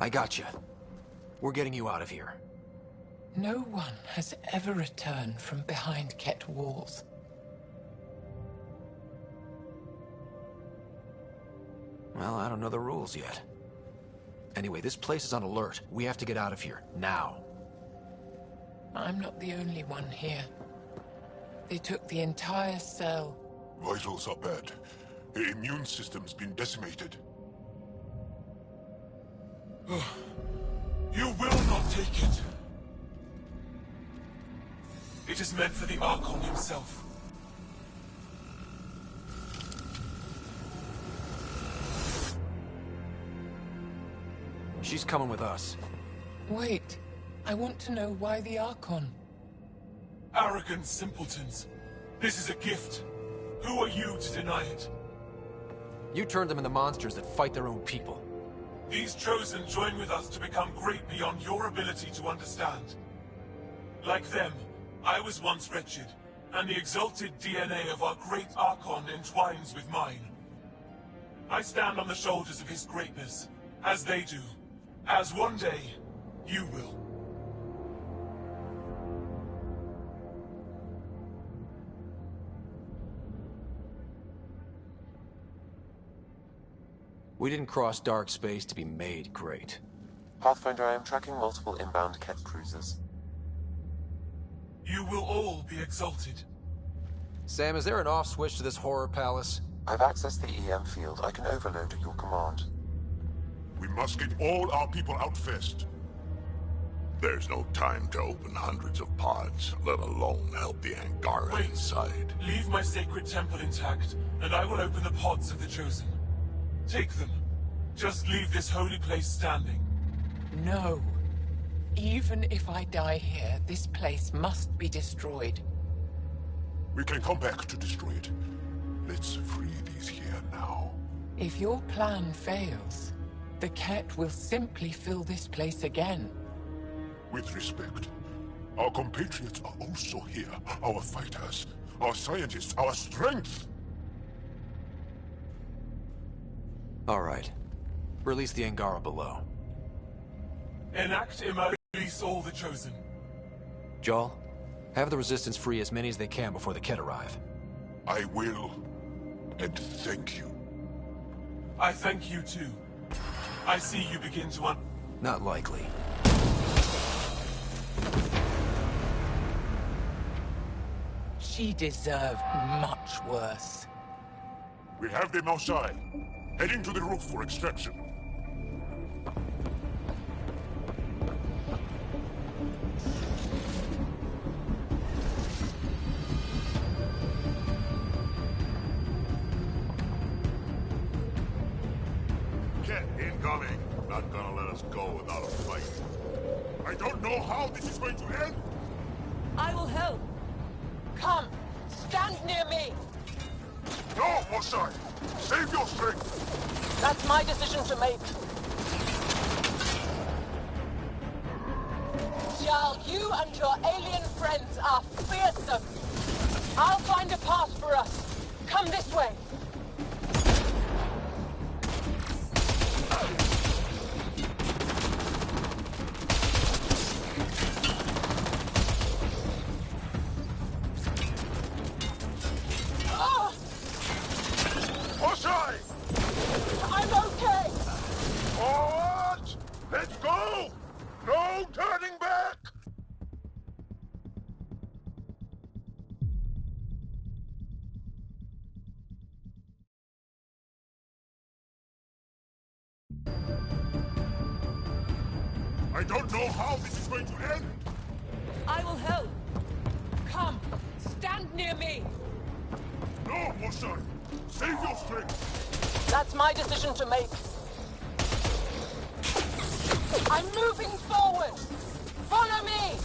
[SPEAKER 8] I got you. We're getting you out of here.
[SPEAKER 22] No one has ever returned from behind Ket walls.
[SPEAKER 8] Well, I don't know the rules yet. Anyway, this place is on alert. We have to get out of here, now.
[SPEAKER 22] I'm not the only one here. They took the entire cell.
[SPEAKER 3] Vitals are bad. The immune system's been decimated.
[SPEAKER 6] You will not take it. It is meant for the Archon himself.
[SPEAKER 8] She's coming with us.
[SPEAKER 22] Wait. I want to know why the Archon.
[SPEAKER 6] Arrogant simpletons. This is a gift. Who are you to deny it?
[SPEAKER 8] You turned them into monsters that fight their own people.
[SPEAKER 6] These Chosen join with us to become great beyond your ability to understand. Like them, I was once wretched, and the exalted DNA of our great Archon entwines with mine. I stand on the shoulders of his greatness, as they do, as one day, you will.
[SPEAKER 8] We didn't cross dark space to be made great.
[SPEAKER 4] Pathfinder, I am tracking multiple inbound Ket cruisers.
[SPEAKER 6] You will all be exalted.
[SPEAKER 8] Sam, is there an off switch to this horror palace?
[SPEAKER 4] I've accessed the EM field. I can overload at your command.
[SPEAKER 3] We must get all our people out first.
[SPEAKER 5] There's no time to open hundreds of pods, let alone help the Angara inside.
[SPEAKER 6] Leave my sacred temple intact, and I will open the pods of the Chosen. Take them. Just leave this holy place standing.
[SPEAKER 22] No. Even if I die here, this place must be destroyed.
[SPEAKER 3] We can come back to destroy it. Let's free these here now.
[SPEAKER 22] If your plan fails, the Ket will simply fill this place again.
[SPEAKER 3] With respect, our compatriots are also here. Our fighters, our scientists, our strength.
[SPEAKER 8] All right. Release the Angara below.
[SPEAKER 6] Enact release all the Chosen.
[SPEAKER 8] Jarl, have the Resistance free as many as they can before the Ket arrive.
[SPEAKER 3] I will. And thank you.
[SPEAKER 6] I thank you too. I see you begin to
[SPEAKER 8] Not likely.
[SPEAKER 22] She deserved much worse.
[SPEAKER 3] We have them outside. Heading to the roof for extraction.
[SPEAKER 5] Ket incoming. Not gonna let us go without a fight.
[SPEAKER 3] I don't know how this is going to end.
[SPEAKER 22] I will help. Come, stand near me.
[SPEAKER 3] No, Mosai! Save your strength!
[SPEAKER 22] That's my decision to make. Jarl, you and your alien friends are fearsome. I'll find a path for us. Come this way.
[SPEAKER 3] Mosai!
[SPEAKER 22] I'm okay.
[SPEAKER 3] Forward! Let's go! No turning back! I don't know how this is going to end!
[SPEAKER 22] I will help. Come, stand near me.
[SPEAKER 3] No, Mosai! Save your strength!
[SPEAKER 22] That's my decision to make. I'm moving forward. Follow me.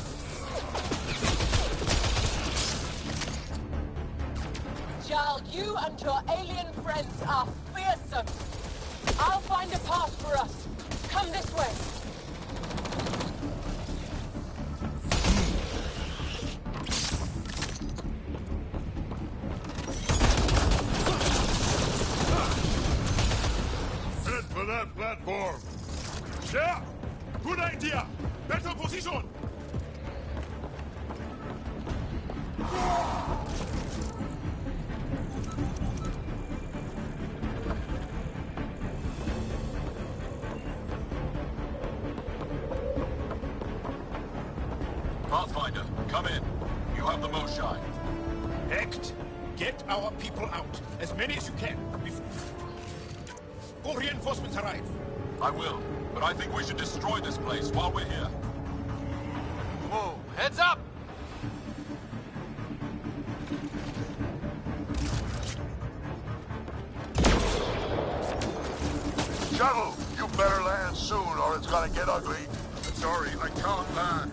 [SPEAKER 22] Jarl, you and your alien friends are fearsome. I'll find a path for us. Come this way.
[SPEAKER 5] Head for that platform.
[SPEAKER 20] Yeah! Good idea! Better position!
[SPEAKER 10] Pathfinder, come in. You have the most shine.
[SPEAKER 20] Act! Get our people out. As many as you can. Before reinforcements arrive.
[SPEAKER 10] I will, but I think we should destroy this place while we're here.
[SPEAKER 18] Whoa, heads up!
[SPEAKER 5] Shuttle, you better land soon or it's gonna get ugly.
[SPEAKER 20] Sorry, I can't land.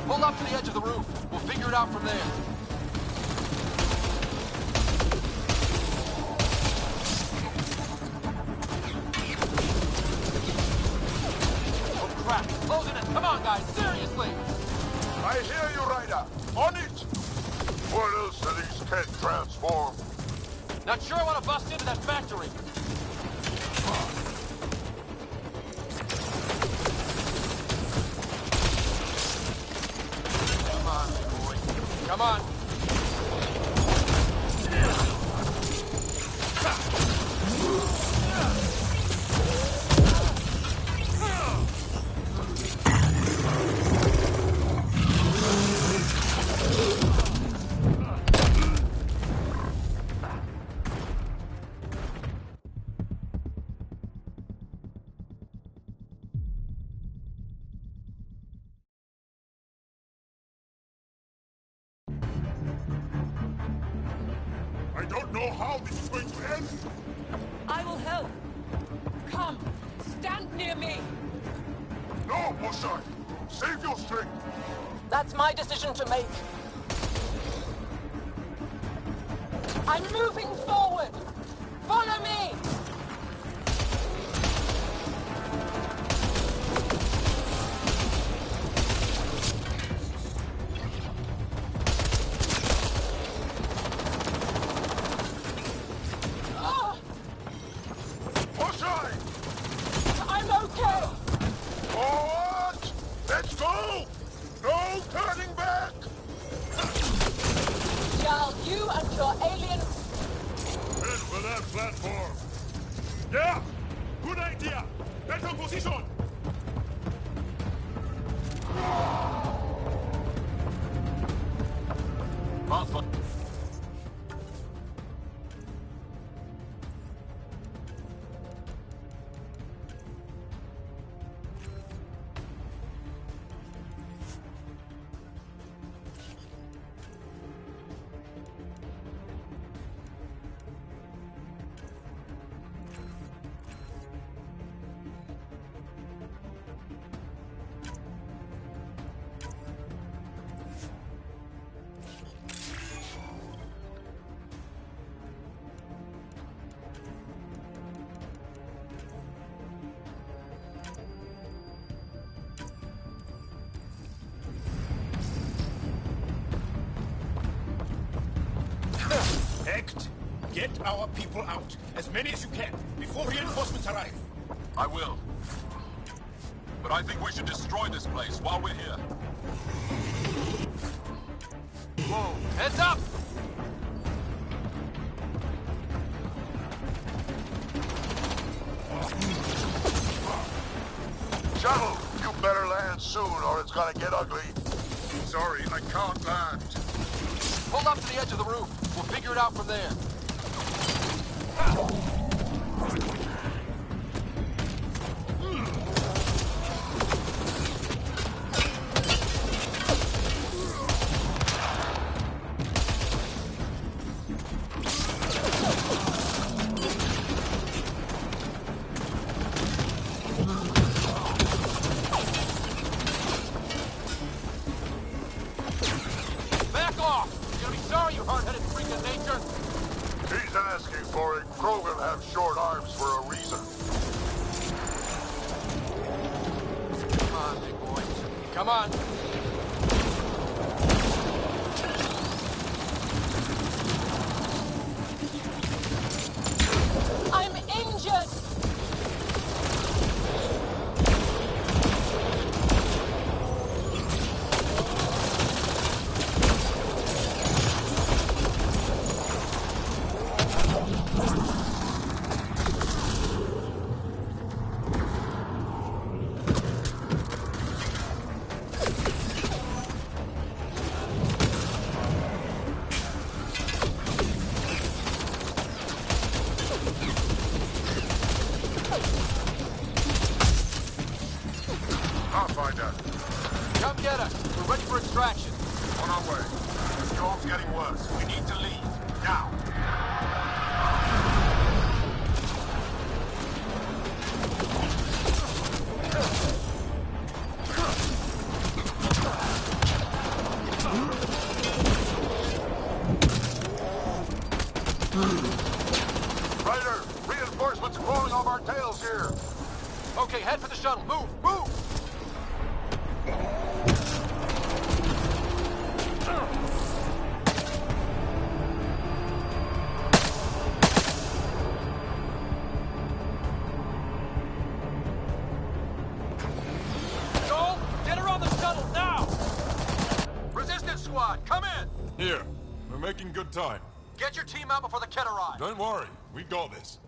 [SPEAKER 18] Pull up to the edge of the roof. We'll figure it out from there. Oh crap, closing it. Come on, guys, seriously!
[SPEAKER 5] I hear you, Ryder. On it! What else do these kids transform?
[SPEAKER 18] Not sure I want to bust into that factory. Come on, boy. Come on.
[SPEAKER 20] I don't know how this is going to end.
[SPEAKER 22] I will help. Come, stand near me.
[SPEAKER 5] No, Moshai! Save your strength!
[SPEAKER 22] That's my decision to make. I'm moving forward. Follow me.
[SPEAKER 5] Moshai!
[SPEAKER 22] I'm okay.
[SPEAKER 5] Forward! Let's go! No turning back!
[SPEAKER 22] Jarl, you and your alien...
[SPEAKER 20] Head for that platform. Yeah! Good idea! Better position!
[SPEAKER 10] Pathfinder.
[SPEAKER 20] Act! Get our people out. As many as you can. Before reinforcements arrive.
[SPEAKER 10] I will. But I think we should destroy this place while we're here.
[SPEAKER 18] Whoa, heads up!
[SPEAKER 5] Shuttle, you better land soon or it's gonna get ugly.
[SPEAKER 20] Sorry, I can't land.
[SPEAKER 18] Pull up to the edge of the roof. We'll figure it out from there. Back off! You're gonna be sorry, you hard-headed freak of nature!
[SPEAKER 5] He's asking for it. Krogan have short arms for a reason.
[SPEAKER 18] Come on, big boy. Come on.
[SPEAKER 22] I'm injured.
[SPEAKER 18] get us. We're ready for extraction.
[SPEAKER 20] On our way. The storm's getting worse. We need to leave. Now.
[SPEAKER 10] Ryder, reinforcements crawling off our tails here.
[SPEAKER 18] Okay, head for the shuttle. Move, move! Joel, get her on the shuttle now! Resistance squad, come in!
[SPEAKER 23] Here. We're making good time.
[SPEAKER 18] Get your team out before the kid arrives.
[SPEAKER 23] Don't worry. We got this.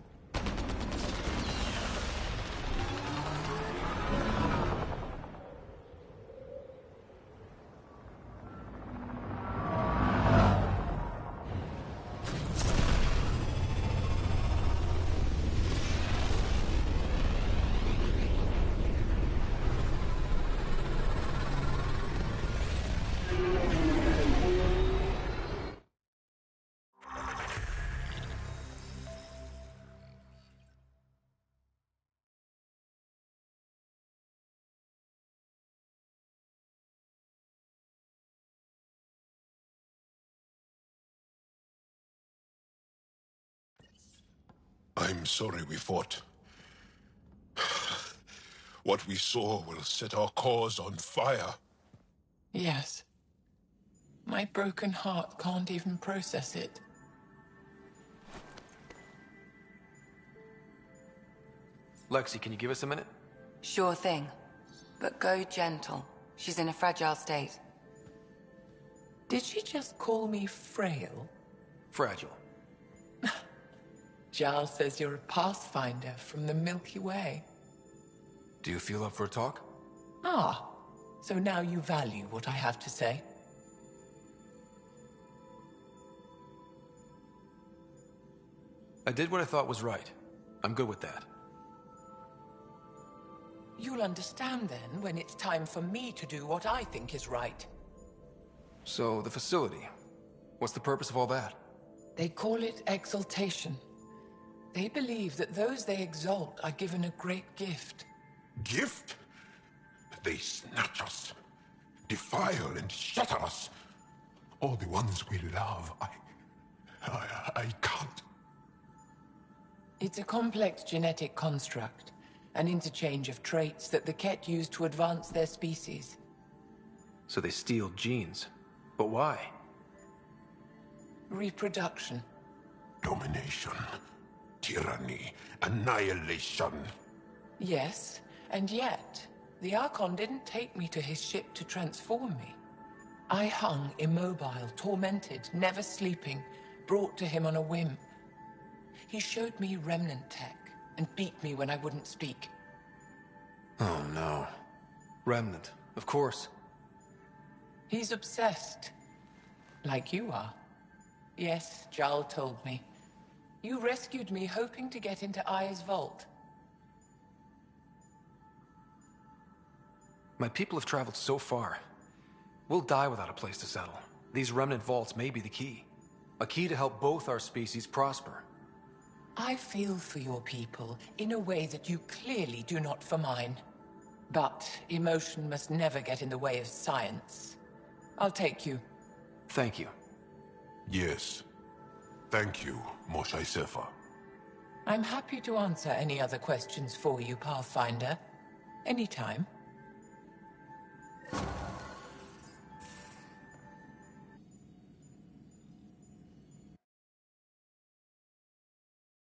[SPEAKER 15] I'm sorry we fought. What we saw will set our cause on fire.
[SPEAKER 22] Yes. My broken heart can't even process it.
[SPEAKER 8] Lexi, can you give us a minute?
[SPEAKER 13] Sure thing. But go gentle. She's in a fragile state.
[SPEAKER 22] Did she just call me frail?
[SPEAKER 8] Fragile.
[SPEAKER 22] Giles says you're a pathfinder from the Milky Way.
[SPEAKER 8] Do you feel up for a talk?
[SPEAKER 22] Ah, so now you value what I have to say.
[SPEAKER 8] I did what I thought was right. I'm good with that.
[SPEAKER 22] You'll understand then when it's time for me to do what I think is right.
[SPEAKER 8] So, the facility. What's the purpose of all that?
[SPEAKER 22] They call it exaltation. They believe that those they exalt are given a great gift.
[SPEAKER 15] Gift? They snatch us, defile and shatter us. All the ones we love. I can't.
[SPEAKER 22] It's a complex genetic construct, an interchange of traits that the Ket use to advance their species.
[SPEAKER 8] So they steal genes. But why?
[SPEAKER 22] Reproduction.
[SPEAKER 15] Domination. Tyranny. Annihilation.
[SPEAKER 22] Yes, and yet, the Archon didn't take me to his ship to transform me. I hung immobile, tormented, never sleeping, brought to him on a whim. He showed me remnant tech and beat me when I wouldn't speak.
[SPEAKER 8] Oh no. Remnant, of course.
[SPEAKER 22] He's obsessed. Like you are. Yes, Jarl told me. You rescued me hoping to get into Aya's vault.
[SPEAKER 8] My people have traveled so far. We'll die without a place to settle. These remnant vaults may be the key. A key to help both our species prosper.
[SPEAKER 22] I feel for your people in a way that you clearly do not for mine. But emotion must never get in the way of science. I'll take you.
[SPEAKER 8] Thank you.
[SPEAKER 15] Yes. Thank you, Moshae Sefa.
[SPEAKER 22] I'm happy to answer any other questions for you, Pathfinder. Anytime.